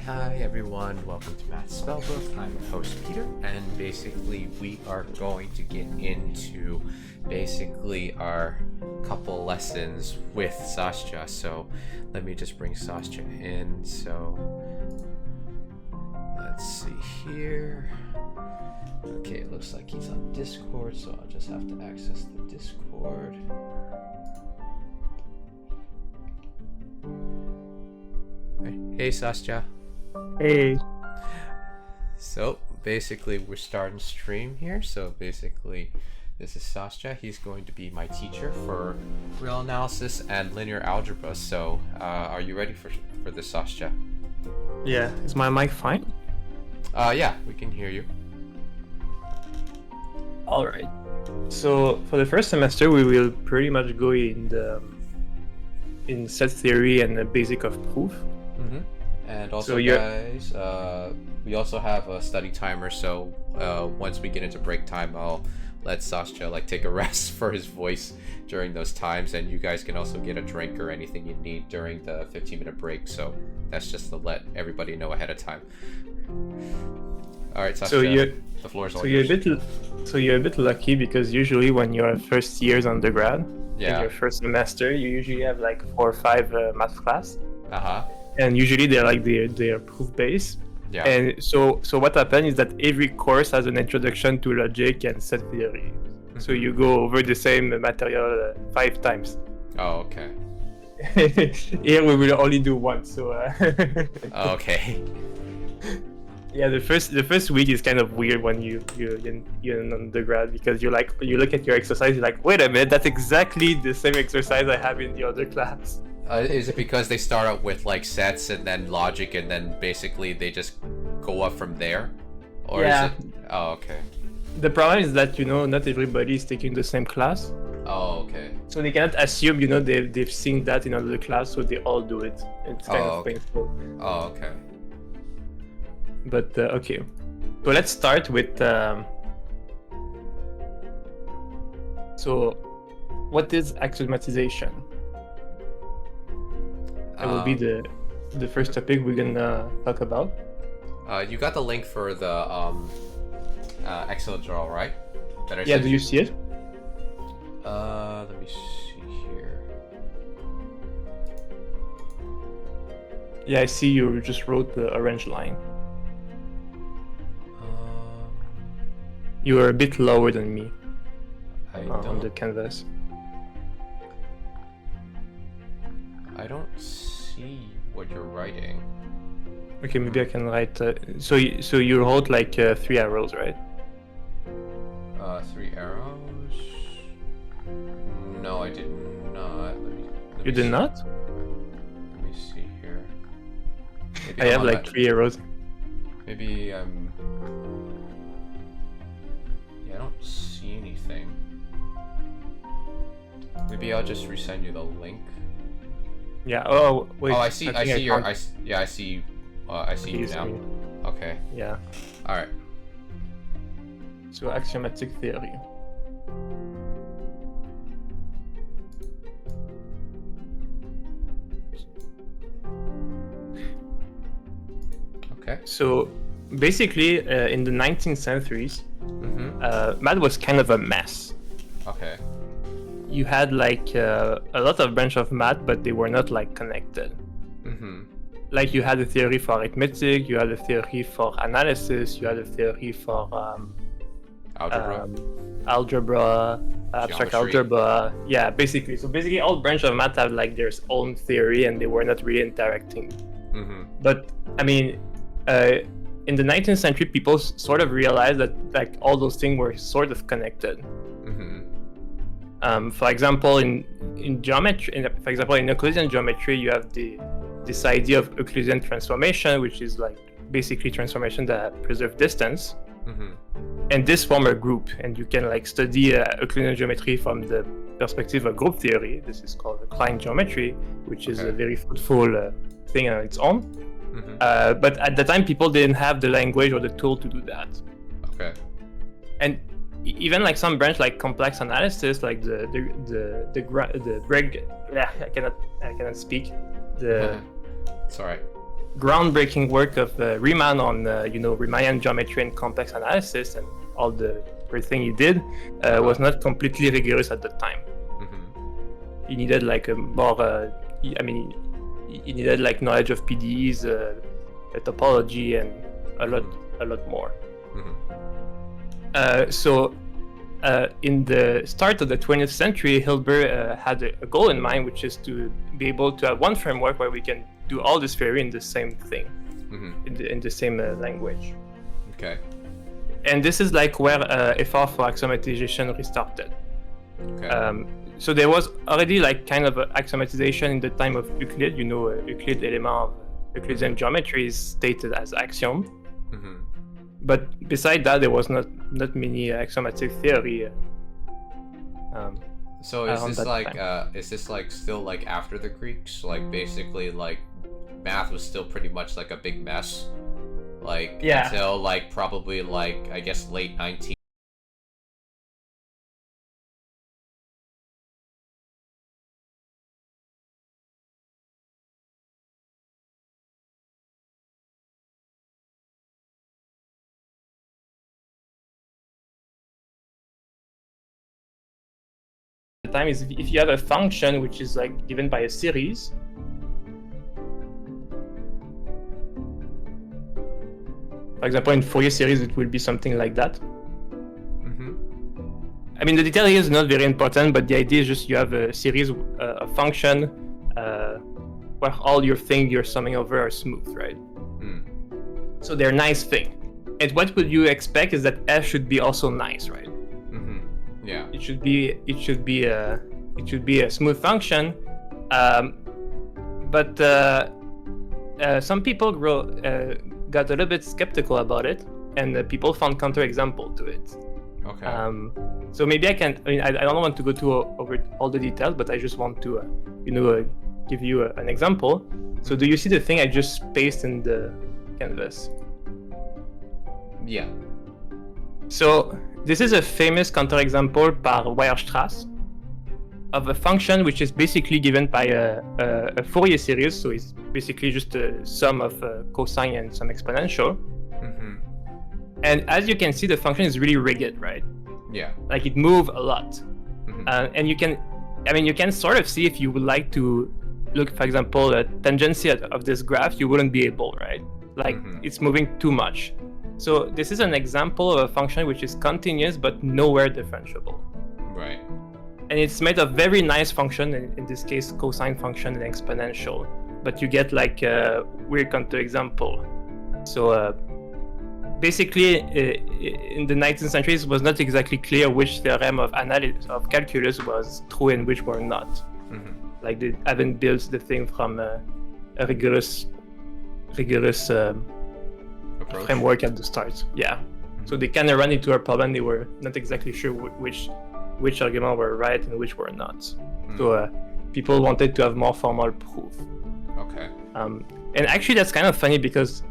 Hi everyone, welcome to Math's Spellbook. I'm your host Peter, and basically we are going to get into basically our couple lessons with Sascha. So let me just bring Sascha in. So let's see here. Okay, it looks like he's on Discord, so I'll just have to access the Discord. Hey Sascha. Hey. So basically we're starting stream here. So basically this is Sascha. He's going to be my teacher for real analysis and linear algebra. So are you ready for this, Sascha? Yeah, is my mic fine? Yeah, we can hear you. Alright. So for the first semester we will pretty much go in set theory and the basic of proof. Mm-hmm. And also, So you're guys, we also have a study timer. So once we get into break time, I'll let Sascha like take a rest for his voice during those times, and you guys can also get a drink or anything you need during the 15-minute break. So that's just to let everybody know ahead of time. All right, Sascha, so you're the floor is all so you're yours. a bit lucky because usually when you're first years undergrad in Yeah. your first semester, you usually have like 4 or 5 math class, Uh-huh. and usually they're like they're proof based. Yeah. And so what happens is that every course has an introduction to logic and set theory. So you go over the same material 5 times. Oh, okay. Here we will only do one. So Okay. yeah, the first week is kind of weird when you're in undergrad, because you look at your exercise, you're like, wait a minute, that's exactly the same exercise I have in the other class. Is it because they start out with like sets and then logic and then basically they just go up from there? Or Yeah. is it? Oh, okay. The problem is that not everybody is taking the same class, Oh, okay. so they cannot assume they've seen that in another class, so they all do it. It's kind of okay. painful. Oh, okay. But okay, so let's start with. So, what is axiomatization? That will be the first topic we're gonna talk about. You got the link for the Excel draw, right? That I Yeah, sent do you see it? Let me see here. Yeah, I see you just wrote the orange line. You are a bit lower than me on the canvas. I don't see what you're writing. Okay, maybe I can write. So you wrote like 3 arrows, right? 3 arrows? No, I did not. Let You me did see. not? Let me see here. Maybe I I'm have on like that- 3 arrows. Maybe I'm. Yeah, I don't see anything. Maybe I'll just resend you the link. Yeah. Oh wait. Oh, I see. I think see your. can't- Yeah, I see. I see Okay, you see now. me. Okay. Yeah. All right. So axiomatic theory. Okay. So basically, in the 19th centuries, Mm-hmm. math was kind of a mess. Okay. You had like a lot of branch of math, but they were not like connected. Mm-hmm. Like you had a theory for arithmetic, you had a theory for analysis, you had a theory for Algebra. algebra, abstract Geometry. algebra. Yeah, basically. So basically, all branch of math have like their own theory, and they were not really interacting. Mm-hmm. But I mean, in the 19th century, people sort of realized that like all those things were sort of connected. Mm-hmm. For example, in geometry, for example, in Euclidean geometry, you have this idea of Euclidean transformation, which is like basically transformation that preserve distance. Mm-hmm. And this form a group, and you can like study Euclidean geometry from the perspective of group theory. This is called Klein geometry, which is Okay. a very fruitful thing on its own. Mm-hmm. But at the time, people didn't have the language or the tool to do that. Okay. And even like some branch like complex analysis, like the I cannot speak. The It's all right. groundbreaking work of Riemann on Riemannian geometry and complex analysis and all the great thing he did was not completely rigorous at the time. Mm-hmm. He needed like a more he needed like knowledge of PDEs, topology, and a lot more. Mm-hmm. So in the start of the 20th century, Hilbert had a goal in mind, which is to be able to have one framework where we can do all this theory in the same thing, Mm-hmm. in the same language. Okay. And this is like where effort for axiomatization restarted. Okay. So there was already like kind of axiomatization in the time of Euclid. Euclid element of Euclidean geometry is stated as axiom. Mm-hmm. But beside that, there was not many axiomatic theory. So is around this that like time. is this like still like after the Greeks? Like basically like math was still pretty much like a big mess. Like Yeah. until like probably like I guess late 19. The time is if you have a function which is like given by a series. For example, in Fourier series, it will be something like that. I mean, the detail here is not very important, but the idea is just you have a series, a function, where all your things you're summing over are smooth, right? So they're nice thing. And what would you expect is that f should be also nice, right? Yeah. It should be a smooth function, but some people got a little bit skeptical about it, and people found counterexample to it. Okay. So maybe I don't want to go over all the details, but I just want to, give you an example. So do you see the thing I just pasted in the canvas? Yeah. So this is a famous counterexample par Weierstrass of a function which is basically given by a Fourier series. So it's basically just a sum of cosine and some exponential. And as you can see, the function is really rigid, right? Yeah. Like it moves a lot. And you can sort of see if you would like to look, for example, at tangency of this graph, you wouldn't be able, right? Like it's moving too much. So this is an example of a function which is continuous but nowhere differentiable. Right. And it's made of very nice function, in this case cosine function and exponential, but you get like a weird counterexample. So basically in the 19th century it was not exactly clear which theorem of calculus was true and which were not. Like they haven't built the thing from a rigorous framework at the start. Yeah. So they kind of ran into a problem. They were not exactly sure which arguments were right and which were not. So people wanted to have more formal proof. Okay. And actually that's kind of funny because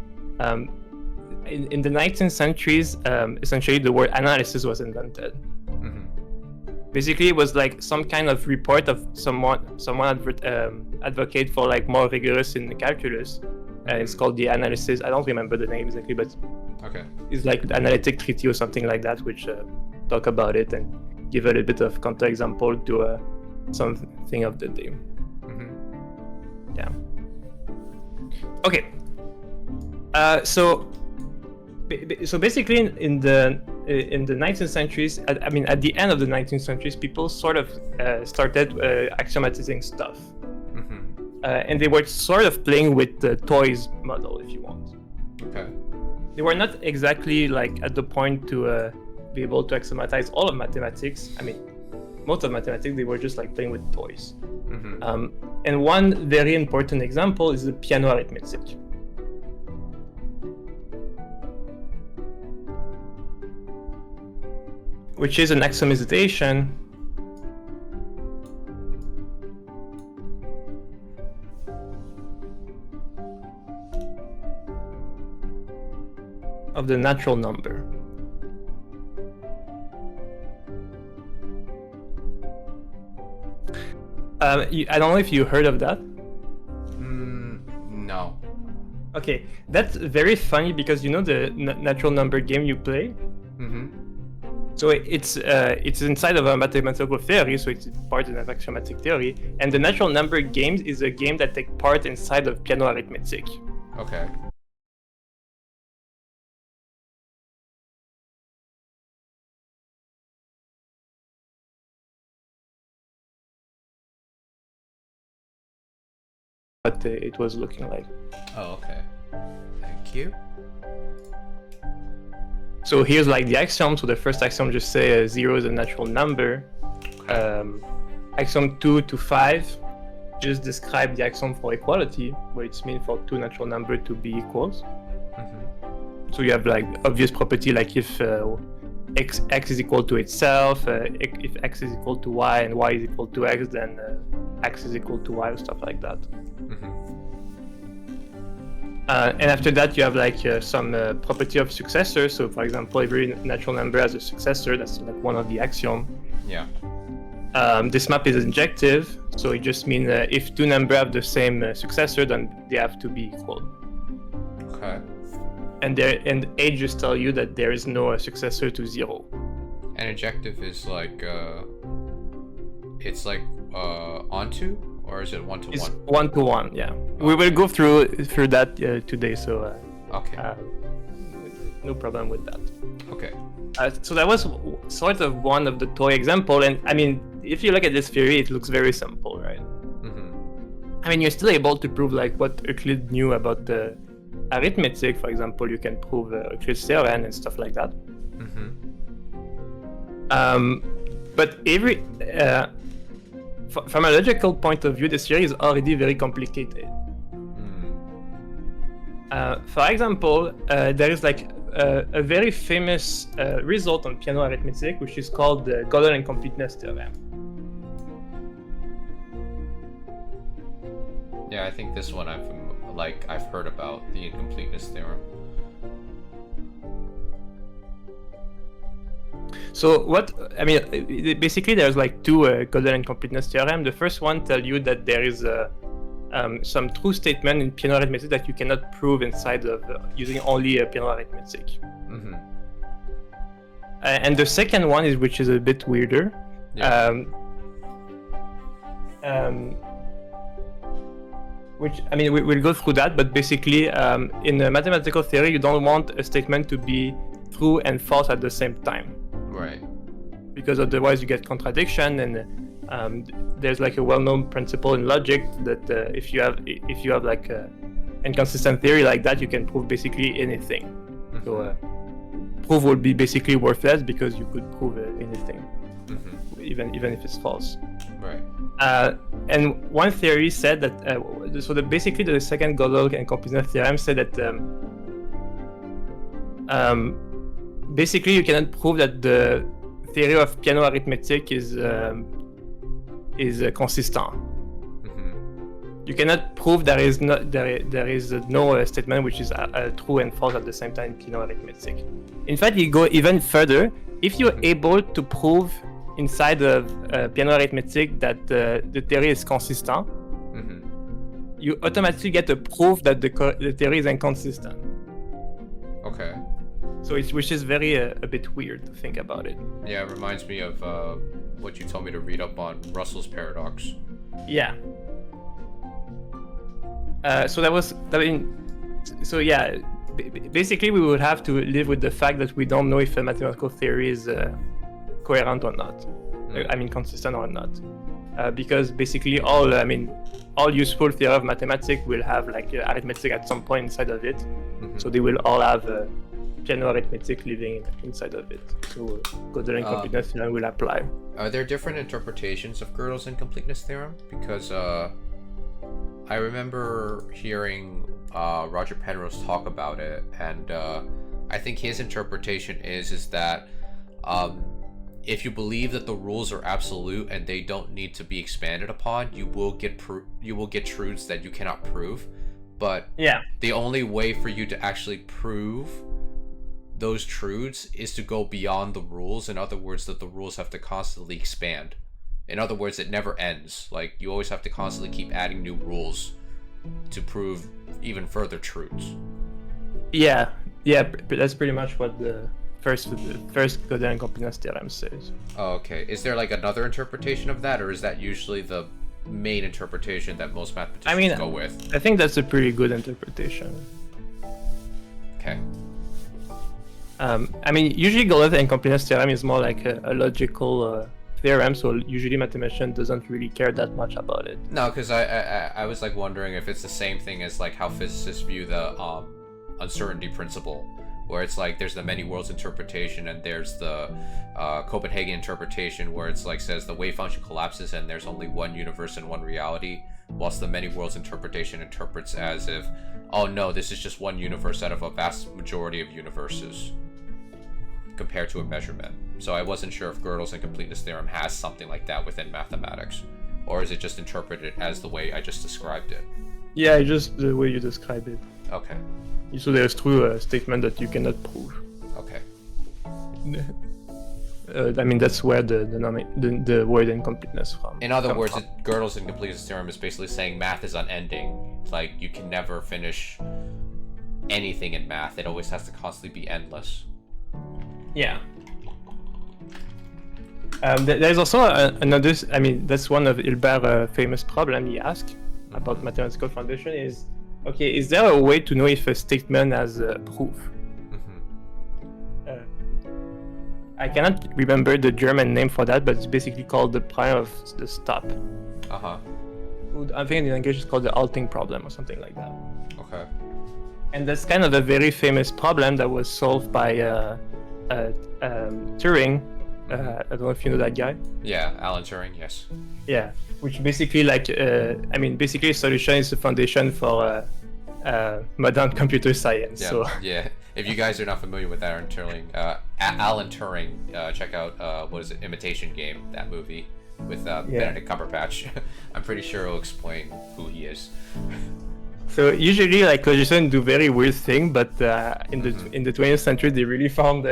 in the 19th centuries, essentially the word analysis was invented. Basically, it was like some kind of report of someone advocate for like more rigorous in the calculus. It's called the analysis. I don't remember the name exactly, but okay, it's like the analytic treaty or something like that, which talk about it and give a little bit of counterexample to something of the day. Yeah. Okay. So basically in the 19th centuries, at the end of the 19th centuries, people sort of started axiomatizing stuff. And they were sort of playing with the toys model, if you want. Okay. They were not exactly like at the point to be able to axiomatize all of mathematics. I mean, most of mathematics, they were just like playing with toys. And one very important example is the piano arithmetic. Which is an axiomization of the natural number. I don't know if you heard of that. No. Okay, that's very funny because you know the natural number game you play? So it's inside of a mathematical theory, so it's part of axiomatic theory. And the natural number games is a game that takes part inside of piano arithmetic. Okay. What it was looking like. Oh, okay. Thank you. So here's like the axiom. So the first axiom just say 0 is a natural number. Axiom 2 to 5 just describe the axiom for equality, where it's mean for two natural numbers to be equals. So you have like obvious property, like if x is equal to itself, if x is equal to y and y is equal to x, then x is equal to y, or stuff like that. And after that, you have like some property of successor. So, for example, every natural number has a successor. That's like one of the axioms. Yeah. This map is injective, so it just means if two numbers have the same successor, then they have to be equal. Okay. And age just tell you that there is no successor to 0. And injective is like it's like onto, or is it one to It's one? 1-to-1, yeah. We will go through that today, so Okay. no problem with that. Okay. So that was sort of one of the toy example, and I mean, if you look at this theory, it looks very simple, right? Mm-hmm. I mean, you're still able to prove like what Euclid knew about the arithmetic. For example, you can prove Euclid's theorem and stuff like that. Mm-hmm. But from a logical point of view, this theory is already very complicated. For example, there is like a very famous result on piano arithmetic, which is called the Gödel incompleteness theorem. Yeah, I think this one I've heard about, the incompleteness theorem. So basically there's like two Gödel incompleteness theorem. The first one tells you that there is some true statement in piano arithmetic that you cannot prove inside of using only piano arithmetic. Mm-hmm. And the second one is, which is a bit weirder. Yeah. Which, I mean, we'll go through that, but basically, in a mathematical theory, you don't want a statement to be true and false at the same time. Right. Because otherwise you get contradiction, and there's like a well-known principle in logic that if you have like a inconsistent theory like that, you can prove basically anything. Mm-hmm. So proof will be basically worthless because you could prove anything, Mm-hmm. even if it's false. Right. And one theory said that basically the second Gödel incompleteness theorem said that basically you cannot prove that the theory of piano arithmetic is consistent. Mm-hmm. You cannot prove there is no statement which is true and false at the same time in piano arithmetic. In fact, you go even further. If you're able to prove inside of piano arithmetic that the theory is consistent, Mm-hmm. you automatically get a proof that the theory is inconsistent. Okay. So which is very a bit weird to think about it. Yeah, it reminds me of what you told me to read up on Russell's paradox. Yeah. Basically we would have to live with the fact that we don't know if a mathematical theory is coherent or not. I mean, consistent or not. Because basically all useful theory of mathematics will have like arithmetic at some point inside of it. Mm-hmm. So they will all have piano arithmetic living inside of it. So Gödel incompleteness theorem will apply. Are there different interpretations of Gödel's incompleteness theorem? Because I remember hearing Roger Penrose talk about it, and I think his interpretation is that if you believe that the rules are absolute and they don't need to be expanded upon, you will get truths that you cannot prove. But yeah, the only way for you to actually prove those truths is to go beyond the rules. In other words, that the rules have to constantly expand. In other words, it never ends. Like, you always have to constantly keep adding new rules to prove even further truths. Yeah, that's pretty much what the first Gödel incompleteness theorem says. Oh, okay. Is there like another interpretation of that, or is that usually the main interpretation that most mathematicians go with? I think that's a pretty good interpretation. Okay. Usually Gödel incompleteness theorem is more like a logical theorem, so usually mathematician doesn't really care that much about it. No, because I was like wondering if it's the same thing as like how physicists view the uncertainty principle, where it's like there's the many worlds interpretation and there's the Copenhagen interpretation, where it's like says the wave function collapses and there's only one universe and one reality, whilst the many worlds interpretation interprets as if, oh no, this is just one universe out of a vast majority of universes compared to a measurement. So I wasn't sure if Gödel's incompleteness theorem has something like that within mathematics, or is it just interpreted as the way I just described it? Yeah, just the way you describe it. Okay. So there's true statement that you cannot prove. Okay. I mean, that's where the word incompleteness from. In other words, from. Gödel's incompleteness theorem is basically saying math is unending. It's like you can never finish anything in math. It always has to constantly be endless. Yeah. There's also another. I mean, that's one of Hilbert's famous problem he asked about mathematical foundation. Is okay. Is there a way to know if a statement has a proof? I cannot remember the German name for that, but it's basically called the prime of the stop. I think in English it's called the halting problem or something like that. Okay. And that's kind of a very famous problem that was solved by Turing. I don't know if you know that guy. Yeah, Alan Turing, yes. Yeah, which basically basically a solution is the foundation for modern computer science. Yeah, So yeah. If you guys are not familiar with Alan Turing, check out what is it, Imitation Game, that movie with Benedict Cumberbatch. I'm pretty sure it'll explain who he is. So usually, like logicians do very weird thing, but in the 20th century, they really found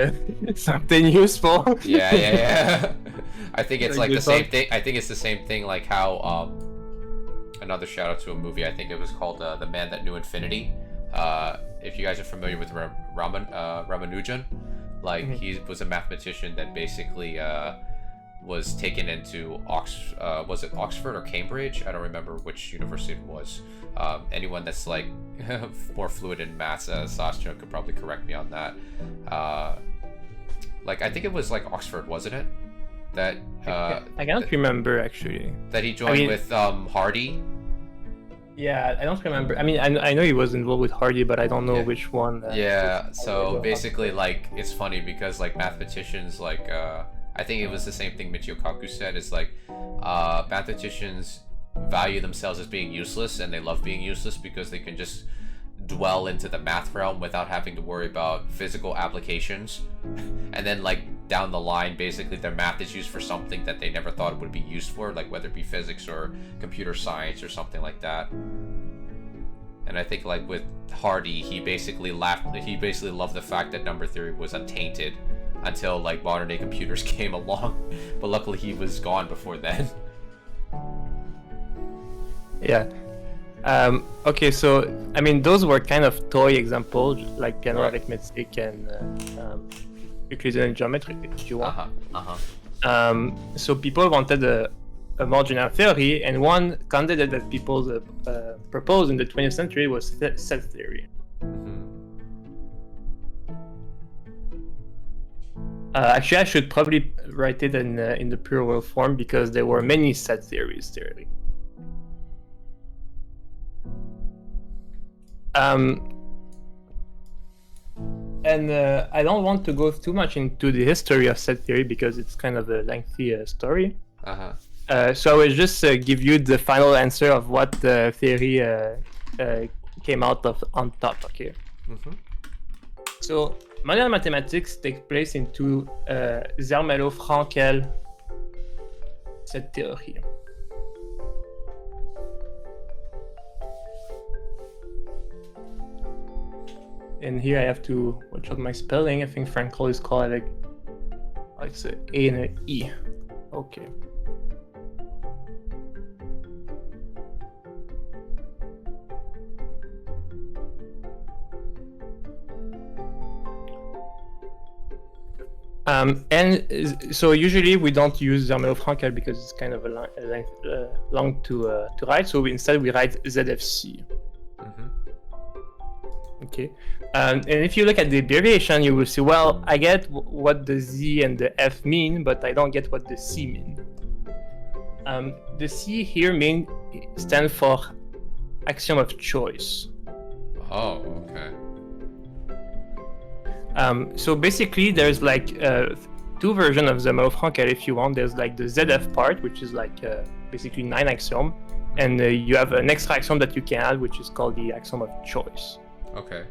something useful. Yeah. I think it's like the useful. same thing. I think it's the same thing like how another shout out to a movie. I think it was called The Man That Knew Infinity. If you guys are familiar with Ramanujan, like he was a mathematician that basically was taken into was it Oxford or Cambridge? I don't remember which university it was. Anyone that's like more fluid in maths, Sascha could probably correct me on that. Like I think it was like Oxford, wasn't it? That I cannot remember actually. That he joined with Hardy. Yeah, I don't remember. I mean, I know he was involved with Hardy, but I don't know which one. Yeah, so basically, like, it's funny because, like, mathematicians, like, I think it was the same thing Michio Kaku said, is like, mathematicians value themselves as being useless, and they love being useless because they can just dwell into the math realm without having to worry about physical applications. And then, like, down the line, basically their math is used for something that they never thought it would be used for, like whether it be physics or computer science or something like that. And I think like with Hardy, he basically loved the fact that number theory was untainted until like modern day computers came along, but luckily he was gone before then. Yeah. Okay, so I mean those were kind of toy examples, like piano arithmetic and Euclidean geometry, if you want. So people wanted a more general theory, and one candidate that people proposed in the 20th century was set theory. Actually, I should probably write it in the plural form because there were many set theories there. And I don't want to go too much into the history of set theory because it's kind of a lengthy story. So I will just give you the final answer of what the theory came out of on top. Okay. So modern mathematics takes place into Zermelo Fraenkel set theory. And here I have to watch out my spelling. I think Fraenkel is called like it's an A and an E. Okay. And so usually we don't use Zermelo Fraenkel because it's kind of long to write. So instead we write ZFC. Okay, and if you look at the abbreviation, you will see, well, I get what the Z and the F mean, but I don't get what the C mean. The C here stands for axiom of choice. Oh, okay. So basically, there's like two versions of Zermelo Fraenkel if you want. There's like the ZF part, which is like basically 9 axioms, and you have an extra axiom that you can add, which is called the axiom of choice. Okay.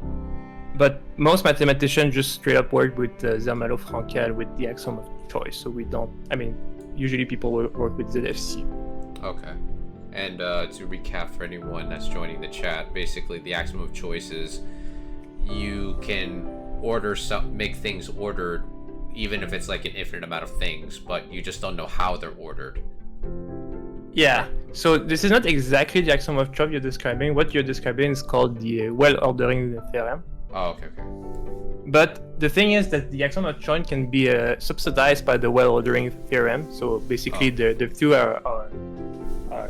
But most mathematicians just straight up work with Zermelo Fraenkel with the axiom of choice. So we don't. I mean, usually people will work with ZFC. Okay. And to recap for anyone that's joining the chat, basically the axiom of choice is you can make things ordered, even if it's like an infinite amount of things, but you just don't know how they're ordered. Yeah, so this is not exactly the axiom of choice you're describing. What you're describing is called the well-ordering theorem. Oh, okay. But the thing is that the axiom of choice can be subsidized by the well-ordering theorem. So basically, the two are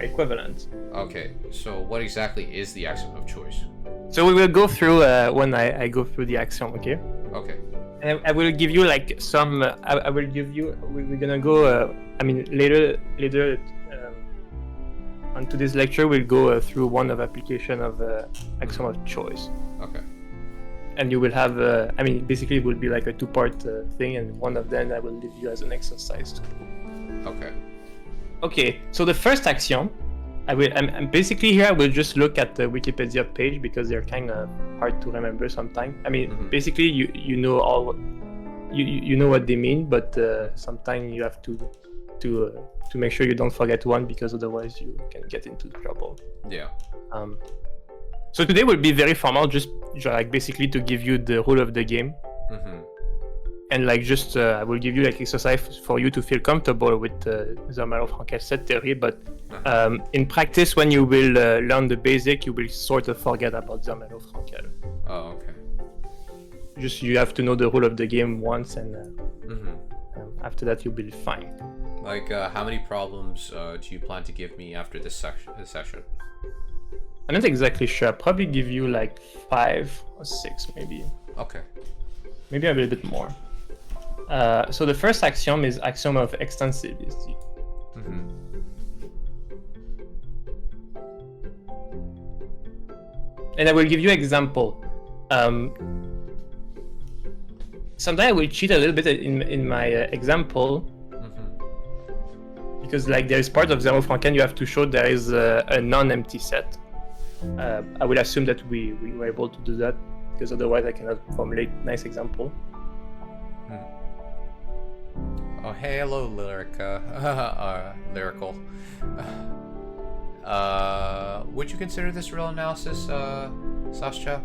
equivalent. Okay, so what exactly is the axiom of choice? So we will go through when I go through the axiom, okay? Okay. And I will give you like some. I will give you. We're gonna go. Later. On today's lecture, we'll go through one of application of axiom of choice. Okay. And you will have. Basically, it will be like a two-part thing, and one of them I will leave you as an exercise too. Okay. Okay. So the first axiom, I'm basically here. I will just look at the Wikipedia page because they're kind of hard to remember sometimes. Basically, you know all, you know what they mean, but sometimes you have to make sure you don't forget one, because otherwise you can get into trouble. Yeah. So today will be very formal, just like basically to give you the rule of the game. Mm-hmm. And like just I will give you like exercise for you to feel comfortable with Zermelo Fraenkel set theory, but in practice, when you will learn the basic, you will sort of forget about Zermelo Fraenkel. Oh, okay. Just you have to know the rule of the game once, and after that you'll be fine. Like, how many problems do you plan to give me after this session? I'm not exactly sure. I'll probably give you like 5 or 6 maybe. Okay. Maybe a little bit more. So the first axiom is axiom of extensibility. Mm-hmm. And I will give you example. Sometimes I will cheat a little bit in my example, because like there is part of Zermelo Fraenkel you have to show there is a non-empty set. I will assume that we were able to do that, because otherwise I cannot formulate nice example. Oh, hey, hello, lyrical. Would you consider this real analysis, Sascha?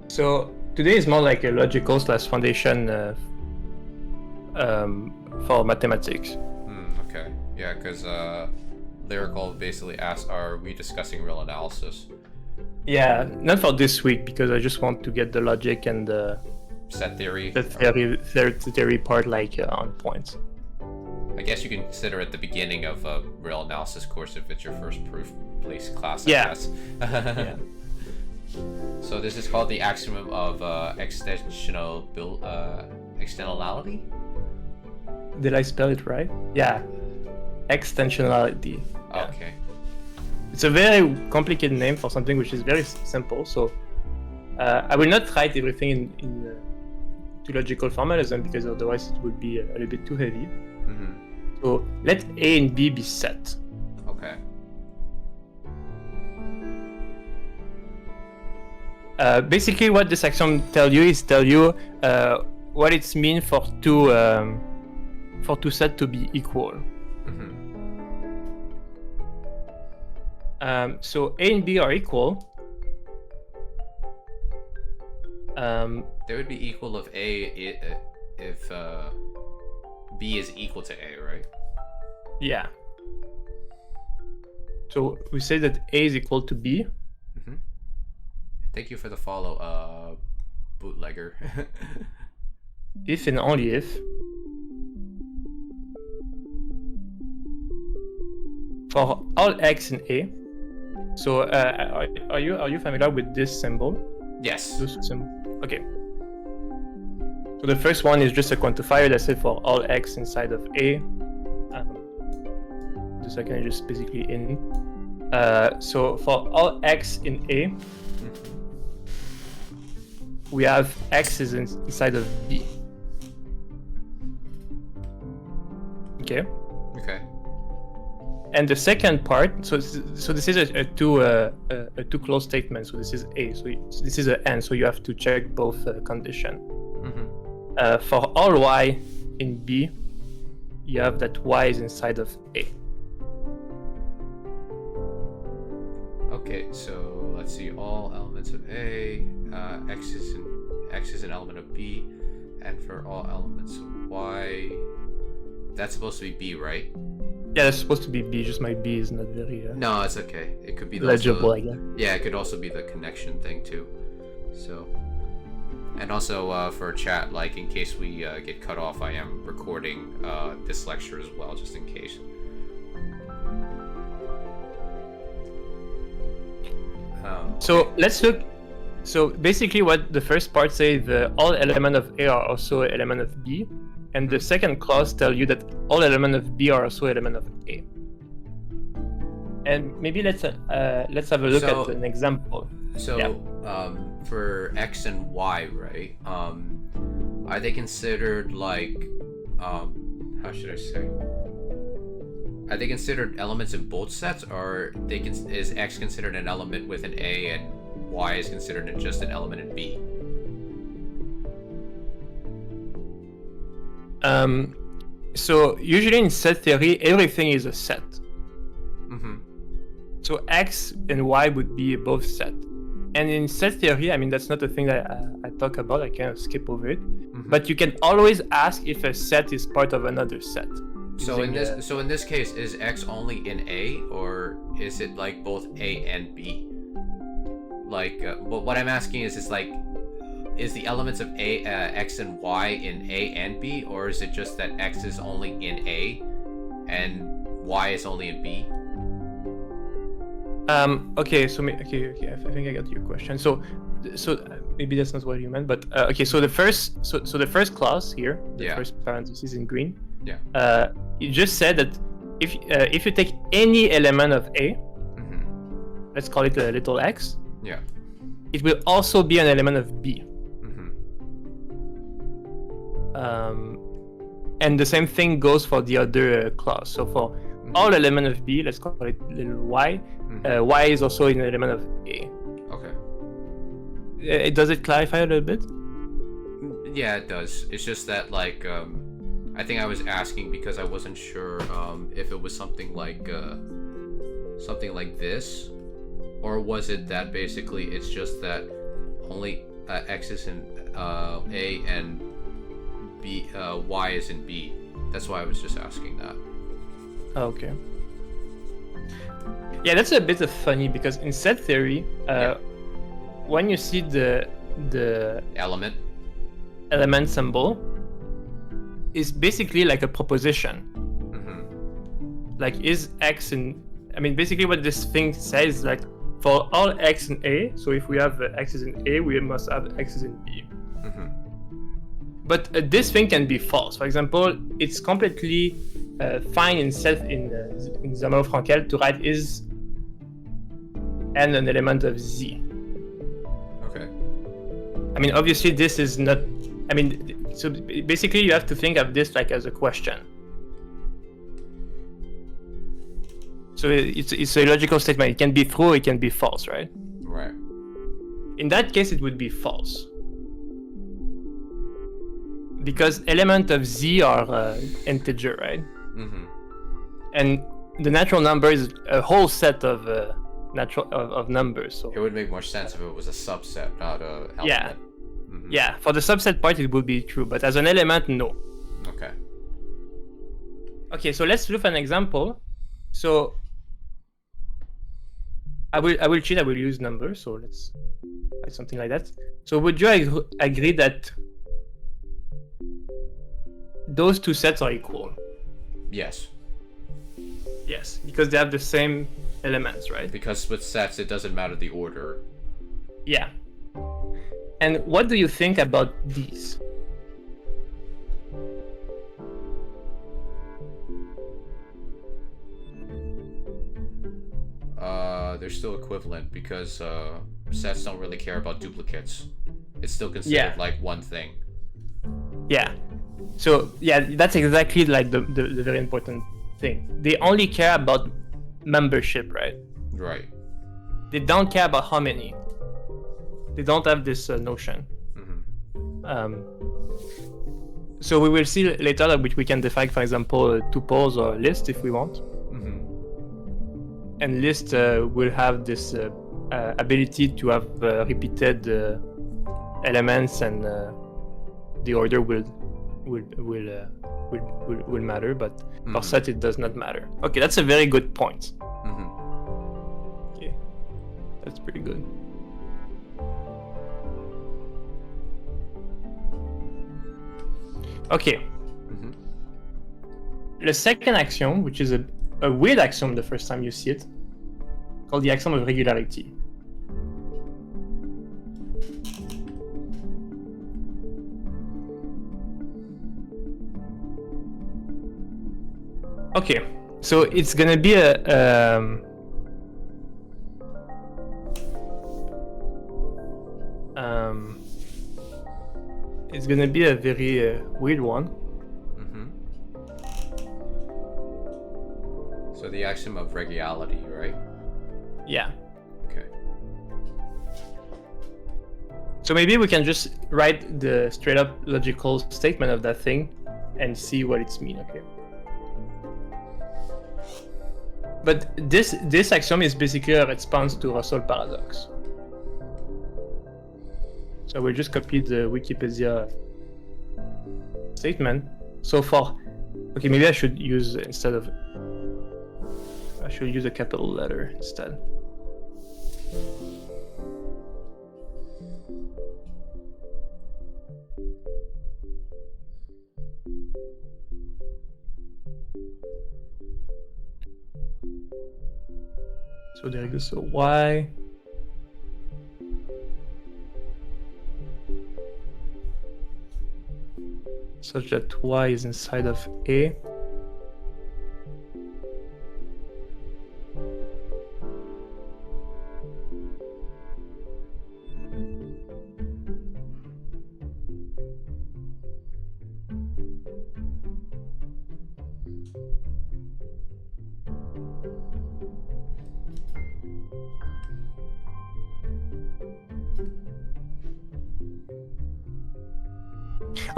So today is more like a logical / foundation for mathematics. Okay, yeah, because lyrical basically asked, "Are we discussing real analysis?" Yeah, not for this week, because I just want to get the logic and the set theory. The theory part like on point. I guess you can consider it the beginning of a real analysis course if it's your first proof place class. I guess. Yeah. So this is called the axiom of extensionality. Did I spell it right? Yeah. Extensionality. Yeah. Okay. It's a very complicated name for something which is very simple. So I will not write everything in to logical formalism, because otherwise it would be a little bit too heavy. Mm-hmm. So let A and B be set. Okay. Basically, what this axiom tell you what it means for two sets to be equal. Mm-hmm. So A and B are equal. They would be equal if if B is equal to A, right? Yeah. So we say that A is equal to B. Mm-hmm. Thank you for the follow, bootlegger. If and only if for all x in A. So are you familiar with this symbol? Yes. This symbol. Okay. So the first one is just a quantifier that says for all x inside of A. The second is just basically in. So for all x in A, we have x is inside of B. Okay. Okay. And the second part, so this is a two close statement. So this is A. So this is an and. So you have to check both condition. Mm-hmm. For all y in B, you have that y is inside of A. elements of A, X is an element of B, and for all elements of Y, that's supposed to be B, right? Yeah, that's supposed to be B. Just my B is not very No, it's okay. It could be legible, I guess. Yeah, it could also be the connection thing too. So, and also for chat, like in case we get cut off, I am recording this lecture as well, just in case. So let's look. So basically, what the first part says, all elements of A are also element of B, and the second clause tells you that all elements of B are also element of A. And maybe let's have a look at an example. So for X and Y, right? Are they considered like how should I say? Are they considered elements in both sets, or is X considered an element with an A and Y is considered just an element in B? So usually in set theory, everything is a set. Mm-hmm. So X and Y would be both set. And in set theory, I mean, that's not a thing that I talk about. I kind of skip over it. Mm-hmm. But you can always ask if a set is part of another set. So in this case, is X only in A, or is it like both A and B? Like, what I'm asking is like, is the elements of A, X and Y in A and B, or is it just that X is only in A, and Y is only in B? Okay. So okay. I think I got your question. So maybe that's not what you meant, but okay. So the first clause here, the first parenthesis in green. Yeah. You just said that if you take any element of A, mm-hmm. let's call it a little x. Yeah. It will also be an element of B. Mm-hmm. And the same thing goes for the other clause. So for mm-hmm. all element of B, let's call it little y. Mm-hmm. Y is also an element of A. Okay. Does it clarify a little bit? Yeah, it does. It's just that like I think I was asking because I wasn't sure if it was something like this, or was it that basically it's just that only X is in A and B, Y is in B. That's why I was just asking that. Okay. Yeah, that's a bit of funny because in set theory, when you see the element symbol, is basically like a proposition. Mm-hmm. Like, is X in... I mean, basically what this thing says, like, for all X in A, so if we have X's in A, we must have X's in B. Mm-hmm. But this thing can be false. For example, it's completely fine in Zermelo Fraenkel to write is and an element of Z. Okay. I mean, obviously this is not... I mean, so basically you have to think of this like as a question. So it's a logical statement. It can be true, it can be false, right? Right. In that case, it would be false. Because element of Z are integer, right? Mm-hmm. And the natural number is a whole set of numbers. So it would make more sense if it was a subset, not a element. Yeah. Mm-hmm. Yeah, for the subset part it would be true, but as an element, no. Okay. Okay, so let's look at an example. So I will cheat. I will use numbers. So let's write something like that. So would you agree that those two sets are equal? Yes. Yes, because they have the same elements, right? Because with sets, it doesn't matter the order. Yeah. And what do you think about these? They're still equivalent because sets don't really care about duplicates. It's still considered like one thing. Yeah. So yeah, that's exactly like the very important thing. They only care about membership, right? Right. They don't care about how many. They don't have this notion. Mm-hmm. So we will see later that we can define, for example, tuples or list if we want. Mm-hmm. And list will have this ability to have repeated elements, and the order will matter, but for set it does not matter. Okay, that's a very good point. Okay, that's pretty good. Okay. The second axiom, which is a weird axiom the first time you see it, called the axiom of regularity. Okay, so it's gonna be it's gonna be a very weird one. So the axiom of regularity, right? Yeah. Okay. So maybe we can just write the straight up logical statement of that thing and see what it's mean, okay? But this axiom is basically a response to Russell paradox. So we'll just copy the Wikipedia statement. So for, okay, maybe I should use I should use a capital letter instead. So there goes a Y. Such that Y is inside of A.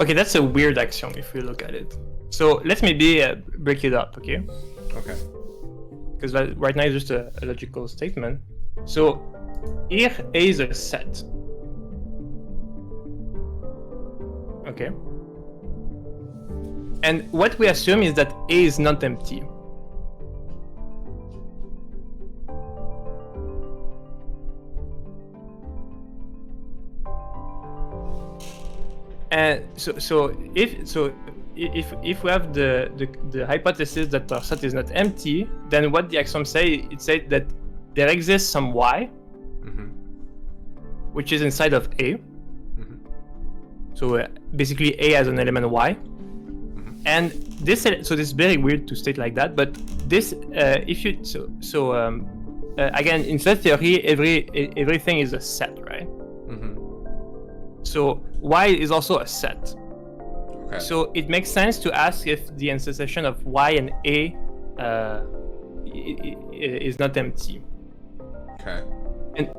Okay, that's a weird axiom if we look at it. So let's maybe break it up, okay? Okay. Because right now it's just a logical statement. So here A is a set. Okay. And what we assume is that A is not empty. And so if we have the hypothesis that our set is not empty, then what the axiom say, it says that there exists some Y, which is inside of A. So basically A has an element Y, and this is very weird to state like that. But this again, in set theory, everything is a set, right? So Y is also a set. Okay. So it makes sense to ask if the intersection of Y and A is not empty. Okay.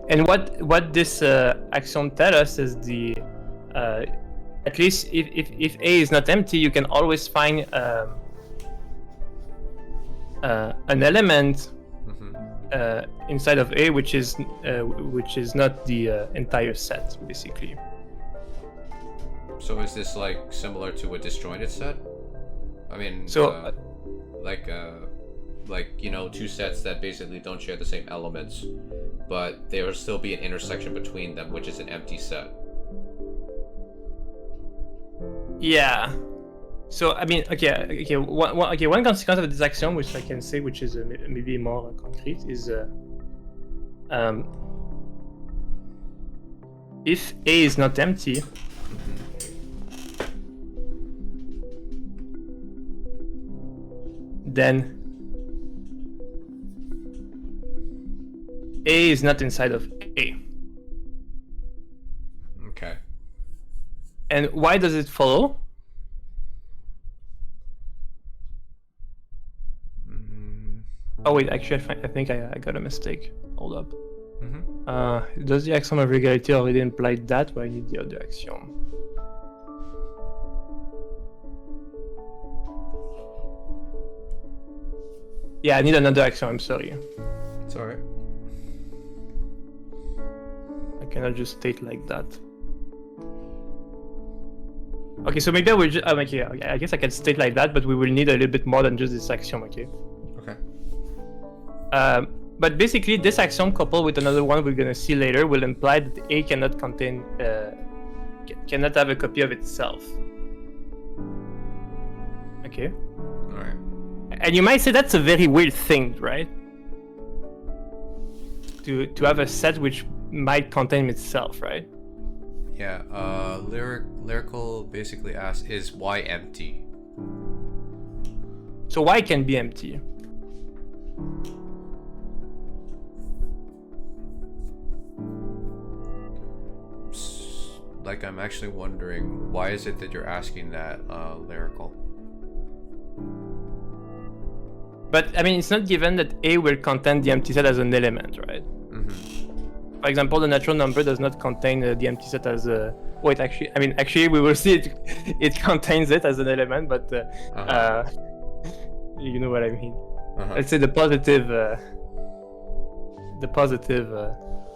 And what this axiom tells us is the at least if A is not empty, you can always find an element inside of A which is not the entire set, basically. So is this like similar to a disjointed set? I mean, so like you know, two sets that basically don't share the same elements, but there will still be an intersection between them, which is an empty set. Yeah. So I mean, one consequence of this axiom, which I can say, which is maybe more concrete, is if A is not empty, then A is not inside of A. Okay. And why does it follow? Oh wait, actually I think I got a mistake. Hold up. Does the axiom of regularity already imply that, or I need the other axiom? Yeah, I need another axiom, I'm sorry. It's alright. cannot just state like that. Okay, so maybe I will just, okay, I guess I can state like that, but we will need a little bit more than just this axiom, okay? Okay. But basically, this axiom coupled with another one we're gonna see later will imply that A cannot contain, cannot have a copy of itself. Okay. All right. And you might say that's a very weird thing, right? To have a set which might contain itself, right? Yeah. Lyrical basically asks, is Y empty? So Y can be empty. Like, I'm actually wondering, why is it that you're asking that, Lyrical? But I mean, it's not given that A will contain the empty set as an element, right? Mm-hmm. For example, the natural number does not contain the empty set as a. Wait, actually, we will see it. It contains it as an element, but you know what I mean. Let's say the positive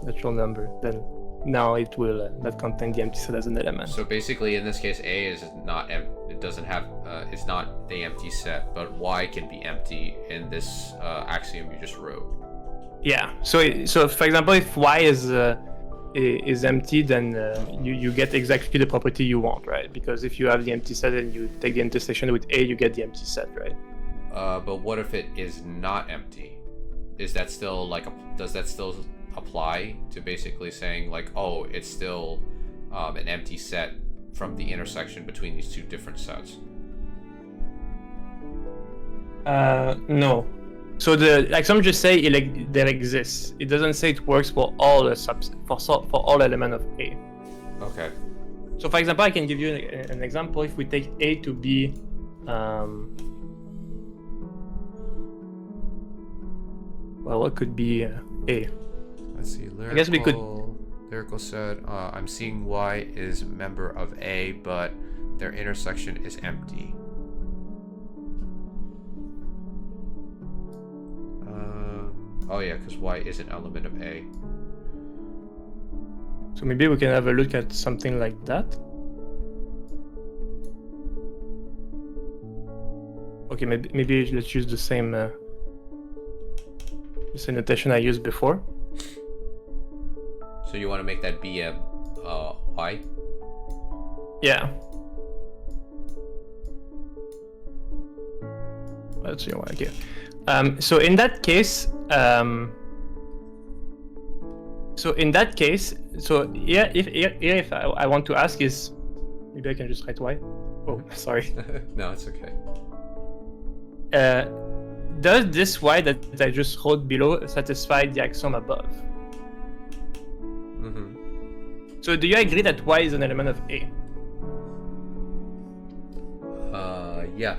natural number, then now it will not contain the empty set as an element. So basically, in this case, A is not it doesn't have it's not the empty set, but Y can be empty in this axiom you just wrote. Yeah. So for example, if Y is empty, then you get exactly the property you want, right? Because if you have the empty set and you take the intersection with A, you get the empty set, right? But what if it is not empty? Is that still like does that still apply to basically saying like, oh, it's still an empty set from the intersection between these two different sets? No. So the axiom just say there exists. It doesn't say it works for all the for all element of A. Okay. So for example, I can give you an example. If we take A to be well, what could be A? Let's see. Lyrical, I guess we could. Lyrical said, I'm seeing Y is member of A, but their intersection is empty. Oh yeah, because Y is an element of A. So maybe we can have a look at something like that. Okay, maybe let's use the same notation I used before. So you want to make that be a Y? Yeah. Let's see why. Okay. So in that case, here, if I want to ask is, maybe I can just write Y. Oh, sorry. No, it's okay. Does this Y that I just wrote below satisfy the axiom above? Mm-hmm. So do you agree that Y is an element of A? Yeah.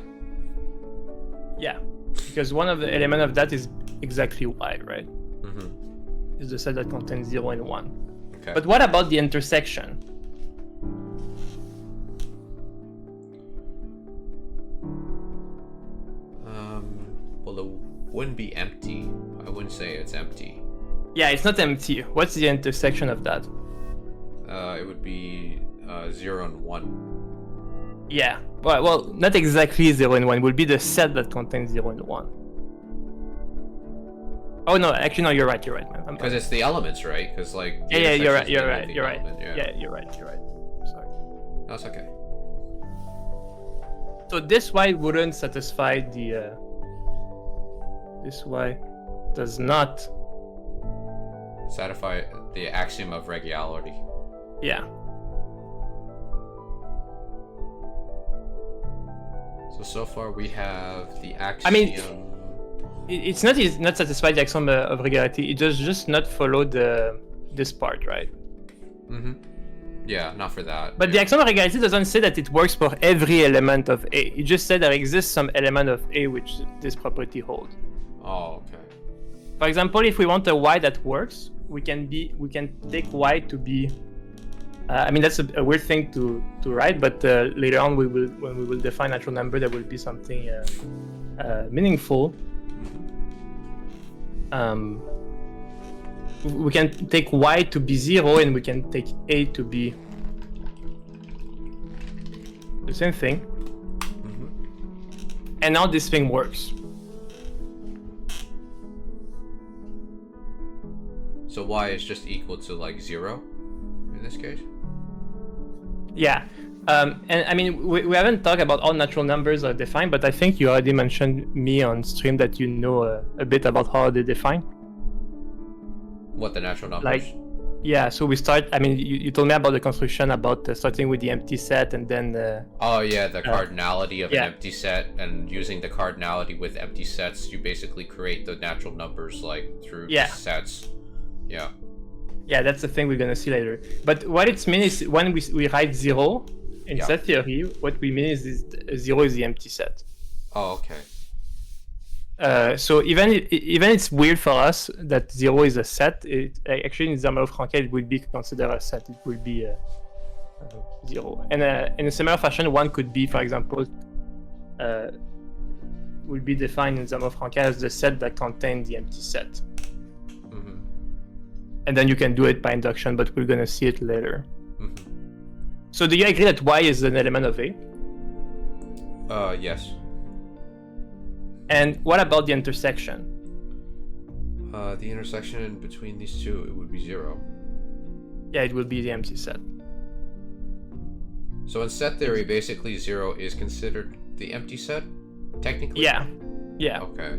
Yeah, because one of the elements of that is exactly Y, right? Mm-hmm. Is the set that contains 0 and 1. Okay. But what about the intersection? Well, it wouldn't be empty. I wouldn't say it's empty. Yeah, it's not empty. What's the intersection of that? It would be 0 and 1. Yeah. Well, not exactly 0 and 1. It will be the set that contains 0 and 1. Oh no, actually no, you're right, man. Because it's the elements, right? Because like yeah, you're right. element, Yeah, you're right. Sorry. No, it's okay. So this Y wouldn't satisfy the. This Y does not satisfy the axiom of regularity. Yeah. So far we have the axiom. I mean, it's not satisfy the axiom of regularity. It does just not follow this part, right? Mm-hmm. Yeah, not for that. But the axiom of regularity doesn't say that it works for every element of A. It just said there exists some element of A which this property holds. Oh, okay. For example, if we want a Y that works, we can take Y to be. I mean, that's a weird thing to write, but later on when we will define natural number, there will be something meaningful. we can take y to be 0 and we can take a to be the same thing. And now this thing works. So y is just equal to like 0 in this case? Yeah. And I mean, we haven't talked about how natural numbers are defined, but I think you already mentioned me on stream that you know a bit about how they define. What, the natural numbers? Like, yeah, so we start, I mean, you told me about the construction about starting with the empty set and then... oh yeah, the cardinality of yeah. an empty set, and using the cardinality with empty sets, you basically create the natural numbers like through sets. Yeah. Yeah, that's the thing we're gonna see later. But what it means is when we write 0 in set theory, what we mean is 0 is the empty set. Oh, okay. So even it's weird for us that 0 is a set. Actually, in Zermelo Fraenkel, it would be considered a set. It would be 0. And in a similar fashion, one could be, for example, will be defined in Zermelo Fraenkel as the set that contains the empty set. And then you can do it by induction, but we're gonna see it later. So do you agree that y is an element of A? Yes. And what about the intersection? The intersection between these two, it would be 0. Yeah, it will be the empty set. So in set theory, basically 0 is considered the empty set, technically? Yeah. Okay.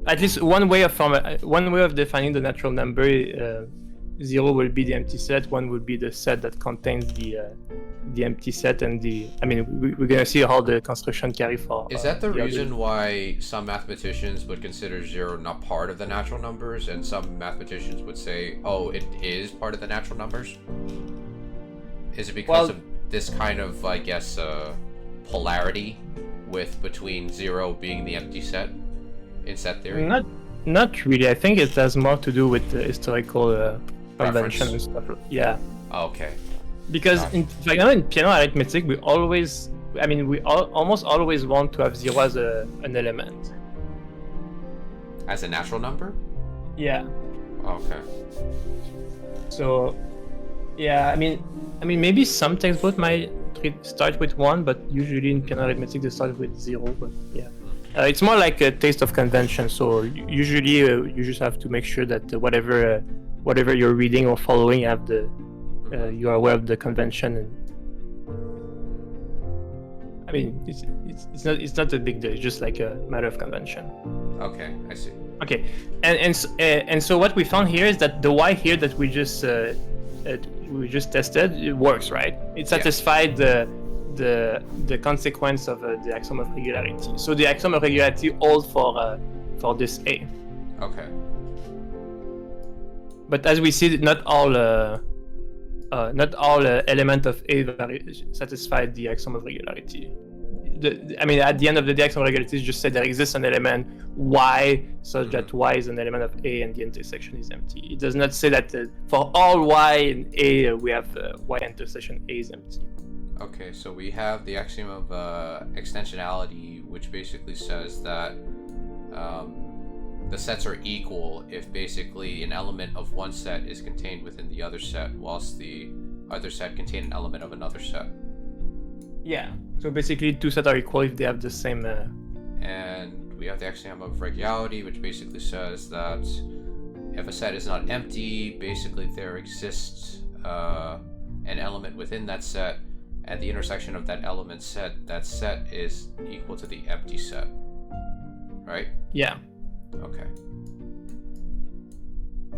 At least one way of defining the natural number, 0 will be the empty set, 1 will be the set that contains the empty set, and we're gonna see how the construction carry for. Is that the reason why some mathematicians would consider 0 not part of the natural numbers, and some mathematicians would say, oh, it is part of the natural numbers? Is it because of this kind of, I guess, polarity between 0 being the empty set in set theory? Not really. I think it has more to do with historical convention and stuff. Yeah. Oh, okay. Because in piano arithmetic, we almost always want to have 0 as an element. As a natural number? Yeah. Okay. So, yeah, I mean, maybe some textbooks might start with 1, but usually in piano arithmetic they start with 0. But yeah, it's more like a taste of convention. So usually you just have to make sure that whatever you're reading or following, you are aware of the convention. And I mean, it's not a big deal. It's just like a matter of convention. Okay, I see. Okay, and so what we found here is that the y here that we just tested, it works, right? It satisfied the consequence of the axiom of regularity. So the axiom of regularity holds for this A. Okay. But as we see, not all element of A satisfy the axiom of regularity. At the end of the day, axiom of regularity just said there exists an element y such that y is an element of A and the intersection is empty. It does not say that for all y in A we have y intersection A is empty. Okay, so we have the axiom of extensionality, which basically says that the sets are equal if basically an element of one set is contained within the other set, whilst the other set contains an element of another set. Yeah, so basically two sets are equal if they have the same... And we have the axiom of regularity, which basically says that if a set is not empty, basically there exists an element within that set, and the intersection of that element that set is equal to the empty set. Right? Yeah. Okay.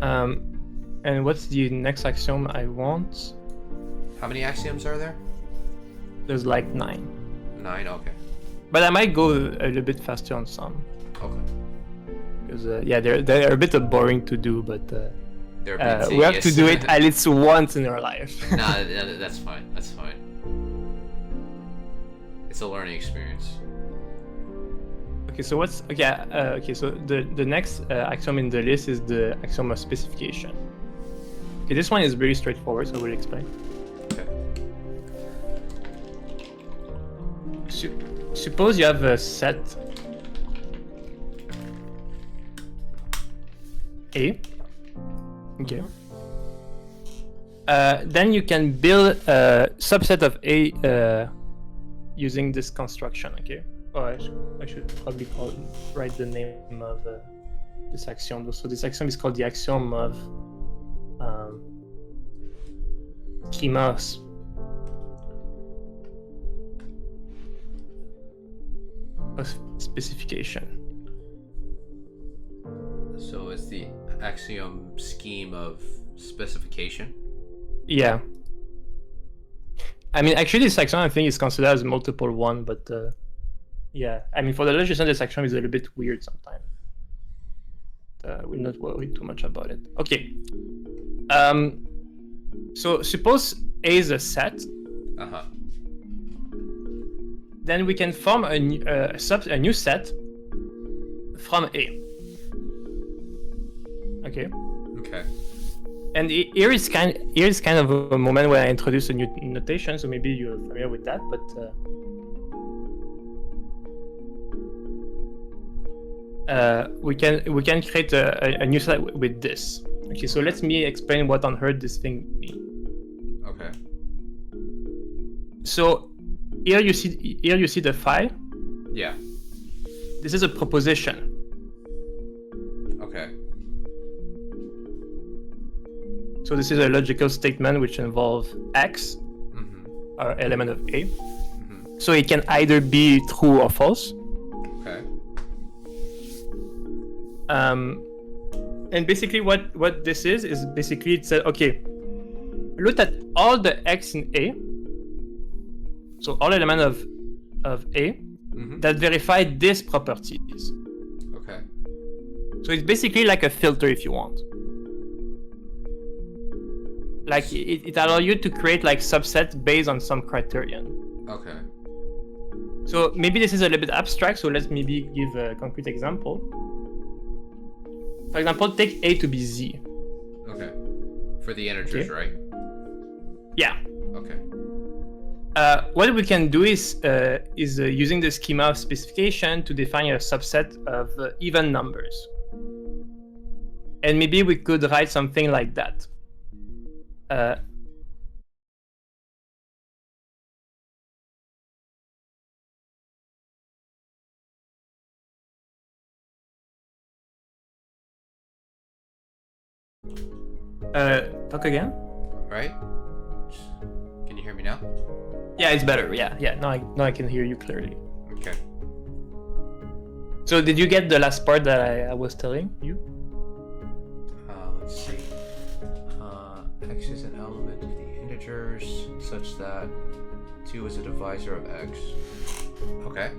And what's the next axiom I want? How many axioms are there? There's like 9. 9, okay. But I might go a little bit faster on some. Okay. Because they're a bit boring to do, but we have to do it at least once in our life. Nah, that's fine. That's fine. It's a learning experience. Okay, so so the next axiom in the list is the axiom of specification. Okay, this one is very straightforward, so I will explain. Okay. Suppose you have a set A, Okay. Then you can build a subset of A using this construction. Okay. Oh, I should probably write the name of this axiom. So this axiom is called the axiom of schemas. Of specification. So it's the axiom scheme of specification? Yeah. I mean, actually, this axiom I think is considered as multiple one, but yeah. I mean, for the logician, this axiom is a little bit weird sometimes. We'll not worry too much about it. Okay. So suppose A is a set. Uh-huh. Then we can form a new set from A. Okay. Okay. And here is kind of a moment where I introduce a new notation, so maybe you're familiar with that. But we can create a new set with this. Okay, so let me explain what on earth this thing means. Okay. So here you see the phi. Yeah. This is a proposition. Okay. So this is a logical statement which involves x, or element of A. So it can either be true or false. Okay. And basically what this is basically it said, okay, look at all the x in A. So all element of A that verify these properties. Okay. So it's basically like a filter if you want. Like it allows you to create like subset based on some criterion. Okay. So maybe this is a little bit abstract, so let's maybe give a concrete example. For example, take A to be Z. Okay. For the integers, right? Yeah. Okay. What we can do is using the schema of specification to define a subset of even numbers. And maybe we could write something like that. Talk again? Right? Can you hear me now? Yeah, it's better. Yeah. Now I can hear you clearly. Okay. So did you get the last part that I was telling you? Let's see. X is an element of the integers such that 2 is a divisor of x. Okay.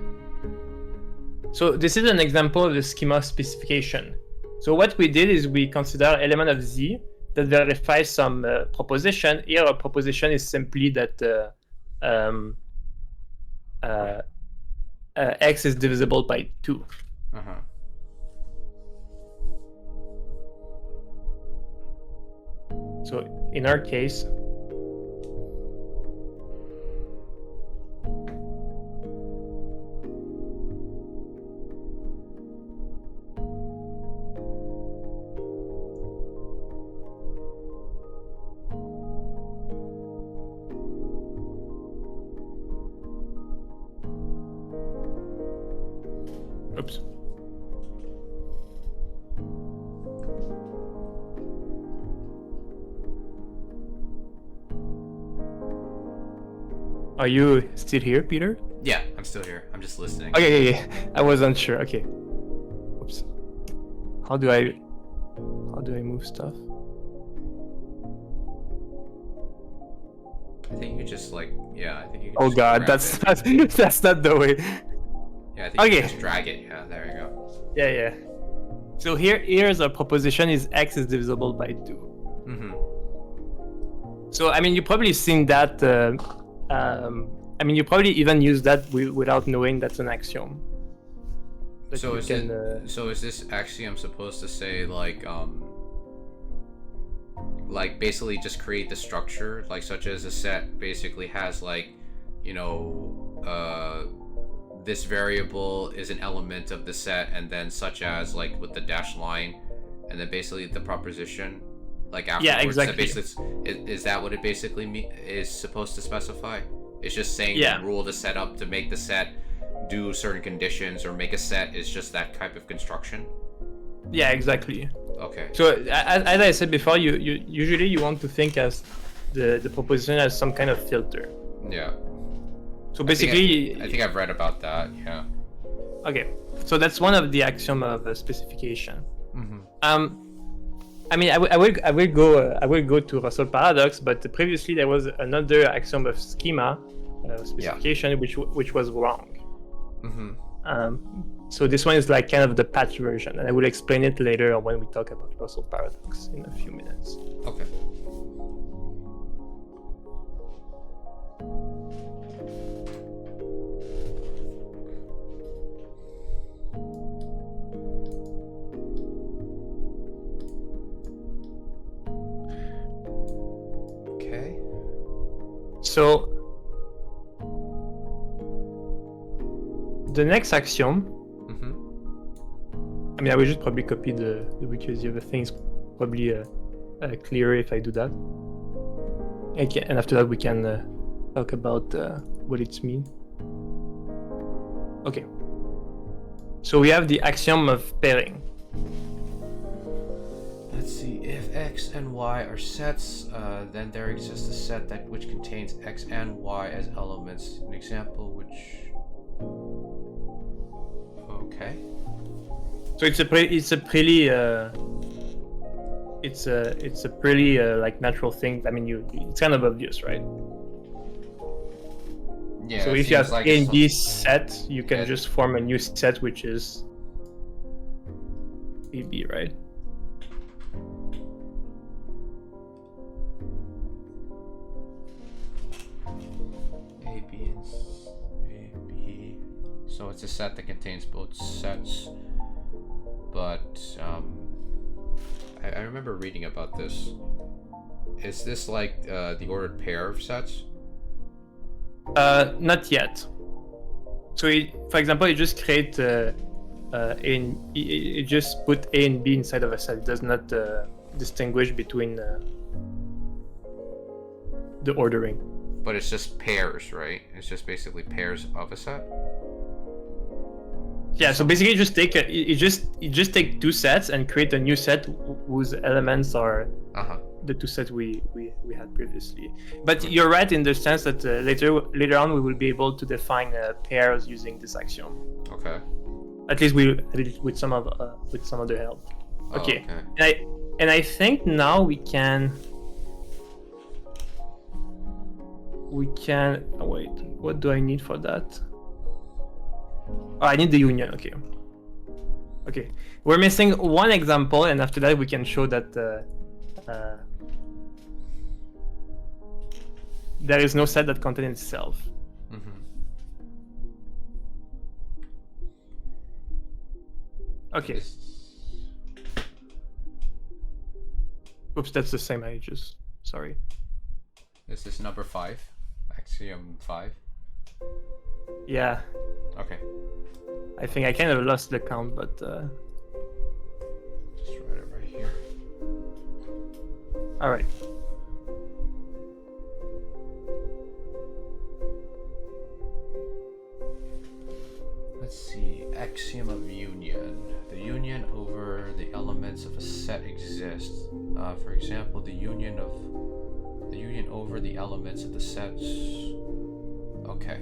So this is an example of the schema specification. So what we did is we consider element of Z that verifies some proposition. Here a proposition is simply that x is divisible by 2. Uh-huh. So in our case, oops. Are you still here, Peter? Yeah, I'm still here. I'm just listening. Okay, yeah. I was unsure. Okay. Oops. How do I move stuff? I think you just like, yeah, I think you can Oh just god, grab it. that's not the way. Yeah, I think you Okay. can just drag it. Yeah, there you go. Yeah. So here's a proposition is x is divisible by 2. So I mean, you probably seen that. I mean, you probably even use that without knowing that's an axiom. But So you is can, so is this axiom supposed to say like basically just create the structure, like such as a set basically has like, you know, this variable is an element of the set, and then such as like with the dashed line, and then basically the proposition like afterwards. Yeah, exactly. That basically, is that what it basically is supposed to specify? It's just saying the rule to set up to make the set do certain conditions or make a set is just that type of construction. Yeah, exactly. Okay. So as I said before, you usually you want to think as the proposition as some kind of filter. Yeah. So basically, I think I've read about that. Yeah. Okay, so that's one of the axiom of specification. Mm-hmm. I mean, I will go to Russell paradox, but previously there was another axiom of schema specification which was wrong. Mm-hmm. So this one is like kind of the patch version, and I will explain it later when we talk about Russell paradox in a few minutes. Okay. Okay. So the next axiom, I mean, I will just probably copy because the other thing is probably clearer if I do that. Okay, and after that we can talk about what it means. Okay. So we have the axiom of pairing. Let's see. If x and y are sets, then there exists a set that which contains x and y as elements. An example which. Okay. So it's a pretty like natural thing. I mean, it's kind of obvious, right? Yeah. So if you have A and B set, you can just form a new set which is AB, right? AB. So it's a set that contains both sets. But I remember reading about this. Is this like the ordered pair of sets? Not yet. So for example, you just create you just put A and B inside of a set. It does not distinguish between the ordering. But it's just pairs, right? It's just basically pairs of a set. Yeah, so basically you just take two sets and create a new set whose elements are the two sets we had previously. But you're right in the sense that later on we will be able to define pairs using this axiom. Okay. At least with some other help. Okay. And I think now we can. Oh, wait, what do I need for that? Oh, I need the union. Okay. We're missing one example, and after that we can show that there is no set that contains itself. Okay. Oops, that's the same. Sorry. This is number 5, axiom 5. Yeah. Okay. I think I kind of lost the count, but just write it right here. All right. Let's see. Axiom of union. The union over the elements of a set exists. For example, the union over the elements of the sets. Okay.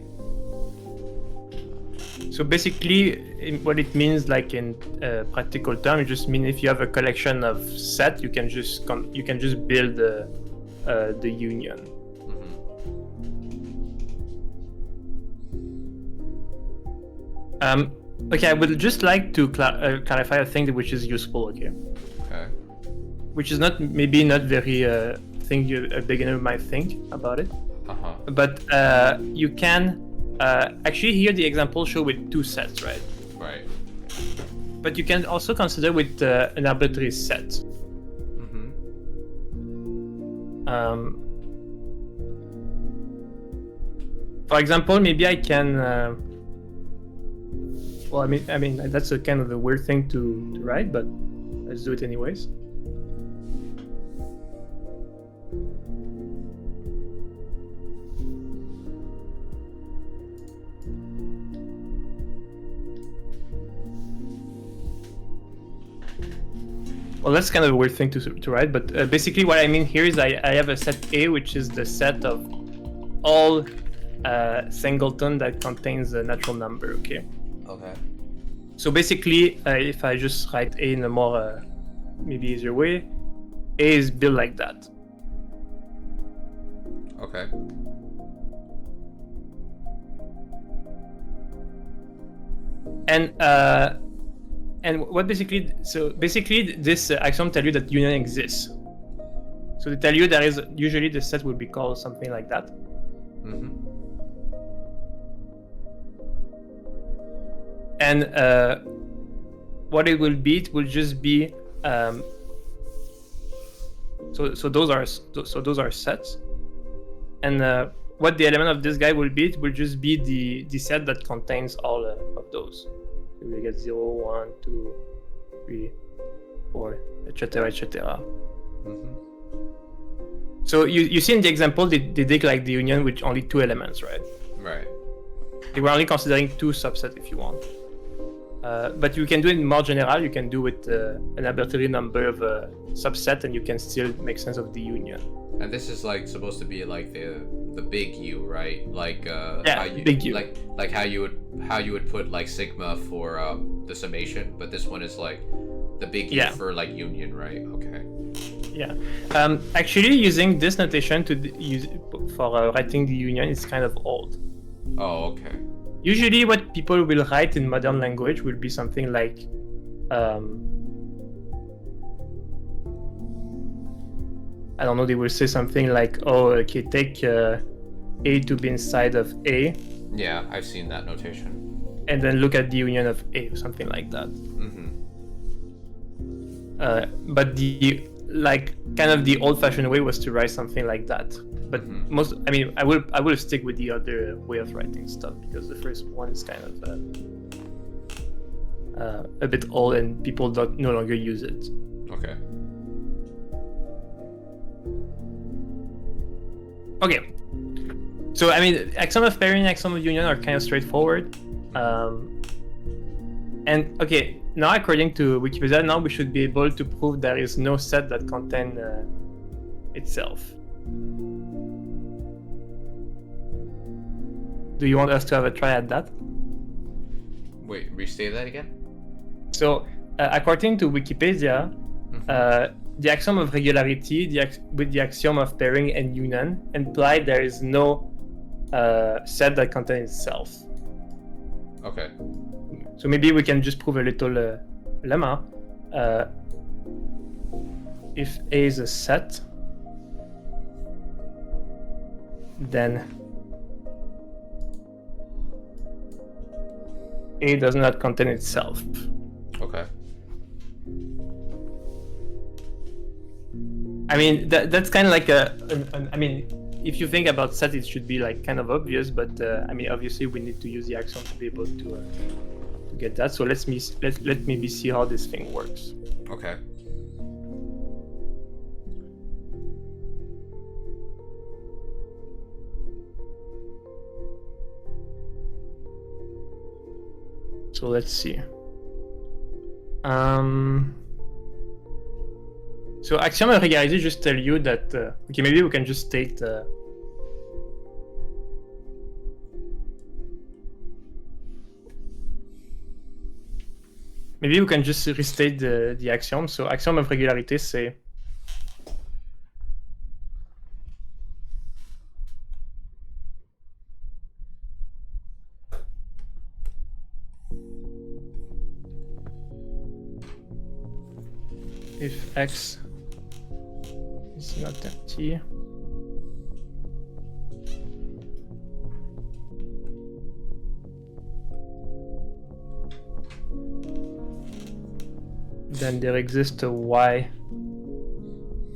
So basically, what it means, like in practical terms, it just means if you have a collection of set, you can just build the union. Okay, I would just like to clarify a thing which is useful. Okay. Which is maybe not very thing a beginner might think about it. But you can. Actually, here the example show with two sets, right? Right. But you can also consider with an arbitrary set. For example, maybe I can. Well, I mean that's a kind of a weird thing to write, but let's do it anyways. Well, that's kind of a weird thing to write, but basically what I mean here is I have a set A, which is the set of all singleton that contains a natural number, okay? Okay. So basically, if I just write A in a more maybe easier way, A is built like that. Okay. And what basically, so basically this axiom tell you that union exists. So they tell you there is usually the set will be called something like that. Mm-hmm. And what it will just be so those are sets. And what the element of this guy will be, it will just be the set that contains all of those. So we get 0, 1, 2, 3, 4, etc., etc. Mm-hmm. So you see in the example they take like the union with only 2 elements, right? Right. They were only considering 2 subsets if you want. But you can do it more general. You can do with an arbitrary number of a subset, and you can still make sense of the union. And this is like supposed to be like the big U, right? Like yeah, big U. Like how you would put like sigma for the summation, but this one is like the big U for like union, right? Okay. Yeah. Actually, using this notation for writing the union is kind of old. Oh, okay. Usually, what people will write in modern language will be something like, I don't know. They will say something like, "Oh, okay, take A to be inside of A." Yeah, I've seen that notation. And then look at the union of A, something like that. Mm-hmm. But the kind of the old-fashioned way was to write something like that. But I will stick with the other way of writing stuff because the first one is kind of a bit old and people no longer use it. Okay. Okay. So I mean, axiom of pairing, axiom of union are kind of straightforward. And okay, now according to Wikipedia, now we should be able to prove there is no set that contains itself. Do you want us to have a try at that? Wait, restate that again? So, according to Wikipedia, the axiom of regularity with the axiom of pairing and union imply there is no set that contains itself. Okay. So maybe we can just prove a little lemma. If A is a set, then A does not contain itself. Okay. I mean, that's kind of like I mean, if you think about set, it should be like kind of obvious, but I mean, obviously we need to use the axiom to be able to get that. So let maybe see how this thing works. Okay. So let's see. So axiom of regularity just tell you that okay, maybe we can just state maybe we can just restate the axiom. So axiom of regularity say if X is not empty, then there exists a Y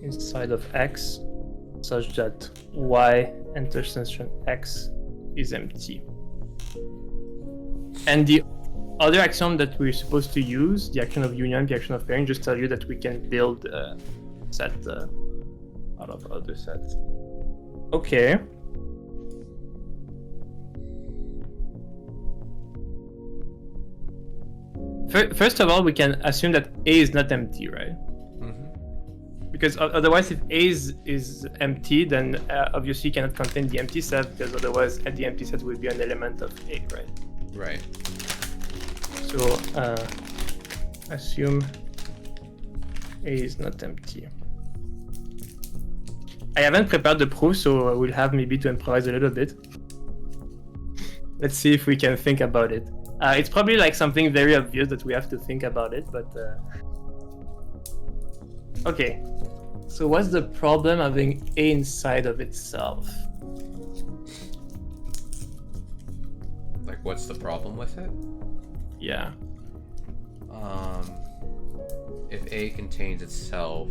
inside of X such that Y intersection X is empty. And the other axiom that we're supposed to use, the action of union, the action of pairing, just tell you that we can build a set out of other sets. Okay. First of all, we can assume that A is not empty, right? Because otherwise, if A is empty, then obviously you cannot contain the empty set, because otherwise the empty set will be an element of A, right? Right. So assume A is not empty. I haven't prepared the proof, so we'll have maybe to improvise a little bit. Let's see if we can think about it. It's probably like something very obvious that we have to think about it, but okay. So what's the problem having A inside of itself? Like, what's the problem with it? Yeah. If A contains itself,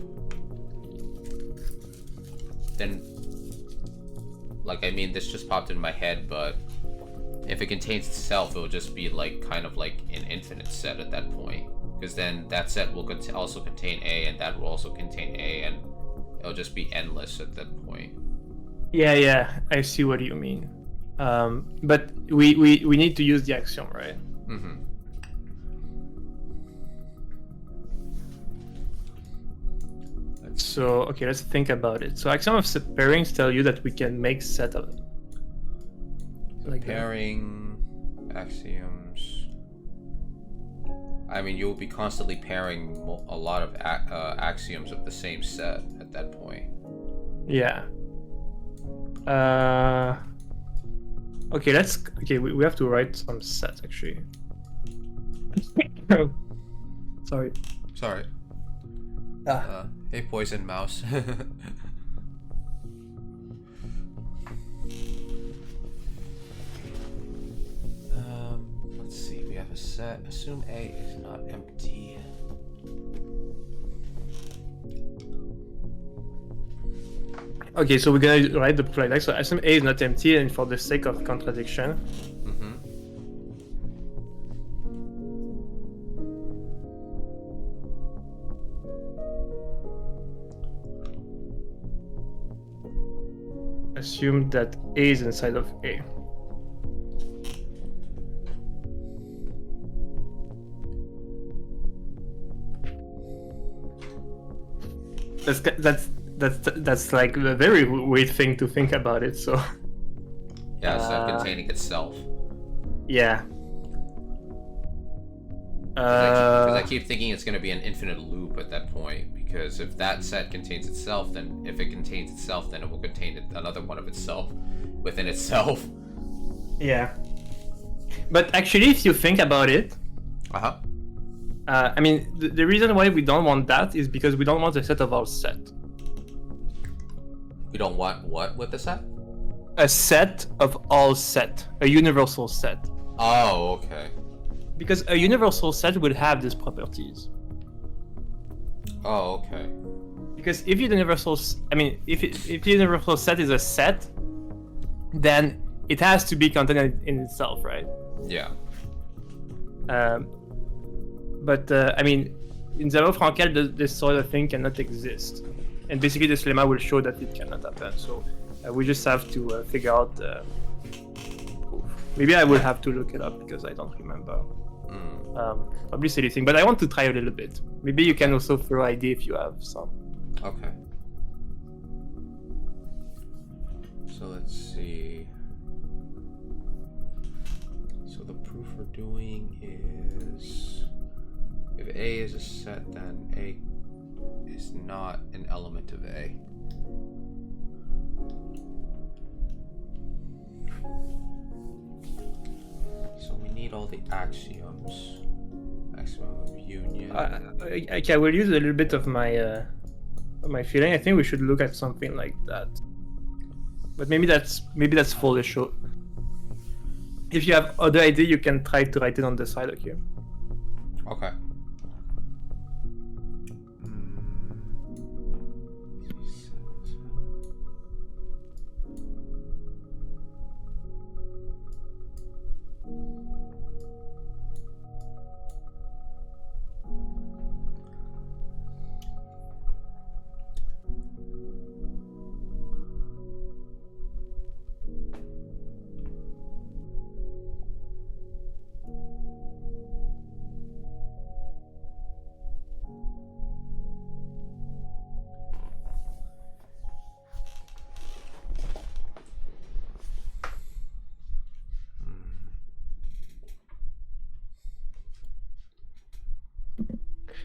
then, like, I mean, this just popped in my head, but if it contains itself, it'll just be like kind of like an infinite set at that point, because then that set will also contain A, and that will also contain A, and it'll just be endless at that point. Yeah, I see what you mean. But we need to use the axiom, right? Mm-hmm. So okay, let's think about it. So axiom of pairings tell you that we can make set of like pairing axioms. I mean, you'll be constantly pairing a lot of axioms of the same set at that point. Yeah. Okay, we have to write some sets actually. Sorry. Sorry. Hey, poison mouse. Let's see. We have a set. Assume A is not empty. Okay, so we're gonna write the proof like that. So assume A is not empty, and for the sake of contradiction. Mm-hmm. Assume that A is inside of A. That's like a very weird thing to think about it. So Yeah, set containing itself. yeah. Because I keep thinking it's going to be an infinite loop at that point. Because if that set contains itself, then if it contains itself, then it will contain another one of itself within itself. Yeah. But actually, if you think about it, I mean, the reason why we don't want that is because we don't want a set of our set. We don't want what with the set? A set of all set, a universal set. Oh, okay. Because a universal set would have these properties. Oh, okay. Because if the universal, if the universal set is a set, then it has to be contained in itself, right? Yeah. But I mean, in Zermelo Fraenkel, this sort of thing cannot exist, and basically this lemma will show that it cannot happen. So we just have to figure out. Maybe I will have to look it up because I don't remember. Probably silly thing, but I want to try a little bit. Maybe you can also throw idea if you have some. Okay. So let's see. So the proof we're doing is if A is a set, then A is not an element of A. So we need all the axioms. Axiom of union. Okay, I will use a little bit of my feeling. I think we should look at something like that. But maybe that's foolish. So if you have other idea, you can try to write it on the side. Okay. Okay.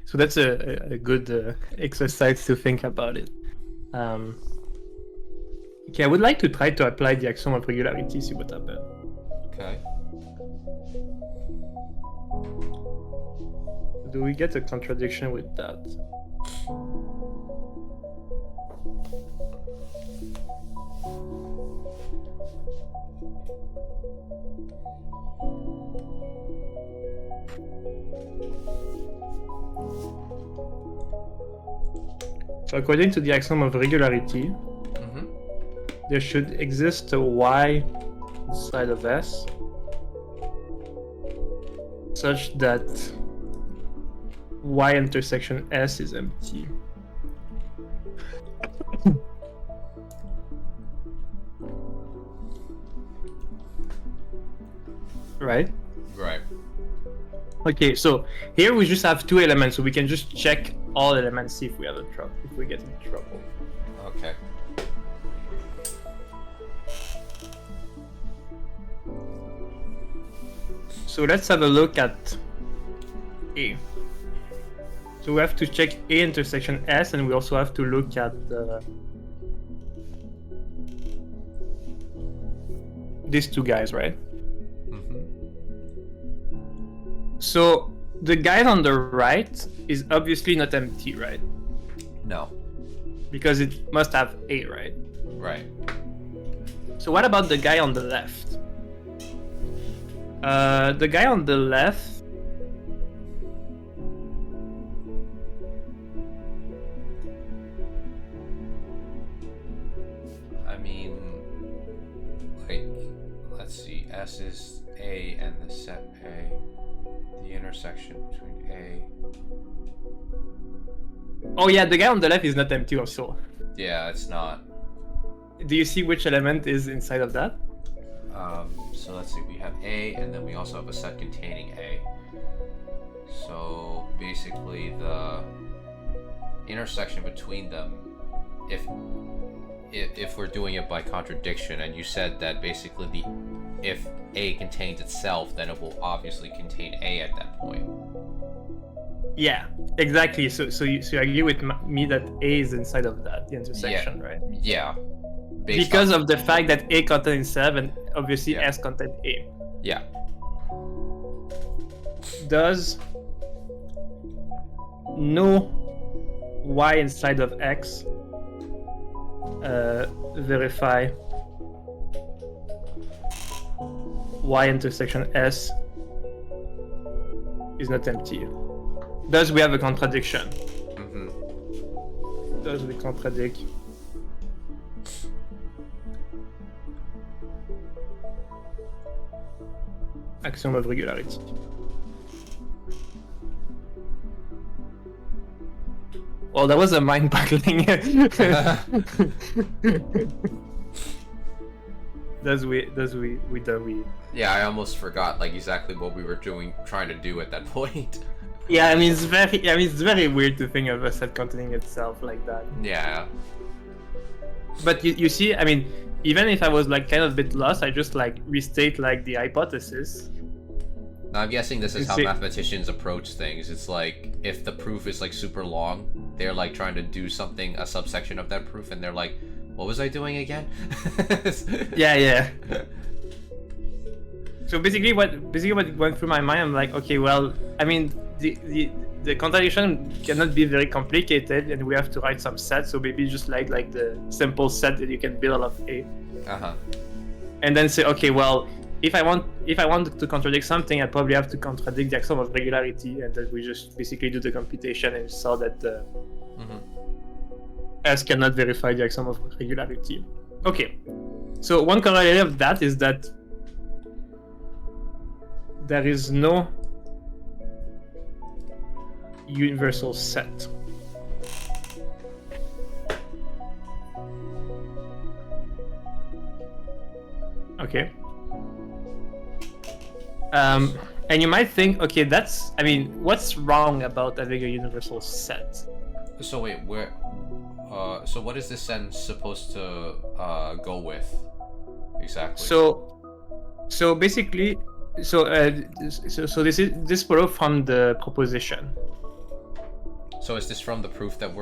So that's a good exercise to think about it. Okay, I would like to try to apply the axiom of regularity, see what happens. Okay. Do we get a contradiction with that? So according to the axiom of regularity, there should exist a y inside of S such that y intersection S is empty. Right? Right. Okay, so here we just have two elements, so we can just check all elements, see if we have a trouble, if we get in trouble. Okay. So let's have a look at A. So we have to check A intersection S, and we also have to look at these two guys, right? So the guy on the right is obviously not empty, right? No. Because it must have A, right? Right. So what about the guy on the left? The guy on the left... I mean, like, let's see, S is A and the set A. The intersection between A. Oh yeah, the guy on the left is not empty also. Yeah, it's not. Do you see which element is inside of that? So let's see, we have A and then we also have a set containing A. So basically the intersection between them, if we're doing it by contradiction, and you said that basically if A contains itself, then it will obviously contain A at that point. Yeah, exactly. So you agree with me that A is inside of that, the intersection, right? Yeah. Because of the fact that A contains 7, obviously Yeah. S contains A. Yeah. Does no Y inside of X verify Y intersection S is not empty? Does we have a contradiction? Does we contradict? Axiom of regularity. Well, that was a mind-boggling. Does we? Yeah, I almost forgot like exactly what we were trying to do at that point. Yeah, I mean it's very weird to think of a set containing itself like that. Yeah. But you see, I mean, even if I was like kind of a bit lost, I just like restate like the hypothesis. Now, I'm guessing this is You how see- mathematicians approach things. It's like if the proof is like super long, they're like trying to do something, a subsection of that proof, and they're like, "What was I doing again?" Yeah. So basically what went through my mind, I'm like, okay, well, I mean, the contradiction cannot be very complicated, and we have to write some set. So maybe just like the simple set that you can build out of A, and then say, okay, well, if I want to contradict something, I probably have to contradict the axiom of regularity, and then we just basically do the computation and saw that S cannot verify the axiom of regularity. Okay, so one corollary of that is that there is no universal set. Okay. And you might think, okay, I mean, what's wrong about having a universal set? So wait, so what is this sentence supposed to go with exactly? So basically, so this follows from the proposition. So is this from the proof that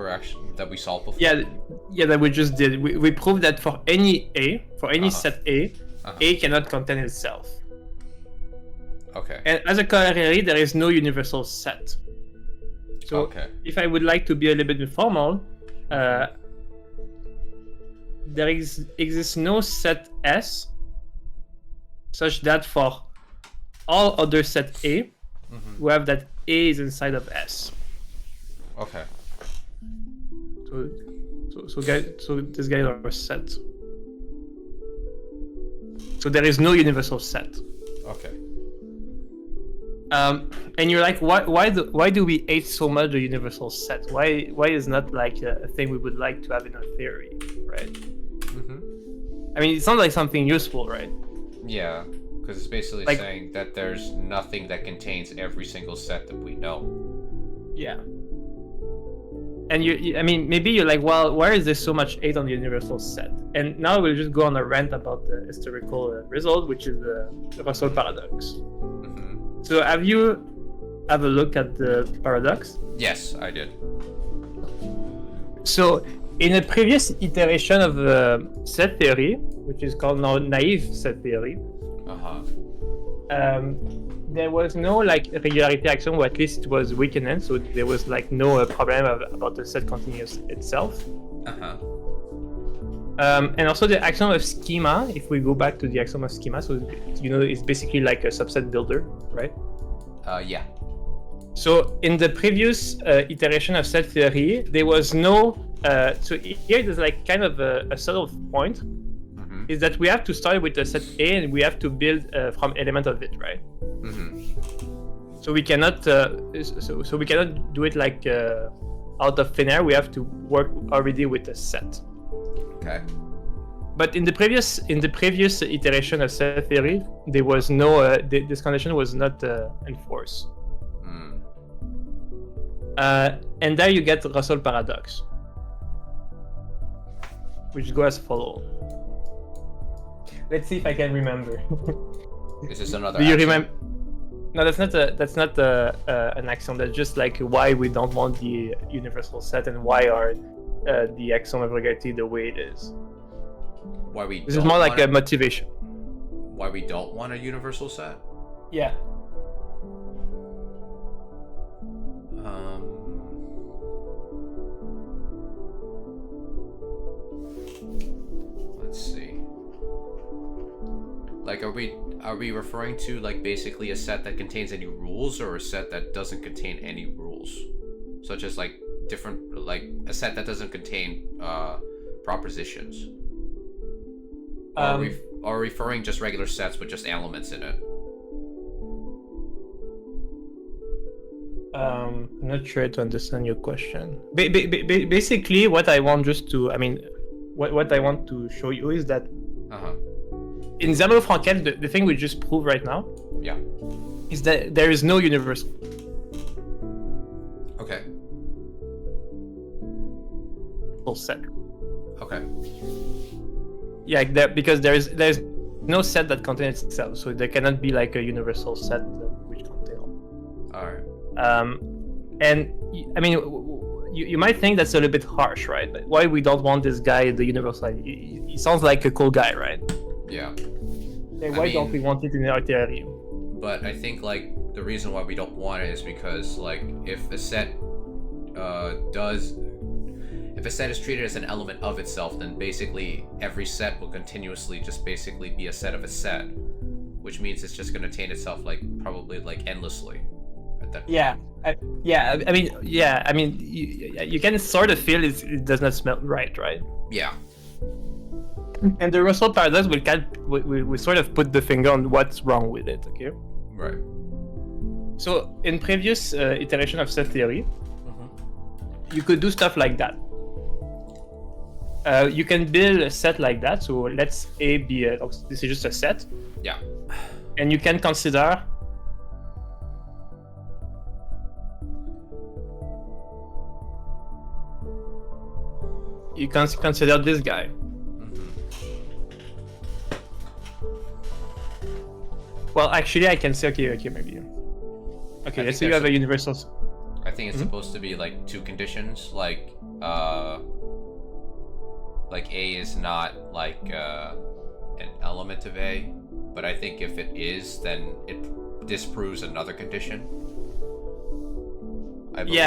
we solved before? Yeah, that we just did. We proved that for any set A, A cannot contain itself. Okay. And as a corollary, there is no universal set. So if I would like to be a little bit informal, there exists no set S such that for all other set A, we have that A is inside of S. Okay. So this guy are set. So there is no universal set. Okay. And you're like, why do we hate so much the universal set? Why is not like a thing we would like to have in our theory, right? I mean, it sounds like something useful, right? Yeah, because it's basically like, saying that there's nothing that contains every single set that we know. Yeah. And I mean, maybe you're like, well, why is there so much hate on the universal set? And now we'll just go on a rant about the historical result, which is the Russell paradox. So have you a look at the paradox? Yes, I did. So in a previous iteration of set theory, which is called now naive set theory, there was no like regularity axiom, or at least it was weakened, so there was like no problem about the set continuous itself. And also the axiom of schema, if we go back to the axiom of schema, so it's basically like a subset builder, right? Yeah. So in the previous iteration of set theory, there was no so here there's like kind of a subtle point, is that we have to start with the set A and we have to build from element of it, right? So we cannot so we cannot do it like out of thin air. We have to work already with a set. Okay. But in the previous iteration of set theory, there was no this condition was not enforced. And there you get Russell paradox, which goes as follows. Let's see if I can remember. Is this another? Do you remember? No, that's not an axiom. That's just like why we don't want the universal set and why are the axiom of regularity the way it is. Why we? This is more like a motivation. Why we don't want a universal set? Yeah. Let's see. Like, are we referring to like basically a set that contains any rules, or a set that doesn't contain any rules, such as like different, like a set that doesn't contain propositions? Are we referring just regular sets with just elements in it? I'm not sure to understand your question. Basically, what I want what I want to show you is that in Zermelo Fraenkel, the thing we just proved right now, is that there is no universal. Okay. Set. Okay. Yeah, because there's no set that contains itself, so there cannot be like a universal set which contains. All right. And I mean, you might think that's a little bit harsh, right? But why we don't want this guy, the universal? He sounds like a cool guy, right? Yeah. Why don't we want it in our theory? But I think like the reason why we don't want it is because like if a set if a set is treated as an element of itself, then basically every set will continuously just basically be a set of a set, which means it's just going to attain itself like probably like endlessly. At that point. I mean, you can sort of feel it does not smell right? Yeah. And the Russell paradox we sort of put the finger on what's wrong with it, okay? Right. So in previous iteration of set theory, you could do stuff like that. You can build a set like that. So let's A be this is just a set. Yeah. And you can consider consider this guy. Well, actually, I can say okay, maybe. Okay, let's say you have a universal. think it's supposed to be like two conditions, like A is not like an element of A, but I think if it is, then it disproves another condition. I believe.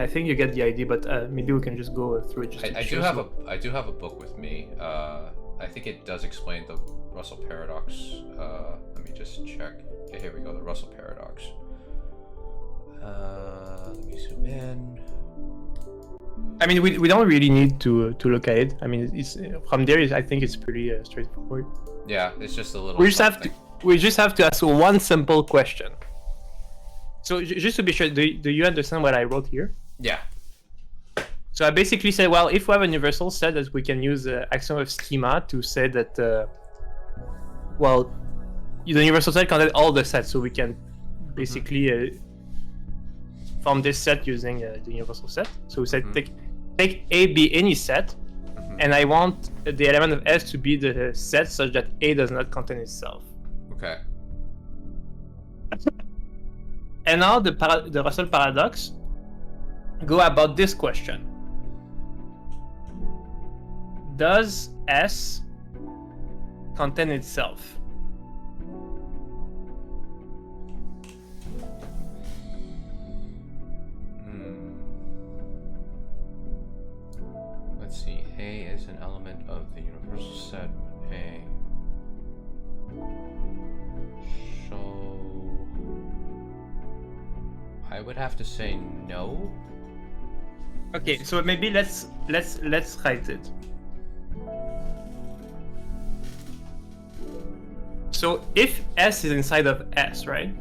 I think you get the idea, but maybe we can just go through it. Just I do have a book with me. I think it does explain the Russell paradox. Let me just check. Okay, here we go. The Russell paradox. Let me zoom in. I mean, we don't really need to look at it. I mean, it's from there. I think it's pretty straightforward. Yeah, it's just a little. We just have to ask one simple question. So just to be sure, do you understand what I wrote here? Yeah. So I basically said, well, if we have a universal set, that we can use the axiom of schema to say that, the universal set contains all the sets, so we can basically form this set using the universal set. So we said take A be any set, and I want the element of S to be the set such that A does not contain itself. Okay. And now the Russell paradox go about this question. Does S contain itself? Let's see. A is an element of the universal set A. So I would have to say no. Okay, so maybe let's write it. So if S is inside of S, right?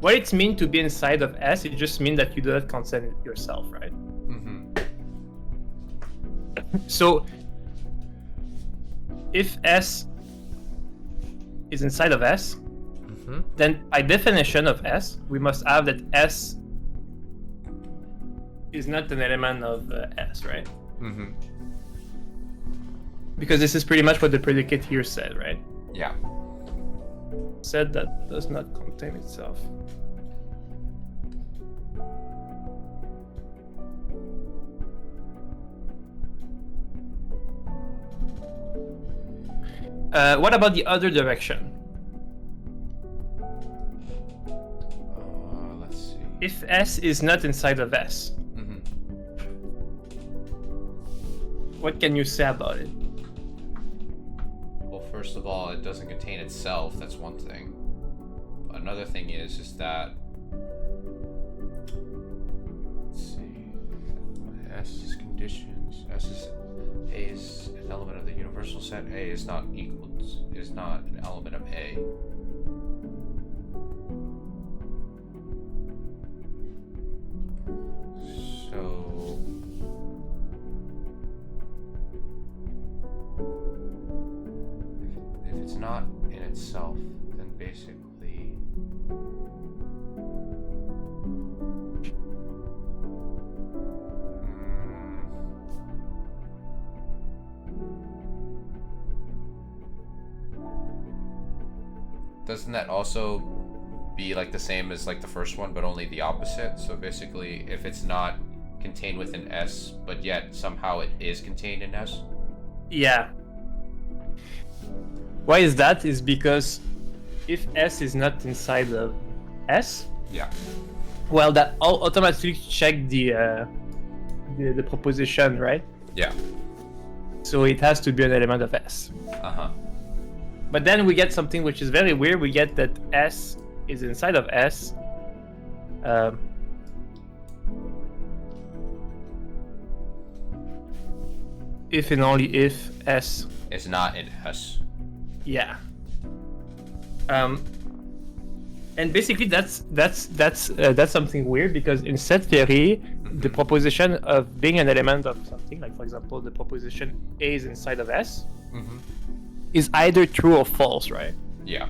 What it means to be inside of S, it just means that you do not consent yourself, right? So if S is inside of S, then by definition of S, we must have that S is not an element of S, right? Because this is pretty much what the predicate here said, right? Yeah. Said that does not contain itself. What about the other direction? Let's see. If S is not inside of S, what can you say about it? Well, first of all, it doesn't contain itself. That's one thing. Another thing is that, let's see, S is conditions. A is an element of the universal set. A is not an element of A. So if it's not in itself, then basically doesn't that also be like the same as like the first one, but only the opposite? So basically, if it's not contained within S, but yet somehow it is contained in S? Yeah. Why is that? Is because if S is not inside of S, yeah, well, that automatically check the proposition, right? Yeah. So it has to be an element of S. But then we get something which is very weird. We get that S is inside of S. If and only if S is not in S. Yeah. And basically that's something weird, because in set theory, the proposition of being an element of something, like for example the proposition A is inside of S, is either true or false, right? Yeah.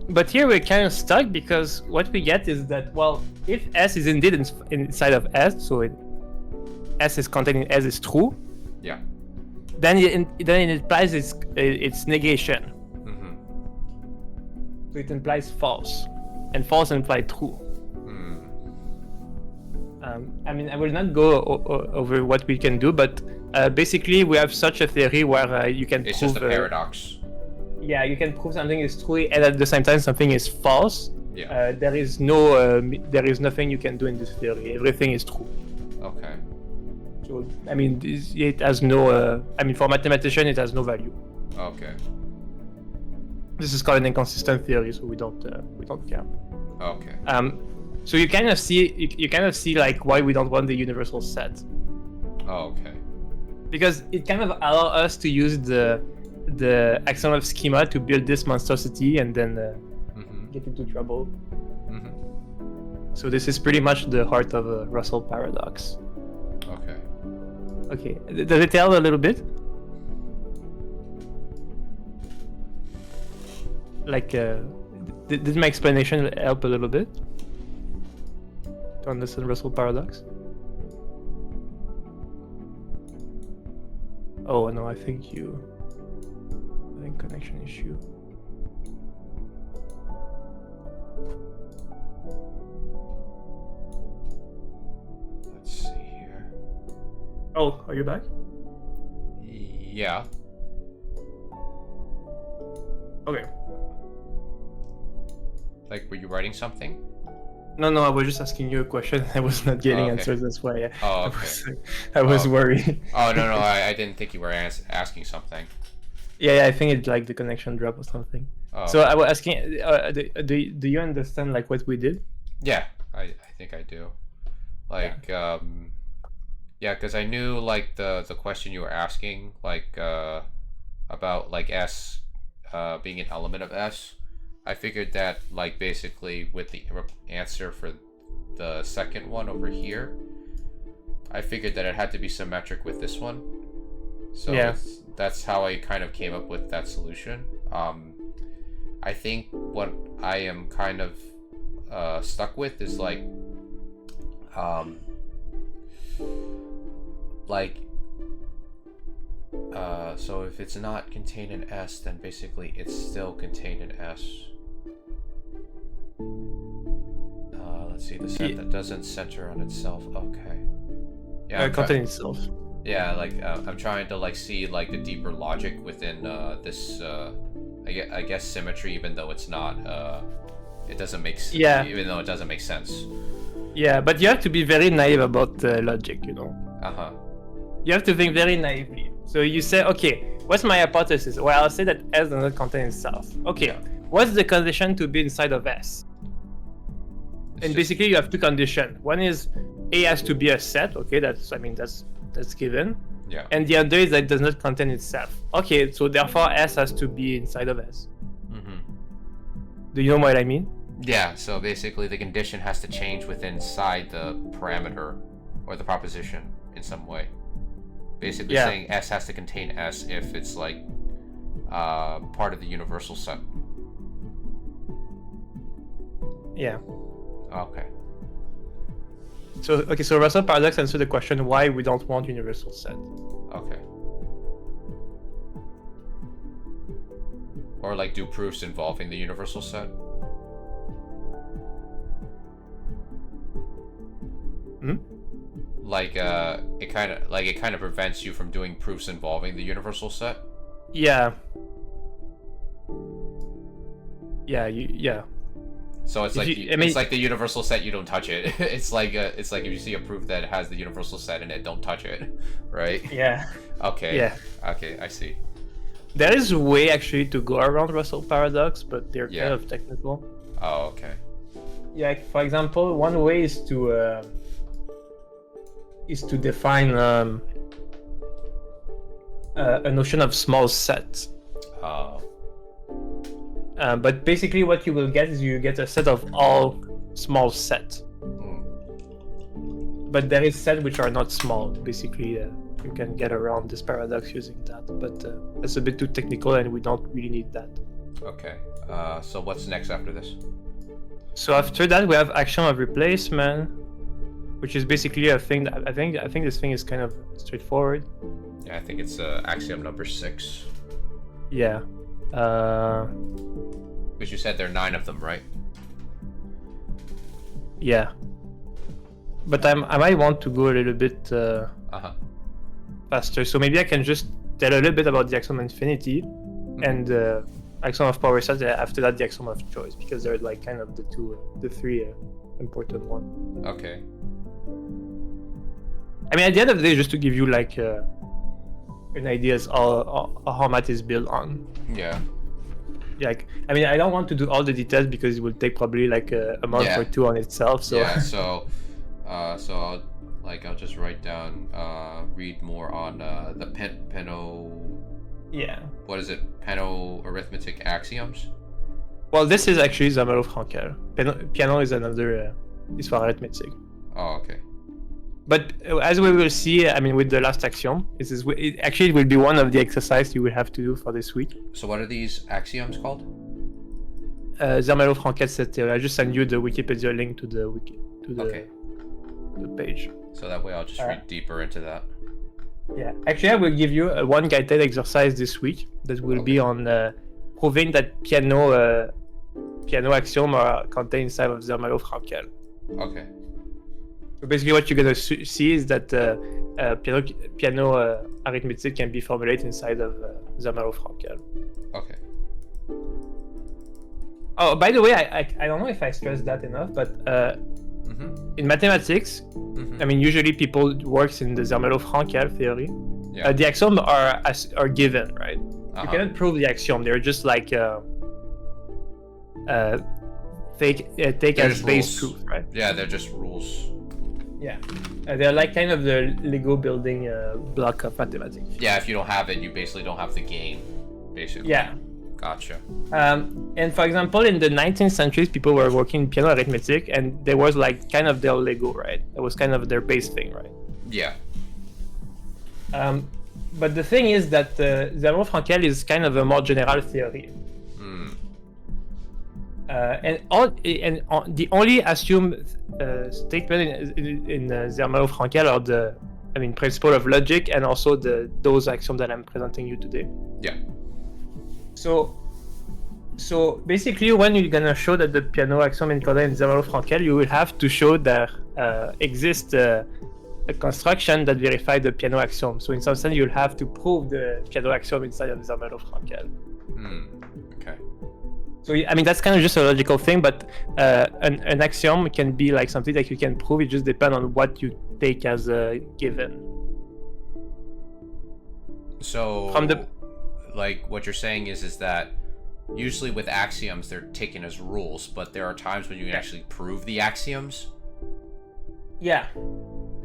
But here we're kind of stuck, because what we get is that, well, if S is indeed inside of S, so S is contained in S is true. Yeah. Then it implies its negation. So it implies false, and false implies true. I mean, I will not go over what we can do, but basically we have such a theory where you can It's prove... just a paradox. Yeah, you can prove something is true and at the same time something is false. Yeah. There is nothing you can do in this theory. Everything is true. Okay. So I mean, it has no. I mean, for mathematician, it has no value. Okay. This is called an inconsistent theory, so we don't care. Okay. So you kind of see like why we don't want the universal set. Oh, okay. Because it kind of allows us to use the axiom of schema to build this monstrosity and then get into trouble. So this is pretty much the heart of a Russell paradox. Okay. Okay, does it tell a little bit? Like, did my explanation help a little bit to understand Russell paradox? Oh no, I think connection issue. Let's see here. Oh, are you back? Yeah. Okay. Like, were you writing something? No, I was just asking you a question. I was not getting okay. answers. That's why Oh, okay. I was worried. Oh, no, I didn't think you were asking something. Yeah, I think it's like the connection drop or something. Oh, so I was asking, do you understand like what we did? Yeah, I think I do. Like, yeah, because I knew like the question you were asking, like about like S being an element of S. I figured that like basically with the answer for the second one over here, I figured that it had to be symmetric with this one. So yeah. That's how I kind of came up with that solution. I think what I am kind of stuck with is like so if it's not contained in S, then basically it's still contained in S. Let's see, the set that doesn't center on itself. Okay. Yeah. Contain itself. Yeah, like I'm trying to like see like the deeper logic within this I guess symmetry, even though it's not it doesn't make sense. Yeah. Even though it doesn't make sense. Yeah, but you have to be very naive about logic, you know. You have to think very naively. So you say, okay, what's my hypothesis? Well, I'll say that S does not contain itself. Okay, yeah. What's the condition to be inside of S? And basically you have two conditions. One is A has to be a set. Okay, that's given. Yeah. And the other is that it does not contain itself. Okay, so therefore S has to be inside of S. Do you know what I mean? Yeah, so basically the condition has to change within inside the parameter or the proposition in some way. Basically saying S has to contain S if it's like part of the universal set. Yeah. Okay. So Russell paradox answers the question why we don't want universal set. Okay. Or like do proofs involving the universal set. Like it kind of prevents you from doing proofs involving the universal set. Yeah. So it's it's like the universal set, you don't touch it. It's like if you see a proof that has the universal set in it, don't touch it, right? Yeah. Okay. Yeah. Okay, I see. There is a way actually to go around Russell paradox, but they're kind of technical. Oh, okay. Yeah, for example, one way is to define a notion of small set. Oh. But basically what you will get is you get a set of all small sets. But there is sets which are not small. Basically, you can get around this paradox using that. But it's a bit too technical and we don't really need that. Okay. So what's next after this? So after that we have axiom of replacement, which is basically a thing that I think this thing is kind of straightforward. Yeah, I think it's axiom number 6. Yeah. Because you said there are 9 of them, right? Yeah. But I might want to go a little bit faster. So maybe I can just tell a little bit about the axiom of infinity and axiom of power set. After that, the axiom of choice, because they're like kind of the three important ones. Okay. I mean, at the end of the day, just to give you like an idea of how math is built on. Yeah. Like, I mean, I don't want to do all the details because it will take probably like a month or two on itself. So yeah. So I'll just write down, read more on the Peano. Yeah. What is it? Peano arithmetic axioms. Well, this is actually Zermelo Fraenkel. Piano is another is for arithmetic. Oh, okay. But as we will see, I mean, with the last axiom, it will be one of the exercises you will have to do for this week. So what are these axioms called? Zermelo Fraenkel set theory. I just send you the Wikipedia link to the the page. So that way I'll just read deeper into that. Yeah, actually, I will give you one guided exercise this week that will be on proving that piano axiom are contained inside of Zermelo Fraenkel. Okay. So basically, what you're gonna see is that piano arithmetic can be formulated inside of Zermelo Fraenkel. Okay. Oh, by the way, I don't know if I stressed that enough, but in mathematics, I mean, usually people works in the Zermelo Fraenkel theory. Yeah. The axioms are given, right? You cannot prove the axiom; they're just like take as base proof, right? Yeah, they're just rules. Yeah, they're like kind of the Lego building block of mathematics. Yeah, if you don't have it, you basically don't have the game, basically. Yeah. Gotcha. And for example, in the 19th century, people were working in piano arithmetic, and there was like kind of their Lego, right? That was kind of their base thing, right? Yeah. But the thing is that Zermelo Fraenkel is kind of a more general theory. The only assumed statement in Zermelo Fraenkel are the principle of logic and also those axioms that I'm presenting you today. Yeah. So basically, when you're gonna show that the piano axiom encoded in Zermelo Fraenkel, you will have to show there exists a construction that verifies the piano axiom. So in some sense, you'll have to prove the piano axiom inside of Zermelo Fraenkel. Okay. So I mean, that's kind of just a logical thing, but an axiom can be like something that you can prove. It just depends on what you take as a given. So like what you're saying is that usually with axioms they're taken as rules, but there are times when you can actually prove the axioms. Yeah.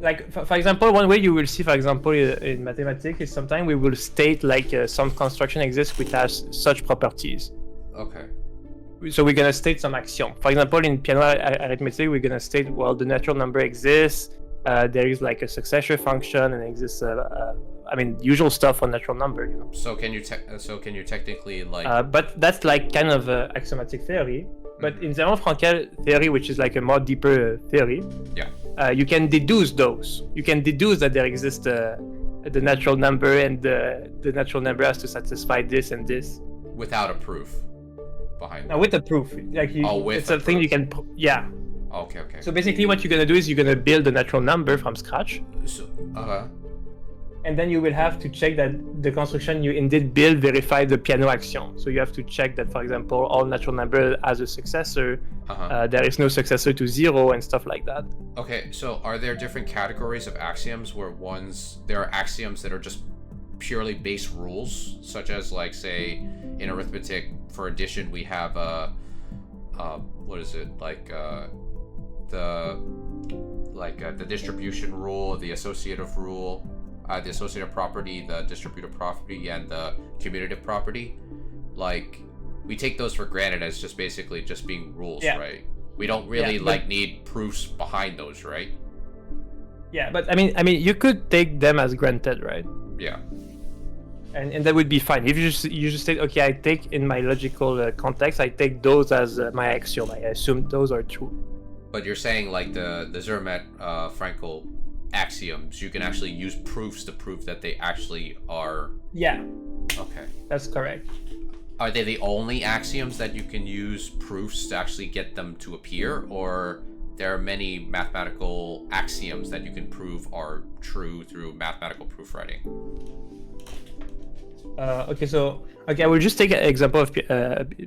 Like for example, one way you will see, for example, in mathematics is sometimes we will state like some construction exists which has such properties. Okay. So we're gonna state some axiom. For example, in piano arithmetic, we're gonna state, well, the natural number exists. There is like a successor function, and exists. Usual stuff for natural number, you know. So can you technically like? But that's like kind of axiomatic theory. But in Zermelo Fraenkel theory, which is like a more deeper theory, you can deduce those. You can deduce that there exists the natural number, and the natural number has to satisfy this and this. Without a proof behind it. Now with a proof, like it's something you can. Yeah. Okay. So basically, what you're gonna do is you're gonna build a natural number from scratch. And then you will have to check that the construction you indeed build verify the piano axiom. So you have to check that, for example, all natural number has a successor. There is no successor to 0 and stuff like that. Okay, so are there different categories of axioms where there are axioms that are just purely base rules, such as like say in arithmetic for addition we have the distribution rule, the associative rule, the associative property, the distributive property, and the commutative property. Like, we take those for granted as just basically just being rules, right? We don't really need proofs behind those, right? Yeah, but I mean, you could take them as granted, right? Yeah. And that would be fine. If you just say, okay, I take in my logical context, I take those as my axiom. I assume those are true. But you're saying like the Zermelo Fraenkel axioms, you can actually use proofs to prove that they actually are. Yeah. Okay. That's correct. are they the only axioms that you can use proofs to actually get them to appear, or there are many mathematical axioms that you can prove are true through mathematical proof writing? Okay, I will just take an example of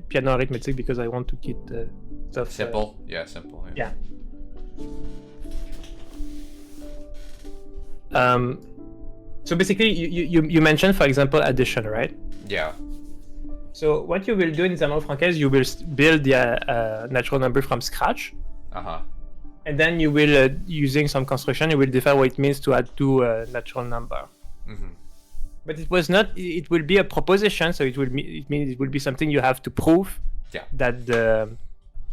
piano arithmetic because I want to keep the stuff simple. Simple. Yeah. So basically, you mentioned, for example, addition, right? Yeah. So what you will do in Zermelo Fraenkel is you will build the natural number from scratch. And then you will, using some construction, you will define what it means to add two natural number. But it was not. It will be a proposition, so it means it will be something you have to prove. Yeah. That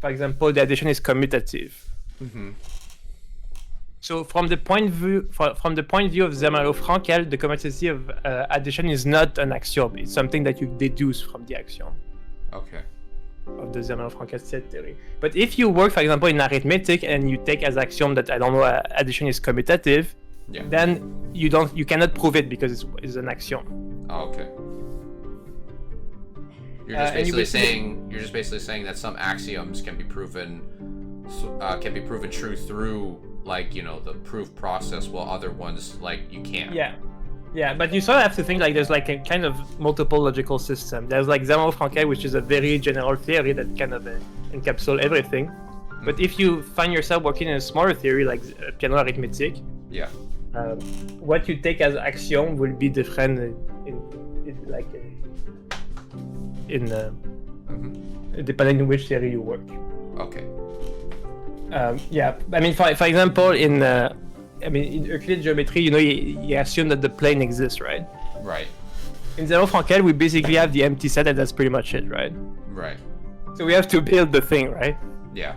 for example, the addition is commutative. So from the point of view of Zermelo Fraenkel, the commutativity of addition is not an axiom. It's something that you deduce from the axiom. Okay. Of the Zermelo Fraenkel set theory. But if you work, for example, in arithmetic and you take as axiom that addition is commutative, then you cannot prove it because it's an axiom. Oh, okay. You're just basically saying that some axioms can be proven true through, like, you know, the proof process, while other ones, like, you can't. Yeah, but you sort of have to think like there's like a kind of multiple logical system. There's like Zermelo Fraenkel, which is a very general theory that kind of encapsulates everything. But if you find yourself working in a smaller theory like piano arithmetic, what you take as axiom will be different depending on which theory you work. Okay. I mean, for example, in Euclid geometry, you know, you assume that the plane exists, right? Right. In Zermelo Fraenkel, we basically have the empty set, and that's pretty much it, right? Right. So we have to build the thing, right? Yeah.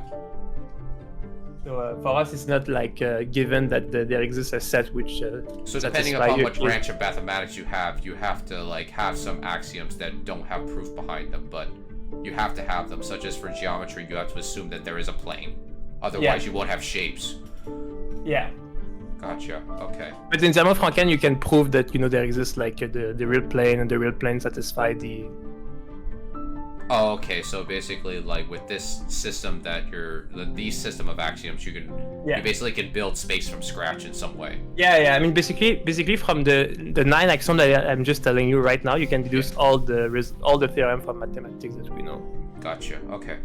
So for us, it's not like given that there exists a set which. So depending upon what branch of mathematics you have to like have some axioms that don't have proof behind them, but you have to have them. Such as for geometry, you have to assume that there is a plane. Otherwise, you won't have shapes. Yeah. Gotcha. Okay. But in Zermelo Fraenkel, you can prove that, you know, there exists like the real plane, and the real plane satisfy the. Oh, okay. So basically, like with this system these system of axioms, you basically can build space from scratch in some way. Yeah. I mean, basically from the 9 axioms that I'm just telling you right now, you can deduce all the theorem from mathematics that we know. Gotcha. Okay.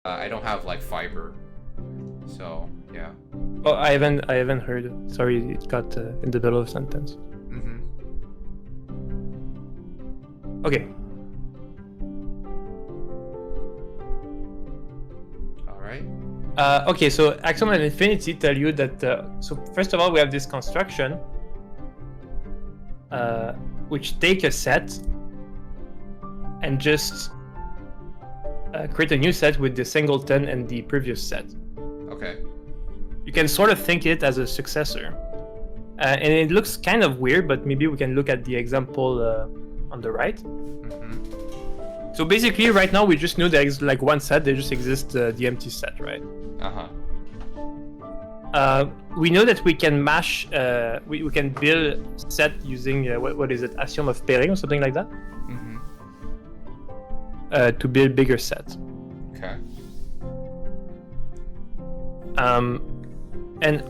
I don't have like fiber, so yeah. Oh, I haven't heard. Sorry, it got in the middle of a sentence. Okay. All right. Okay, so axiom of infinity tell you that. So first of all, we have this construction, which take a set and just create a new set with the singleton and the previous set. Okay. You can sort of think it as a successor. And it looks kind of weird, but maybe we can look at the example on the right. So basically, right now, we just know there is like one set, there just exists the empty set, right? We know that we can mash, we can build set using, what is it, axiom of pairing or something like that? To build bigger sets. Okay. And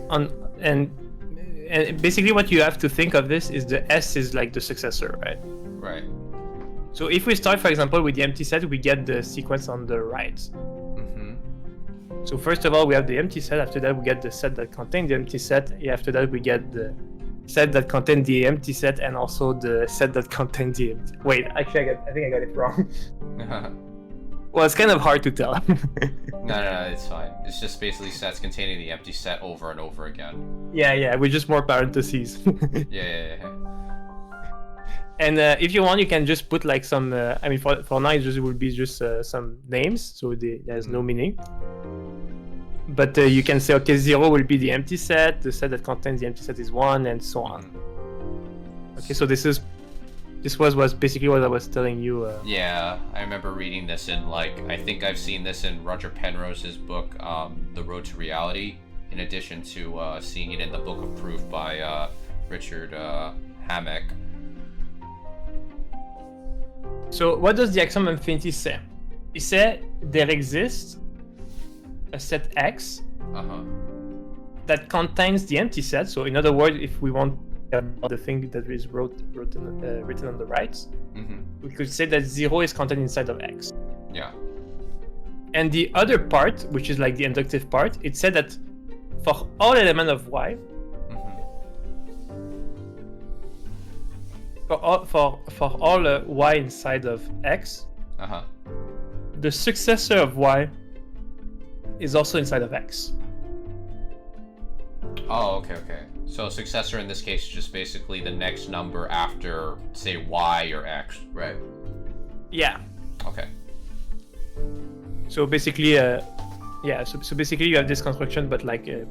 basically what you have to think of this is the S is like the successor, right? Right. So if we start, for example, with the empty set, we get the sequence on the right. So first of all, we have the empty set. After that, we get the set that contains the empty set. After that, we get the set that contains the empty set, and also the set that contains the empty. Wait, actually, I think I got it wrong. Well, it's kind of hard to tell. No, it's fine. It's just basically sets containing the empty set over and over again. Yeah, with just more parentheses. Yeah. And if you want, you can just put like some. I mean, for now, it will be just some names, so there's no meaning. But you can say, okay, 0 will be the empty set. The set that contains the empty set is 1, and so on. Okay, so this is This was basically what I was telling you. Yeah, I remember reading this in I think I've seen this in Roger Penrose's book, The Road to Reality, in addition to seeing it in the Book of Proof by Richard Hammack. So what does the axiom of infinity say? It says there exists a set X that contains the empty set. So in other words, if we want the thing that is written on the right, we could say that 0 is contained inside of X. Yeah. And the other part, which is like the inductive part, it said that for all elements of Y, for all Y inside of X, the successor of Y is also inside of X. Oh, okay. So successor in this case is just basically the next number after, say, Y or X, right? Yeah. Okay. So basically, So basically, you have this construction, but it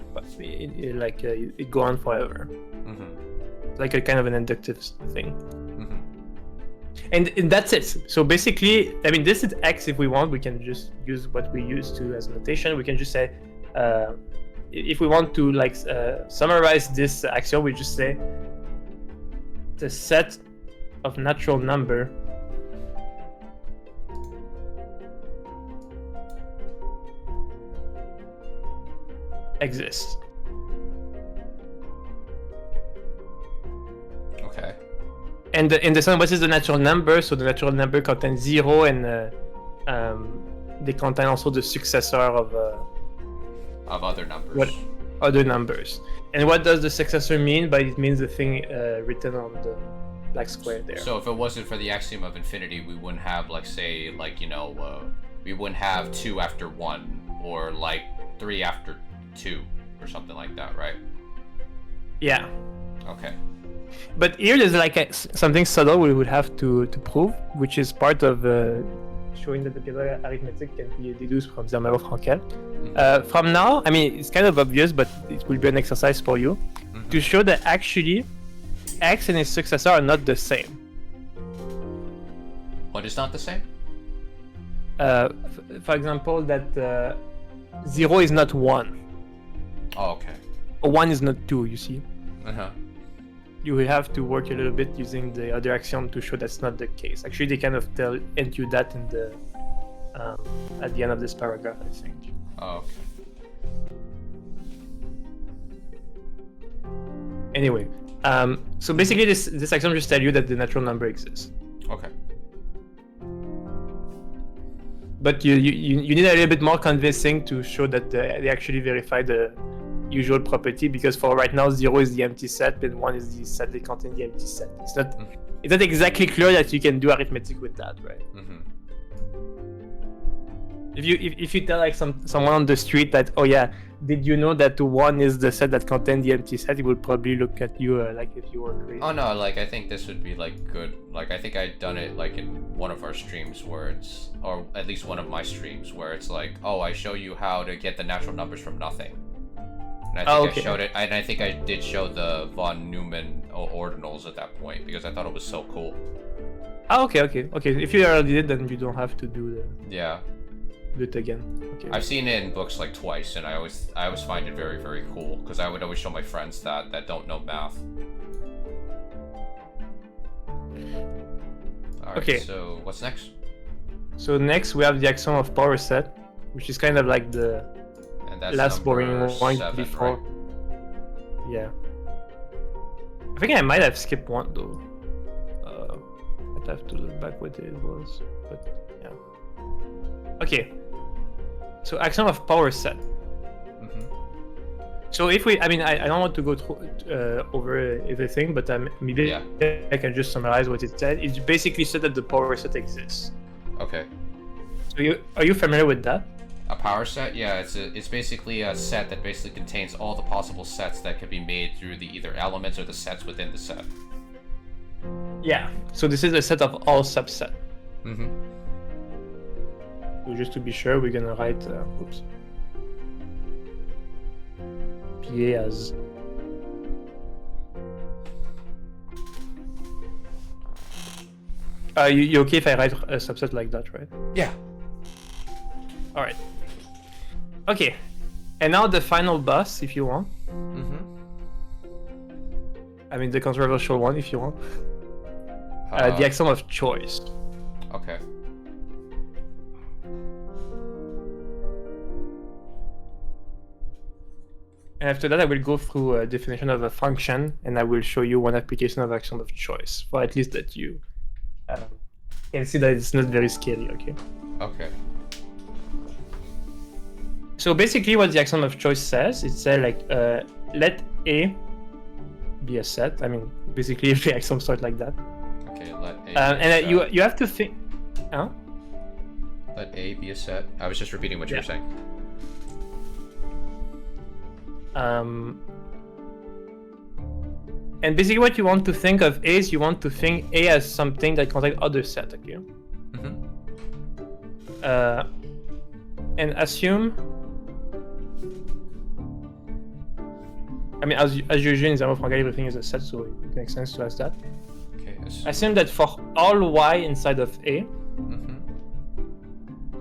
go on forever. Like a kind of an inductive thing. And that's it. So basically, I mean, this is X. If we want, we can just use what we used to as notation. We can just say, if we want to summarize this axiom, we just say the set of natural number exists. Okay. And in the sense, what is the natural number? So the natural number contains 0, and they contain also the successor of other numbers. Other numbers. And what does the successor mean? But it means the thing written on the black square there. So if it wasn't for the axiom of infinity, we wouldn't have we wouldn't have 2 after 1, or 3 after 2, or something like that, right? Yeah. Okay. But here there's something subtle we would have to prove, which is part of showing that the Taylor arithmetic can be deduced from Zermelo Fraenkel. From now, I mean, it's kind of obvious, but it will be an exercise for you to show that actually X and its successor are not the same. What is not the same? For example, that 0 is not 1. Oh, okay. Or 1 is not 2, you see. You will have to work a little bit using the other axiom to show that's not the case. Actually, they kind of tell you that in the at the end of this paragraph, I think. Oh, okay. Anyway, so basically, this axiom just tells you that the natural number exists. Okay. But you need a little bit more convincing to show that they actually verify the usual property, because for right now 0 is the empty set, but 1 is the set that contains the empty set. It's not exactly clear that you can do arithmetic with that, right? If you tell someone on the street that, oh yeah, did you know that 1 is the set that contains the empty set, he would probably look at you if you were crazy. Oh no, I think this would be good. I think I'd done it in one of our streams where it's, or at least one of my streams where it's oh, I show you how to get the natural numbers from nothing. And I think I showed it, and I think I did show the von Neumann ordinals at that point because I thought it was so cool. Oh, okay. If you already did, then you don't have to do it again. Okay. I've seen it in books twice, and I always find it very, very cool because I would always show my friends that don't know math. Alright, okay. So what's next? So next we have the axiom of power set, which is kind of like the last boring one 7, before. Right? Yeah. I think I might have skipped one though. I'd have to look back what it was, but yeah. Okay. So axiom of power set. So if I don't want to go through over everything, but maybe I can just summarize what it said. It basically said that the power set exists. Okay. So are you familiar with that? A power set? Yeah, it's basically a set that basically contains all the possible sets that could be made through the either elements or the sets within the set. Yeah. So this is a set of all subset. So just to be sure, we're gonna write PA as You okay if I write a subset like that, right? Yeah. All right. Okay. And now the final boss, if you want. Mm-hmm. I mean, the controversial one, if you want. The axiom of choice. Okay. And after that, I will go through a definition of a function, and I will show you one application of axiom of choice, for at least that you can see that it's not very scary, okay? Okay. So basically what the axiom of choice says, it says like, let A be a set. I mean, basically every axiom starts like that. Okay, let A and you have to think... Huh? Let A be a set. I was just repeating what you were saying. And basically what you want to think of A is you want to think A as something that contains other set, okay? Mm-hmm. And assume... I mean, as usual in Zermelo Fraenkel, everything is a set, so it makes sense to ask that. Okay. Assume that for all y inside of A, Mm-hmm.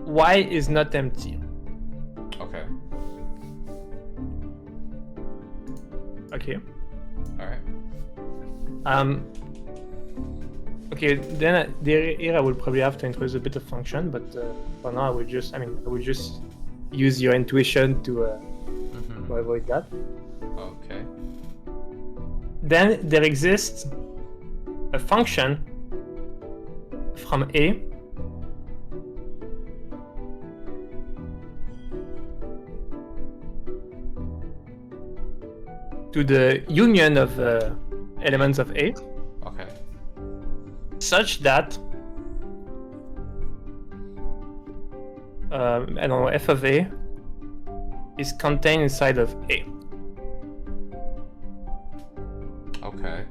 y is not empty. Okay. Okay. All right. Okay, then here I will probably have to introduce a bit of function, but for now I will just use your intuition to avoid that. Okay. Then there exists a function from A to the union of elements of A. Okay. Such that I don't know, f of A is contained inside of A. Okay.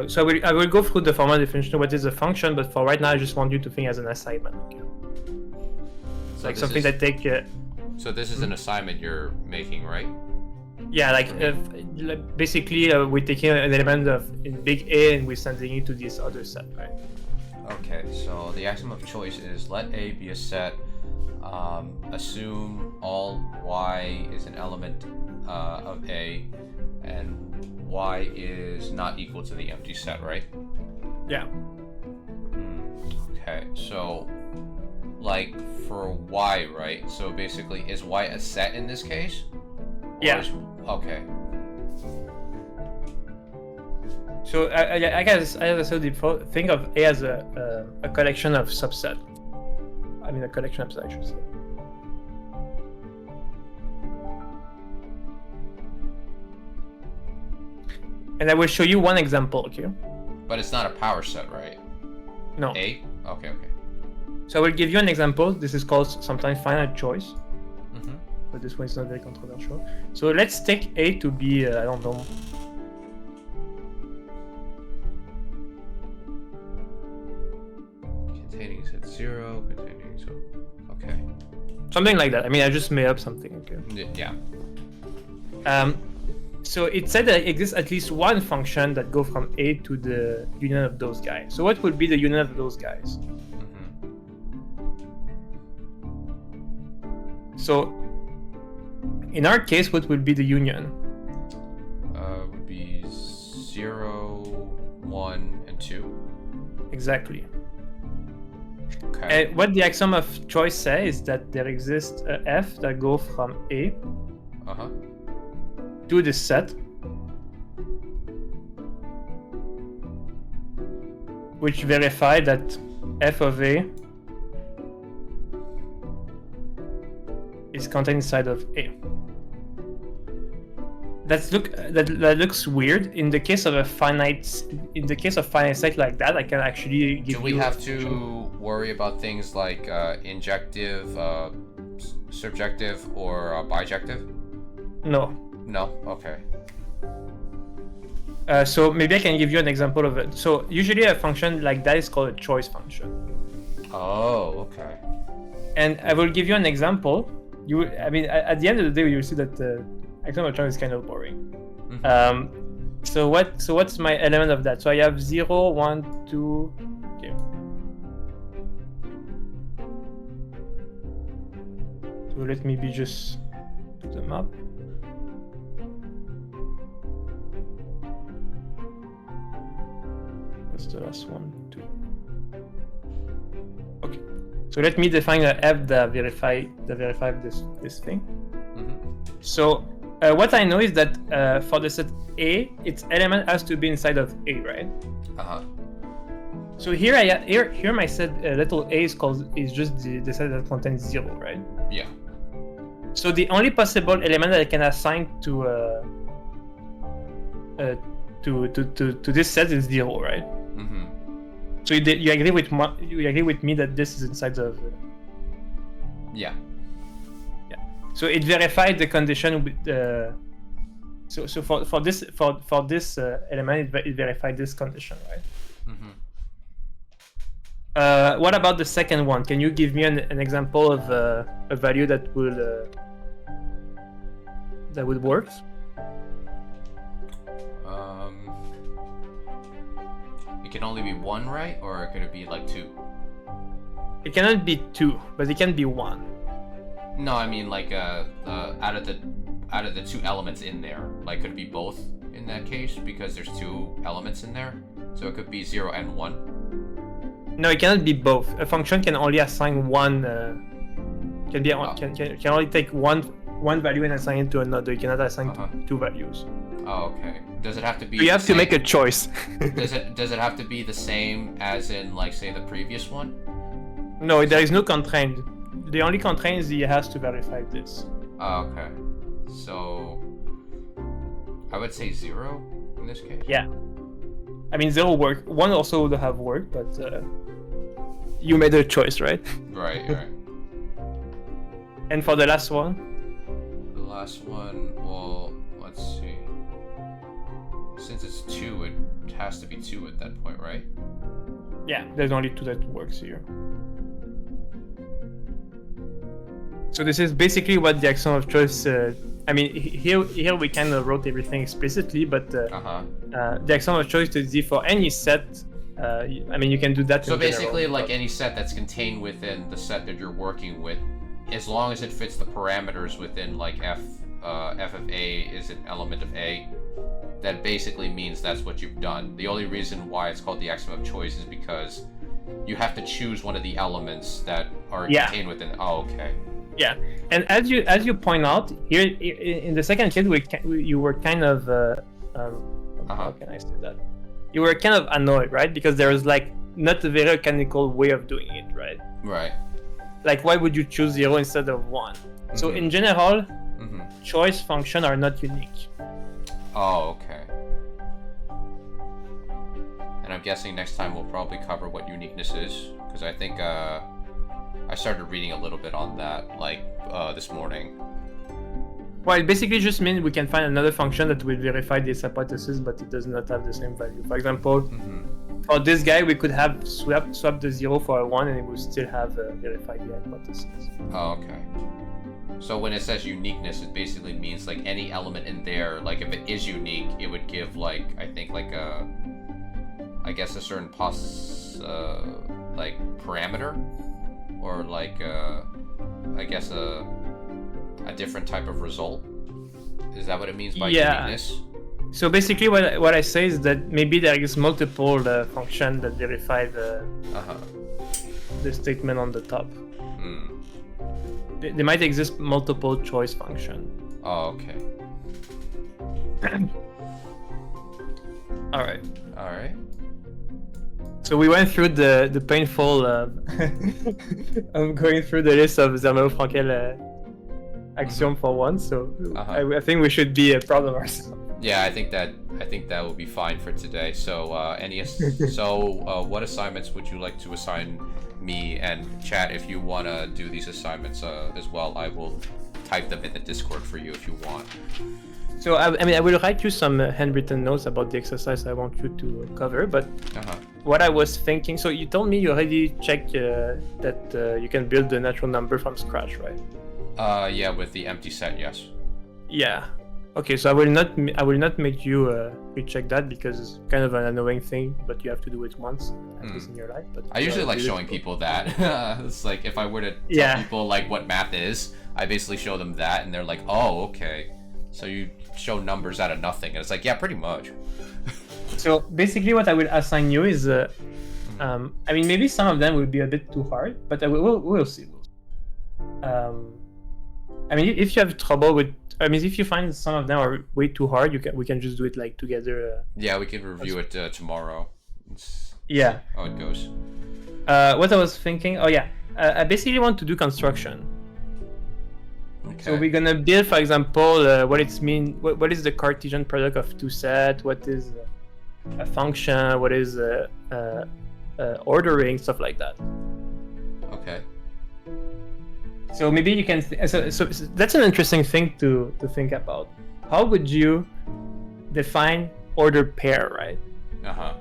So I will go through the formal definition of what is a function, but for right now I just want you to think as an assignment. Okay? So like something that take. So this is an assignment you're making, right? Yeah, like basically we're taking an element of in big A and we're sending it to this other set, right? Okay, so the axiom of choice is let A be a set. Assume all y is an element of A, and y is not equal to the empty set, right? Yeah. Okay, so like for y, right? So basically, is y a set in this case? Yeah. Okay. So I guess as I said before, think of A as a collection of subset. I mean a collection of subsets, I should say. And I will show you one example, okay? But it's not a power set, right? No. A? Okay. So I will give you an example. This is called sometimes finite choice. Mm-hmm. But this one is not very controversial. So let's take A to be, I don't know. Containing set 0, containing so. Okay. Something like that. I mean, I just made up something, okay? Yeah. So it said that exists at least one function that goes from A to the union of those guys. So what would be the union of those guys? So in our case, what would be the union? Would be 0, 1, and 2. Exactly. Okay. And what the axiom of choice says is that there exists a f that goes from A to this set, which verify that f of A is contained inside of A. That looks weird. In the case of finite set like that, I can actually give you. Do we have to worry about things like injective, surjective, or bijective? No. No. Okay. So maybe I can give you an example of it. So usually a function like that is called a choice function. Oh, okay. And I will give you an example. I mean, at the end of the day, you'll see that the axiom of choice is kind of boring. Mm-hmm. So what's my element of that? So I have 0, 1, 2. Okay. So let me be just put them up. What's the last one? 2. Okay. So let me define a f that verify this thing. So what I know is that for the set A, its element has to be inside of A, right? So here here my set little a is just the set that contains 0, right? Yeah. So the only possible element that I can assign to this set is 0, right? So you agree with me that this is inside of. Yeah. So it verified the condition with so for this element it verified this condition, right? What about the second one? Can you give me an example of a value that would work? It can only be 1, right? Or could it be like 2? It cannot be 2, but it can be 1. No, I mean like out of the 2 elements in there, like could it be both in that case because there's 2 elements in there, so it could be 0 and 1. No, it cannot be both. A function can only assign one. Can only take one value and assign it to another. You cannot assign 2 values. Oh, okay. Does it have to be? You have to make a choice. Does it have to be the same as in like say the previous one? No, there is no constraint. The only constraint is he has to verify this. Oh, okay. So I would say 0 in this case. Yeah. I mean 0 work. 1 also would have worked, but you made a choice, right? Right. And for the last one? The last one, well, let's see. Since it's 2, it has to be 2 at that point, right? Yeah, there's only 2 that works here. So this is basically what the axiom of choice. I mean, here we kind of wrote everything explicitly, but the axiom of choice is for any set. I mean, you can do that. So basically, like any set that's contained within the set that you're working with, as long as it fits the parameters within like f of A is an element of A, that basically means that's what you've done. The only reason why it's called the axiom of choice is because you have to choose one of the elements that are contained within. Oh, okay. Yeah, and as you point out here in the second case, you were kind of how can I say that? You were kind of annoyed, right? Because there was like not a very canonical way of doing it, right? Right. Like, why would you choose 0 instead of 1? So in general, choice functions are not unique. Oh, okay. And I'm guessing next time we'll probably cover what uniqueness is, because I think I started reading a little bit on that, like this morning. Well, it basically just means we can find another function that will verify this hypothesis, but it does not have the same value. For example, for this guy, we could have swap the 0 for a 1, and it will still have verified the hypothesis. Oh, okay. So when it says uniqueness, it basically means like any element in there, like if it is unique, it would give like, I think like a, I guess a certain like parameter, or like I guess a different type of result. Is that what it means by uniqueness? So basically what I say is that maybe there is multiple functions that verify the statement on the top. There might exist multiple choice function. Oh, okay. All right. So we went through the painful. I'm going through the list of Zermelo Fraenkel axiom for once. So I think we should be proud of ourselves. Yeah, I think that will be fine for today. So what assignments would you like to assign me, and chat if you want to do these assignments as well? I will type them in the Discord for you if you want. So I mean, I will write you some handwritten notes about the exercise I want you to cover. But what I was thinking, so you told me you already checked that you can build the natural number from scratch, right? Yeah, with the empty set, yes. Yeah. Okay, so I will not make you recheck that because it's kind of an annoying thing, but you have to do it once at least in your life. But I usually like showing people that. It's like if I were to tell Yeah. people like what math is, I basically show them that, and they're like, "Oh, okay." So you show numbers out of nothing, and it's like, yeah, pretty much. So basically, what I will assign you is, I mean, maybe some of them will be a bit too hard, but we'll see. I mean, if you have trouble with, I mean, if you find some of them are way too hard, we can just do it like together. Yeah, we can review it tomorrow. Yeah. See how it goes. What I was thinking, oh yeah, I basically want to do construction. Okay. So we're gonna build, for example, what it's mean. What is the Cartesian product of two sets? What is a function? What is ordering? Stuff like that. Okay. So maybe you can. So that's an interesting thing to think about. How would you define order pair, right? Uh-huh.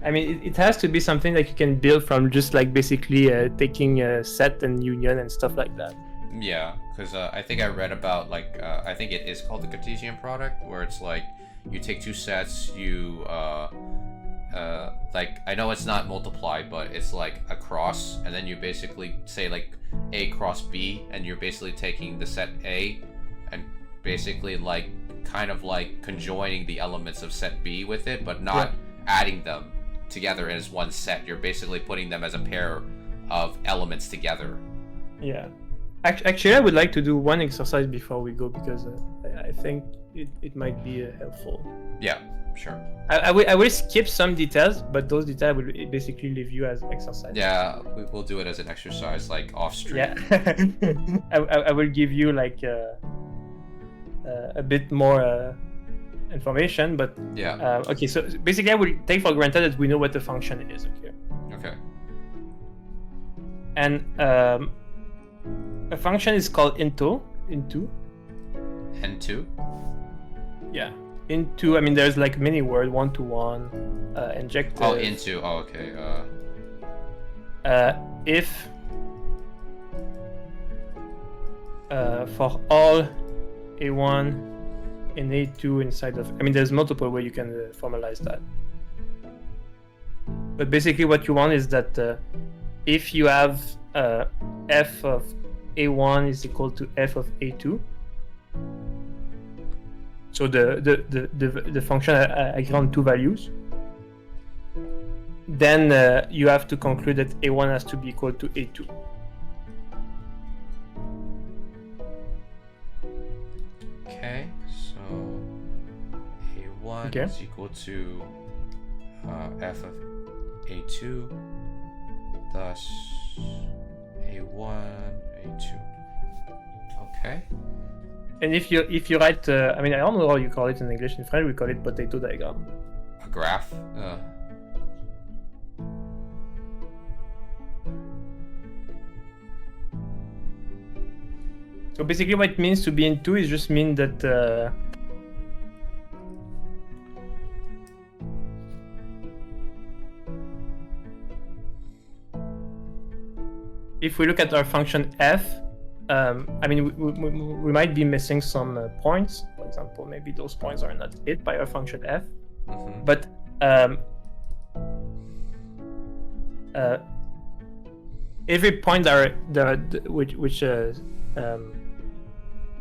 I mean, it has to be something that you can build from just like basically taking a set and union and stuff like that. Yeah, because I think I read about like I think it is called the Cartesian product, where it's like you take two sets, you like I know it's not multiply, but it's like a cross, and then you basically say like A cross B, and you're basically taking the set A and basically like kind of like conjoining the elements of set B with it, but not adding them together as one set. You're basically putting them as a pair of elements together. Yeah. Actually, I would like to do one exercise before we go because I think it might be helpful. Yeah, sure. I will skip some details, but those details will basically leave you as exercise. Yeah, we'll do it as an exercise, like off stream. Yeah. I will give you like a bit more information, but yeah. Okay. So basically, I will take for granted that we know what the function is. Okay. Okay. And a function is called into. N2? Yeah. Into, I mean, there's like many words, one-to-one, injective. Oh, into. Oh, okay. If for all A1 and A2 inside of, I mean, there's multiple ways you can formalize that. But basically, what you want is that if you have f of A1 is equal to f of A2. So the function agree on two values. Then you have to conclude that A1 has to be equal to A2. Okay, so A1 is equal to f of A2, thus A1, A2. Okay. And if you write, I mean, I don't know how you call it in English. In French, we call it potato diagram. A graph. So basically, what it means to be into is just mean that if we look at our function f, I mean, we might be missing some points. For example, maybe those points are not hit by our function f. Mm-hmm. But every point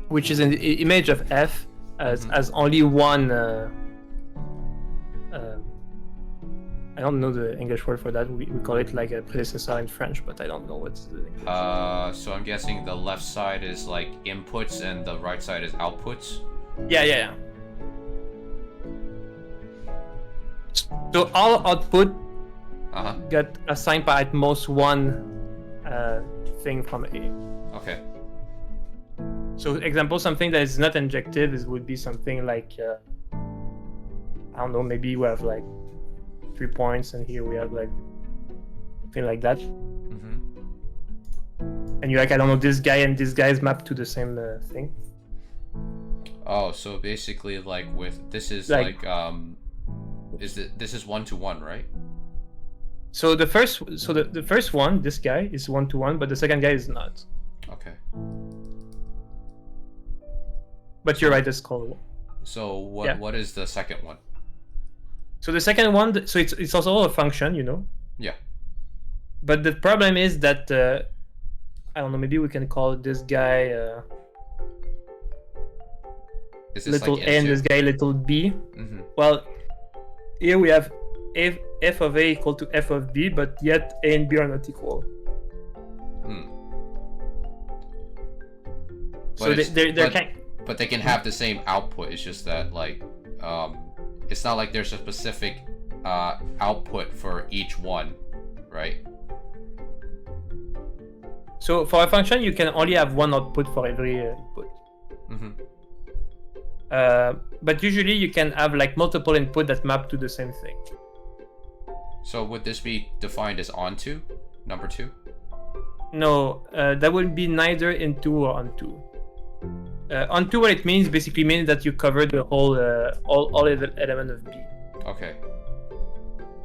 which is an image of f has only one. I don't know the English word for that. We call it like a predecessor in French, but I don't know what's the English. So I'm guessing the left side is like inputs and the right side is outputs. Yeah. So all output got assigned by at most one thing from A. Okay. So example, something that is not injective would be something like I don't know, maybe we have like 3 points and here we have like something like that. Mm-hmm. And you're like, I don't know, this guy and this guy is mapped to the same thing. Oh, so basically like with this is like this is 1-to-1, right? So the first one, this guy is 1-to-1, but the second guy is not. Okay. But you're right, it's called. So what Yeah. what is the second one? So the second one, so it's also a function, Yeah. But the problem is that I don't know. Maybe we can call this guy Is this little like a and int2? this guy little b. Mm-hmm. Well, here we have f of a equal to f of b, but yet a and b are not equal. So But they can have the same output. It's just that like it's not like there's a specific output for each one, right? So for a function, you can only have one output for every input. Mm-hmm. But usually you can have like multiple input that map to the same thing. So would this be defined as onto number 2? No, that would be neither into or onto. Onto, what it means basically means that you cover the whole all element of B. Okay.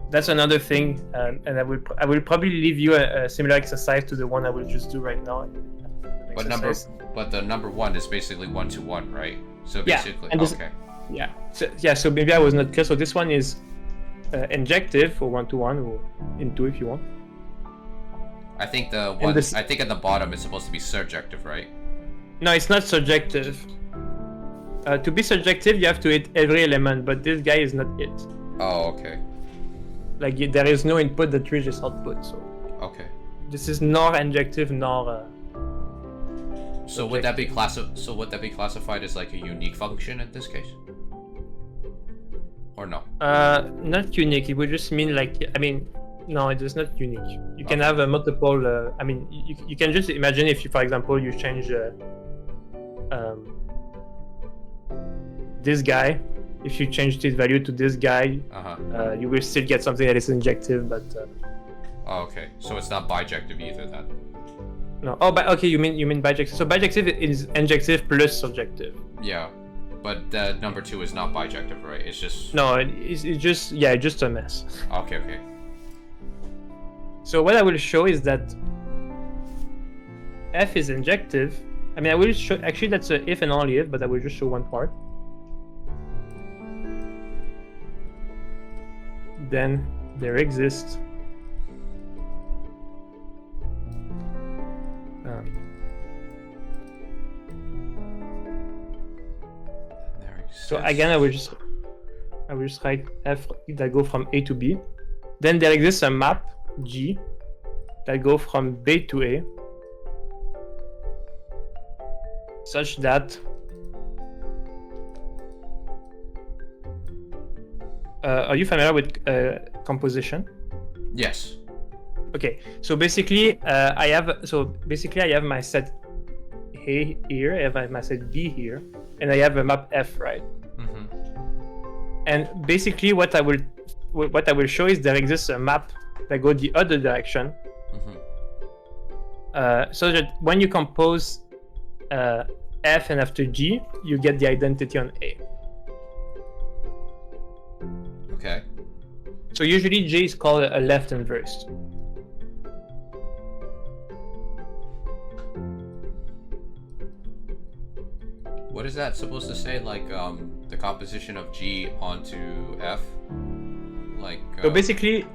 That's another thing, and I will probably leave you a similar exercise to the one I will just do right now. But the number 1 is basically 1-to-1, right? So Yeah, basically, and this- okay. Yeah. So maybe I was not clear. So this one is injective for 1-to-1 or into if you want. I think the And one. this- I think at the bottom it's supposed to be surjective, right? No, it's not surjective. To be surjective, you have to hit every element, but this guy is not it. Oh, okay. Like there is no input that reaches output. So Okay. this is nor injective nor. So would that be classified as like a unique function in this case? Or no? Not unique. It would just mean no, it is not unique. You can have a multiple. You can just imagine if you, for example, you change this guy. If you change this value to this guy, you will still get something that is injective, but. Oh, okay. So it's not bijective either then. No. Oh, but okay. You mean bijective? So bijective is injective plus surjective. Yeah, but the number 2 is not bijective, right? It's just. No, it's just a mess. Okay. Okay. So what I will show is that f is injective. I will show, actually that's a if and only if, but I will just show one part. Then there exists so again I will just write f that go from A to B. Then there exists a map G that go from B to A, such that are you familiar with composition? Yes. Okay, so basically I have my set A here, I have my set B here, and I have a map F, right? Mm-hmm. And basically what I will show is there exists a map that go the other direction, so that when you compose F and after G, you get the identity on A. Okay. So usually J is called a left inverse. What is that supposed to say? Like the composition of G onto F? Like So basically,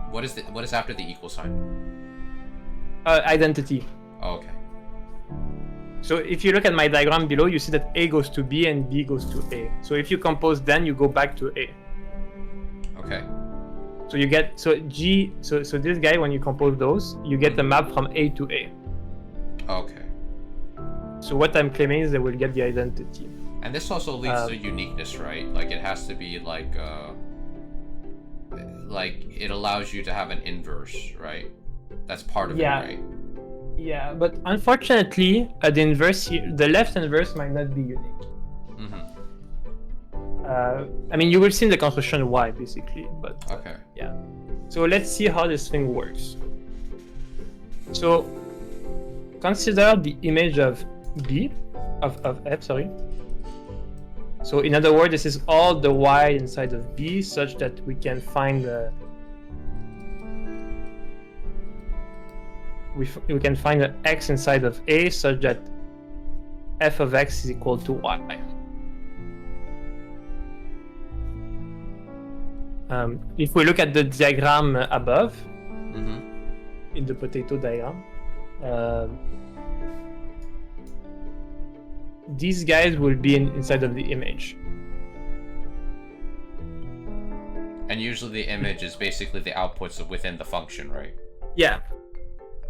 what is after the equal sign? identity. Oh, okay. So if you look at my diagram below, you see that A goes to B and B goes to A. So if you compose, then you go back to A. Okay. So you get G. So this guy, when you compose those, you get a map from A to A. Okay. So what I'm claiming is they will get the identity. And this also leads to uniqueness, right? Like it has to be like it allows you to have an inverse, right? That's part of it, right? Yeah, but unfortunately, the inverse here, the left inverse might not be unique. You will see in the construction why, basically, but okay. Yeah. So let's see how this thing works. So consider the image of B, of F, sorry. So in other words, this is all the Y inside of B, such that we can find we can find an X inside of A, such that f of X is equal to Y. If we look at the diagram above, Mm-hmm. in the potato diagram, these guys will be inside of the image. And usually the image is basically the outputs within the function, right? Yeah.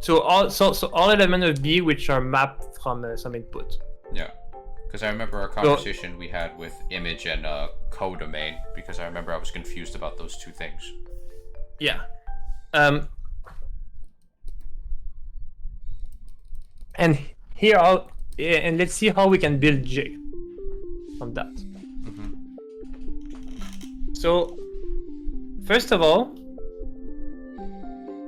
So all elements of B which are mapped from some input. Yeah. Because I remember our conversation we had with image and codomain, because I remember I was confused about those two things. Yeah. And here and let's see how we can build J from that. Mm-hmm. So first of all,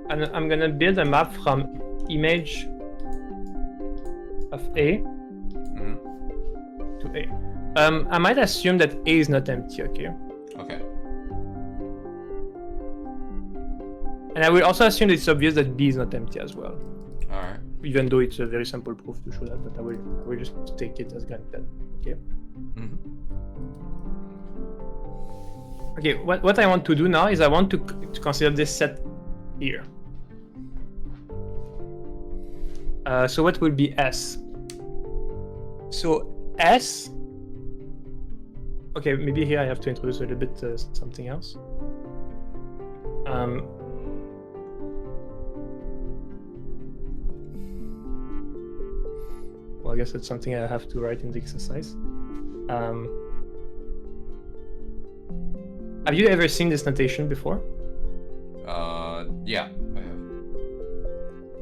I'm gonna build a map from image of A to A. I might assume that A is not empty, okay? Okay. And I will also assume that it's obvious that B is not empty as well. Alright. Even though it's a very simple proof to show that, but I will just take it as granted, okay? Mm-hmm. Okay, what I want to do now is I want to consider this set here. So what will be S? So S. Okay, maybe here I have to introduce a little bit something else. Well, I guess that's something I have to write in the exercise. Have you ever seen this notation before? Yeah, I have.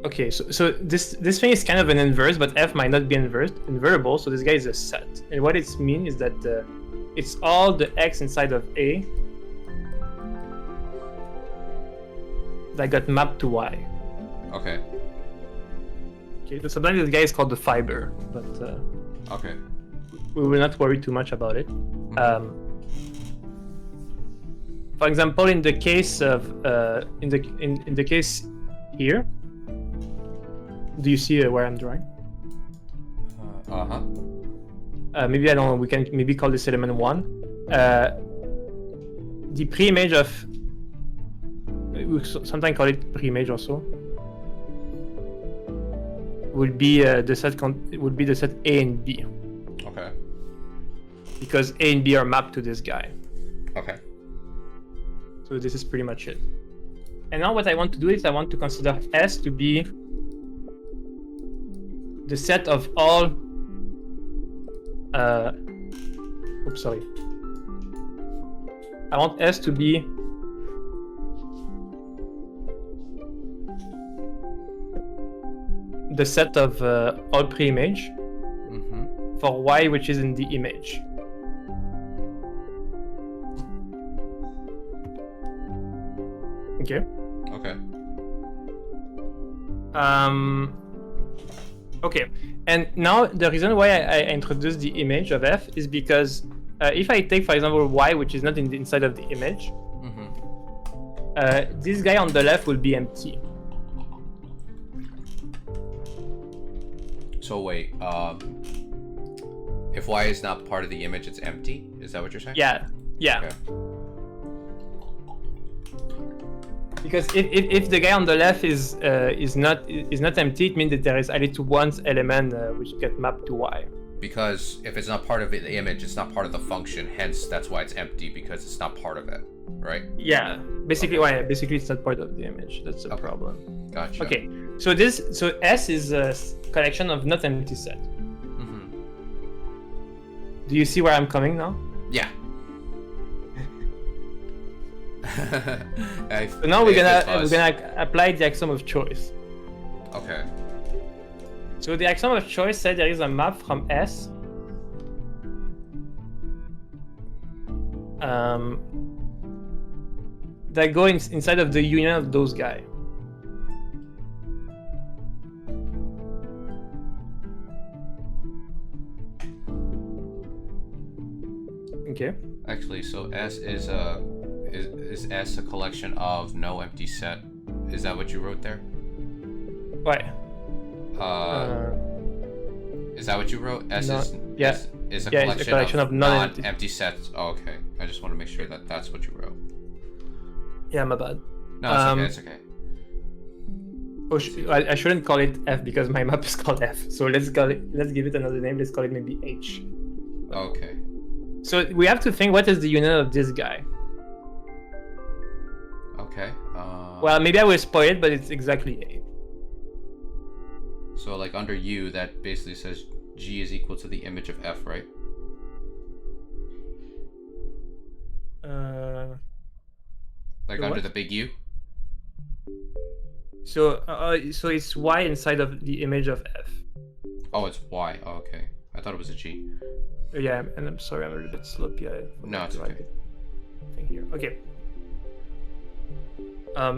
Okay, so this thing is kind of an inverse, but F might not be invertible, so this guy is a set. And what it means is that it's all the X inside of A that got mapped to Y. Okay. Okay, so sometimes this guy is called the fiber, but Okay. we will not worry too much about it. For example, in the case of in the case here, do you see where I'm drawing? Maybe I don't know. We can maybe call this element 1. The pre-image of we sometimes call it pre-image also. Would be the set would be the set A and B. Okay. Because A and B are mapped to this guy. Okay. So this is pretty much it. And now what I want to do is I want to consider S to be the set of all oops, sorry. I want S to be the set of all pre-image for Y which is in the image. Okay. Okay. Okay. And now the reason why I introduced the image of F is because if I take, for example, Y, which is not inside of the image, this guy on the left will be empty. So wait, if Y is not part of the image, it's empty? Is that what you're saying? Yeah. Yeah. Okay. Because if the guy on the left is not empty, it means that there is at least one element which get mapped to Y. Because if it's not part of the image, it's not part of the function. Hence, that's why it's empty, because it's not part of it, right? Yeah. Basically, Okay. why? Basically, it's not part of the image. That's the Okay. problem. Gotcha. Okay. So S is a collection of not empty set. Do you see where I'm coming now? Yeah. So now we're gonna apply the axiom of choice. Okay. So the axiom of choice said there is a map from S that go inside of the union of those guys. Okay. Actually, so S is S a collection of no empty set? Is that what you wrote there? Why? Is that what you wrote? S No, is yeah. S is a Yeah, collection, it's a collection of non non-empty- empty sets. Oh, okay. I just want to make sure that that's what you wrote. Yeah, my bad. No, it's okay. I shouldn't call it F because my map is called F. So let's give it another name. Let's call it maybe H. Okay. So we have to think, what is the union of this guy? Okay. Well, maybe I will spoil it, but it's exactly A. So like under U, that basically says G is equal to the image of F, right? Like the under what? the big U? So it's Y inside of the image of F. Oh, it's Y. Oh, okay. I thought it was a G. Yeah, and I'm sorry, I'm a little bit sloppy. No, it's okay. Thing here. Okay.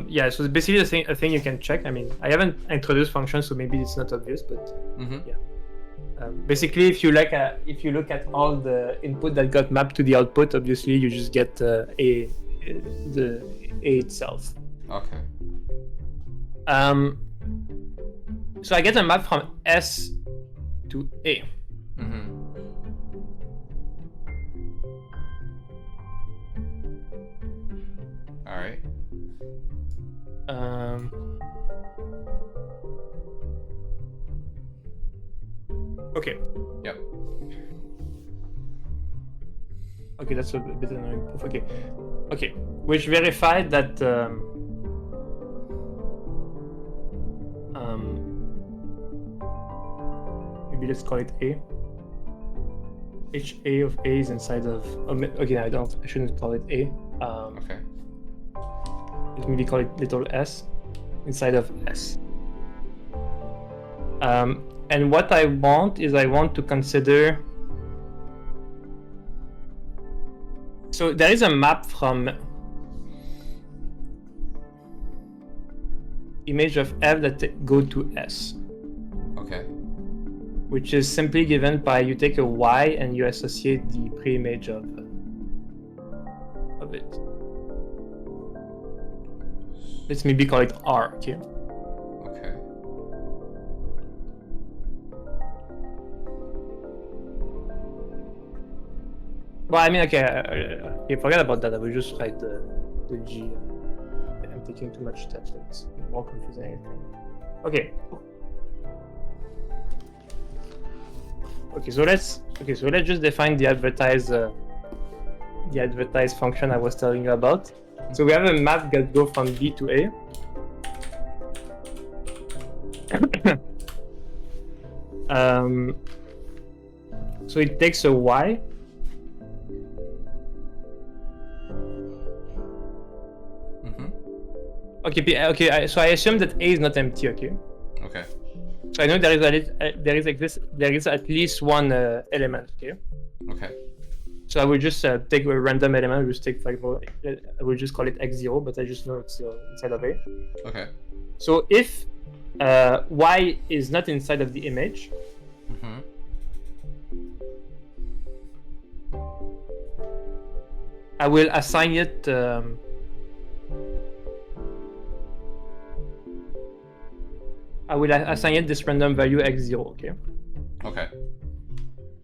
Yeah, so it's basically a thing you can check. I mean, I haven't introduced functions, so maybe it's not obvious, but yeah. Basically, if you look at all the input that got mapped to the output, obviously you just get the A itself. Okay. So I get a map from S to A. All right. Okay. Yep. Okay, that's a bit annoying proof. Okay. Which verified that maybe let's call it A. HA of A is inside of. Okay, I shouldn't call it A. Okay. Let's maybe call it little s inside of S. And what I want to consider. So there is a map from image of F that go to S. Okay. Which is simply given by you take a Y and you associate the pre-image of it. Let's maybe call it R. Okay. Okay. Well, I mean, okay, forget about that. I will just write the G. I'm taking too much steps. It's more confusing. Okay. So let's just define the advertise function I was telling you about. So we have a map that goes from B to A. So it takes a Y. Okay. So I assume that A is not empty. Okay. Okay. So I know there is at least one element. Okay. Okay. So I will just take a random element. I will just take I will just call it x0, but I just know it's inside of A. Okay. So if Y is not inside of the image, I will assign it. I will assign it this random value x0. Okay. Okay.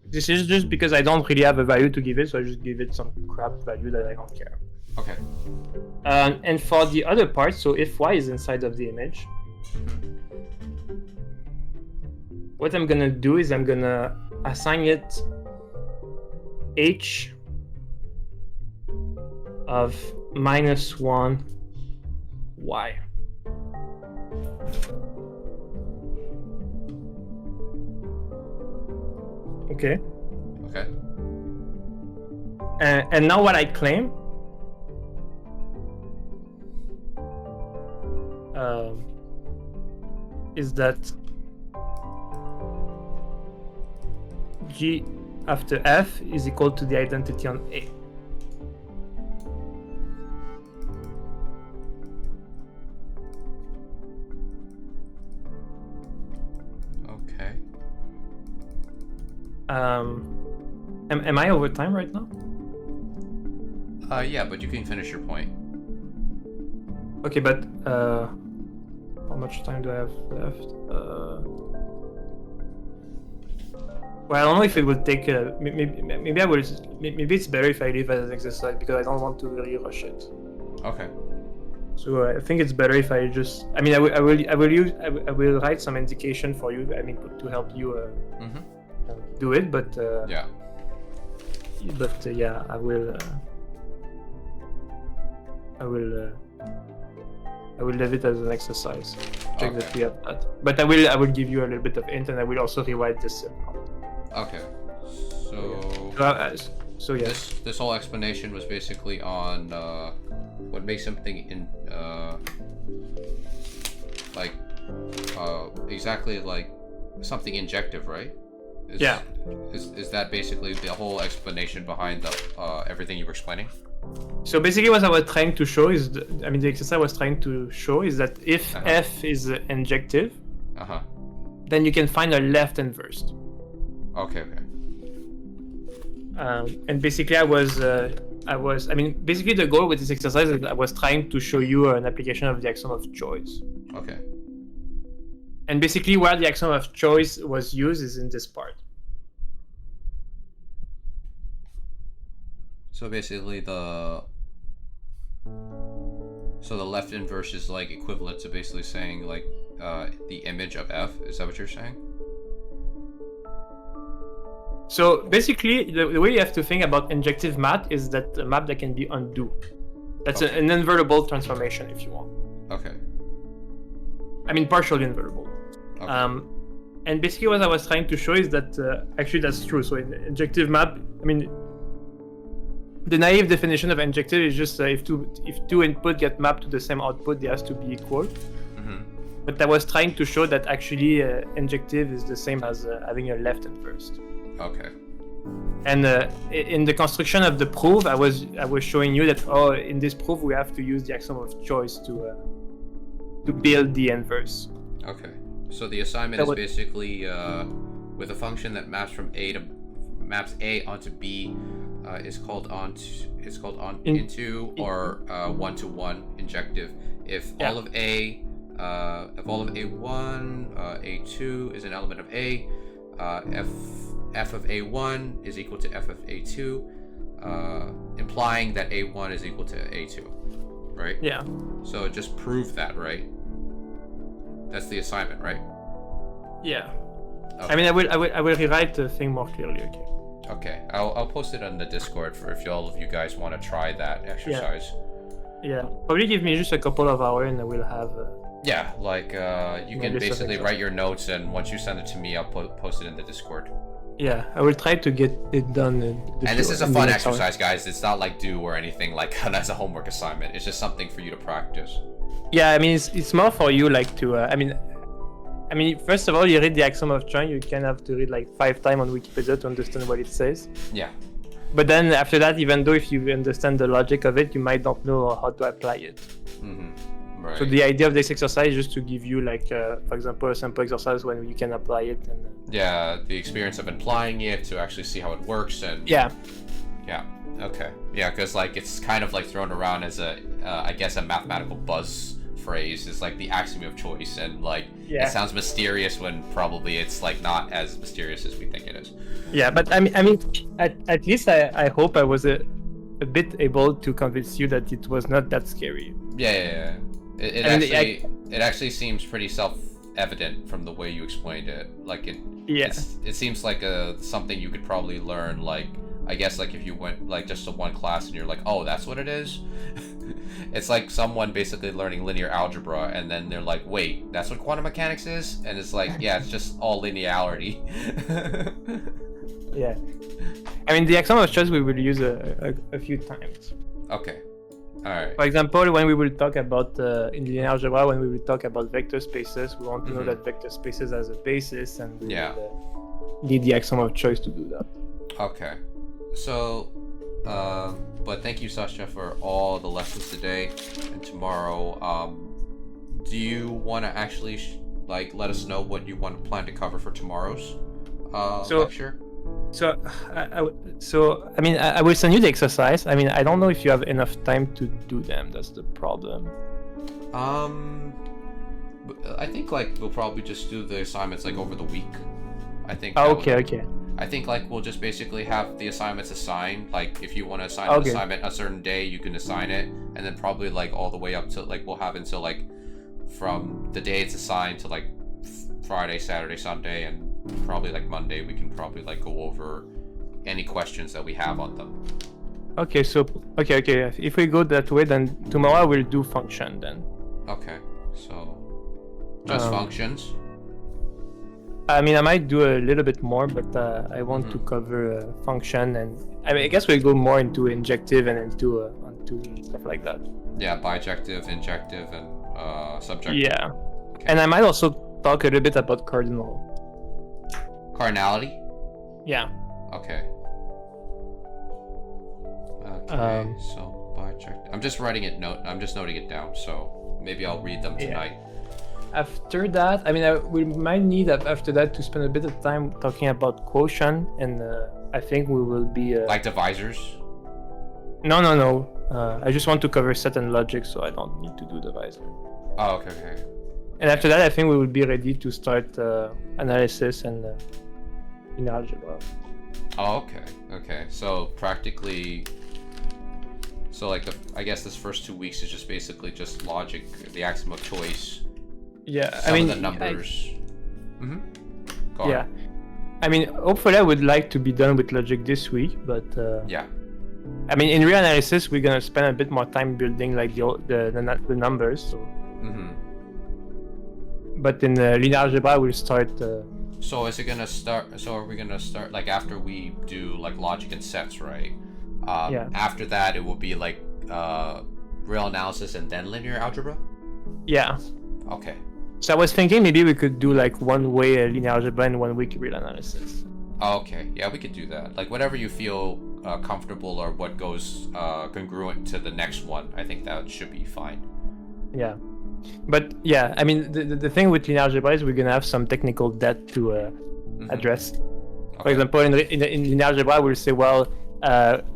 This is just because I don't really have a value to give it, so I just give it some crap value that I don't care. Okay. And for the other part, so if Y is inside of the image, what I'm gonna do is I'm gonna assign it H of -1 Y. Okay. Okay. And now what I claim is that G after F is equal to the identity on A. Okay. Am I over time right now? Yeah, but you can finish your point. Okay, but how much time do I have left? Well, I don't know if it would take. Maybe I will. Maybe it's better if I leave as an exercise because I don't want to really rush it. Okay. So I think it's better if I just. I mean, I will write some indication for you. I mean, to help you do it. But Yeah. Yeah, I will leave it as an exercise. Check that we have that. But I will give you a little bit of hint, and I will also rewrite this. Okay. So yeah. This whole explanation was basically on what makes something in exactly like something injective, right? Yeah. Is that basically the whole explanation behind the everything you were explaining? So basically, what I was trying to show is, the exercise I was trying to show is that if f is injective, then you can find a left inverse. Okay. And basically, basically the goal with this exercise is I was trying to show you an application of the axiom of choice. Okay. And basically, where the axiom of choice was used is in this part. So basically, the left inverse is like equivalent to basically saying like the image of f. Is that what you're saying? So basically, the way you have to think about injective map is that a map that can be undo. That's an invertible transformation, if you want. Okay. I mean, partially invertible. Okay. And basically, what I was trying to show is that actually that's true. So in injective map, I mean, the naive definition of injective is just if two input get mapped to the same output, they has to be equal. But I was trying to show that actually injective is the same as having a left inverse. Okay. And in the construction of the proof, I was showing you that in this proof we have to use the axiom of choice to build the inverse. Okay. So the assignment is basically with a function that maps A onto B is called into or 1-to-1 injective if all of A A1 A2 is an element of A, f of A1 is equal to f of A2, implying that A1 is equal to A2, right? Yeah. So just prove that, right? That's the assignment, right? Yeah. Okay. I mean, I will rewrite the thing more clearly. Okay. Okay. I'll post it on the Discord for if all of you guys want to try that exercise. Yeah. Probably give me just a couple of hours and I will have. Yeah, like you can basically write your notes, and once you send it to me, I'll post it in the Discord. Yeah, I will try to get it done. And this is a fun exercise, guys. It's not like due or anything like as a homework assignment. It's just something for you to practice. Yeah, I mean, it's more for you like to. I mean, first of all, you read the axiom of choice. You can have to read like 5 times on Wikipedia to understand what it says. Yeah. But then after that, even though if you understand the logic of it, you might not know how to apply it. Right. So the idea of this exercise is just to give you like, for example, a sample exercise when you can apply it. And yeah, the experience of applying it to actually see how it works and. Yeah. Yeah. Okay. Yeah, because like it's kind of like thrown around as a, I guess, a mathematical buzz phrase. It's like the axiom of choice, and like it sounds mysterious when probably it's like not as mysterious as we think it is. Yeah, but I mean, at least I hope I was a bit able to convince you that it was not that scary. Yeah. It actually seems pretty self-evident from the way you explained it. Like it seems like something you could probably learn. Like I guess like if you went like just to one class and you're like, oh, that's what it is. It's like someone basically learning linear algebra and then they're like, wait, that's what quantum mechanics is? And it's like, yeah, it's just all linearity. Yeah. I mean, the axiom of choice we will use a few times. Okay. Alright. For example, when we will talk about, in linear algebra, when we will talk about vector spaces, we want to know that vector spaces has a basis, and we need the axiom of choice to do that. Okay. So, but thank you, Sascha, for all the lessons today and tomorrow. Do you want to actually let us know what you want to plan to cover for tomorrow's lecture? So I will send you the exercise. I mean, I don't know if you have enough time to do them. That's the problem. I think we'll probably just do the assignments over the week. I think. Okay. I think like we'll just basically have the assignments assigned. Like if you want to assign an assignment a certain day, you can assign it, and then probably like all the way up to like we'll have until like from the day it's assigned to like Friday, Saturday, Sunday, and probably like Monday we can probably like go over any questions that we have on them. Okay, so okay. If we go that way, then tomorrow we'll do function then. Okay, so just functions. I mean, I might do a little bit more, but I want to cover function, and I mean, I guess we'll go more into injective and into onto stuff like that. Yeah, bijective, injective, and subjective. Yeah, okay. And I might also talk a little bit about cardinal. Cardinality? Yeah. Okay. Okay, so bijective. I'm just writing it I'm just noting it down, so maybe I'll read them tonight. Yeah. After that, I mean, we might need after that to spend a bit of time talking about quotient, and I think we will be like divisors. No. I just want to cover set and logic, so I don't need to do divisor. Oh, okay. And after that, I think we will be ready to start analysis and in algebra. Oh, okay. So practically, like I guess this first 2 weeks is just basically just logic, the axiom of choice. Yeah, some of the numbers. Yeah, I mean, hopefully I would like to be done with logic this week, but yeah. I mean, in real analysis, we're gonna spend a bit more time building like the numbers. So. But in linear algebra, we'll start. So is it gonna start? So are we gonna start like after we do like logic and sets, right? Yeah. After that, it will be like real analysis and then linear algebra. Yeah. Okay. So I was thinking maybe we could do like 1 way linear algebra and 1 week real analysis. Okay. Yeah, we could do that. Like whatever you feel comfortable or what goes congruent to the next one. I think that should be fine. Yeah. But yeah, I mean, the thing with linear algebra is we're gonna have some technical debt to address. Okay. For example, in linear algebra, we'll say, well,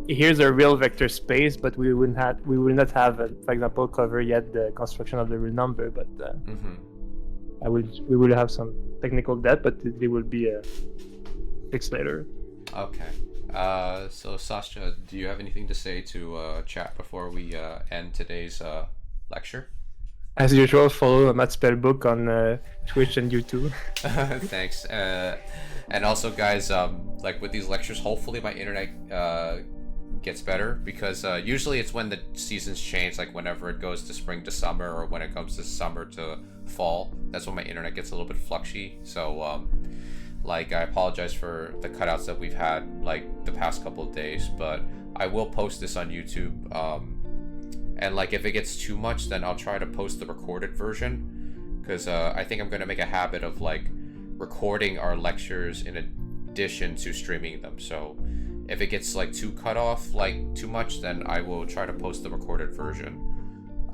here's a real vector space, but we will not have, for example, cover yet the construction of the real number. But we will have some technical debt, but they will be fixed later. Okay. So Sascha, do you have anything to say to chat before we end today's lecture? As usual, follow Matt Spellbook on Twitch and YouTube. Thanks. And also, guys, like with these lectures, hopefully my internet gets better, because usually it's when the seasons change, like whenever it goes to spring to summer, or when it comes to summer to fall. That's when my internet gets a little bit fluxy. So, like, I apologize for the cutouts that we've had like the past couple of days, but I will post this on YouTube. And like if it gets too much, then I'll try to post the recorded version, because I think I'm going to make a habit of like recording our lectures in addition to streaming them. So if it gets like too cut off, like too much, then I will try to post the recorded version.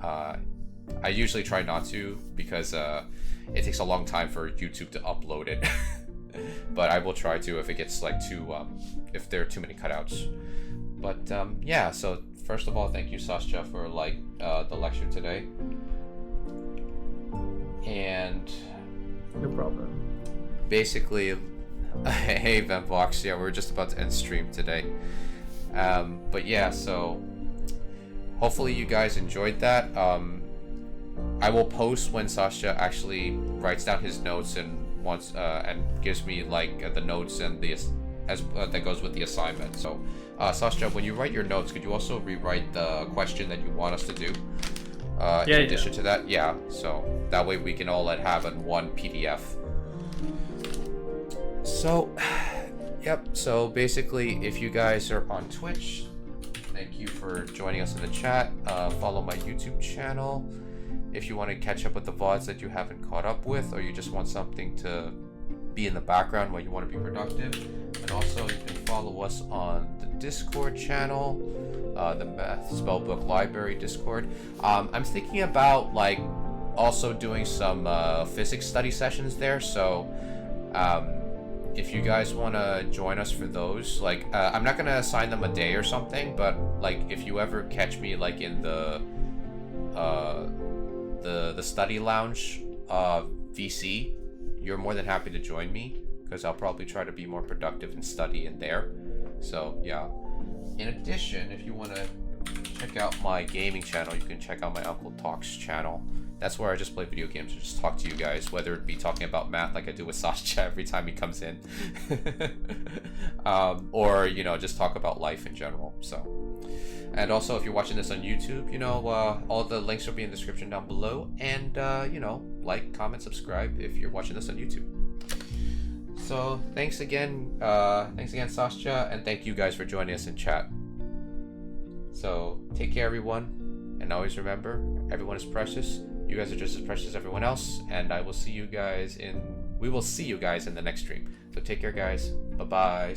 I usually try not to, because it takes a long time for YouTube to upload it. But I will try to if it gets like too if there are too many cutouts. But yeah, so first of all, thank you, Sascha, for like the lecture today. And no problem. Basically, hey Venvox, yeah, we're just about to end stream today. But yeah, so hopefully you guys enjoyed that. I will post when Sascha actually writes down his notes and wants and gives me like the notes and the that goes with the assignment. So Sascha, when you write your notes, could you also rewrite the question that you want us to do in addition to that? Yeah, so that way we can all have in one PDF. So yep, so basically if you guys are on Twitch, thank you for joining us in the chat. Follow my YouTube channel if you want to catch up with the VODs that you haven't caught up with, or you just want something to be in the background while you want to be productive. And also you can follow us on the Discord channel, the Math Spellbook Library Discord. I'm thinking about like also doing some physics study sessions there, so if you guys want to join us for those, like I'm not gonna assign them a day or something, but like if you ever catch me like in the study lounge VC, you're more than happy to join me, because I'll probably try to be more productive and study in there. So yeah. In addition, if you want to check out my gaming channel, you can check out my Uncle Talks channel. That's where I just play video games and just talk to you guys, whether it be talking about math like I do with Sascha every time he comes in, or, you know, just talk about life in general. So, and also if you're watching this on YouTube, you know, all the links will be in the description down below, and you know, like, comment, subscribe if you're watching this on YouTube. So thanks again, Sascha, and thank you guys for joining us in chat. So take care, everyone, and always remember, everyone is precious. You guys are just as precious as everyone else, and we will see you guys in the next stream. So take care, guys. Bye-bye.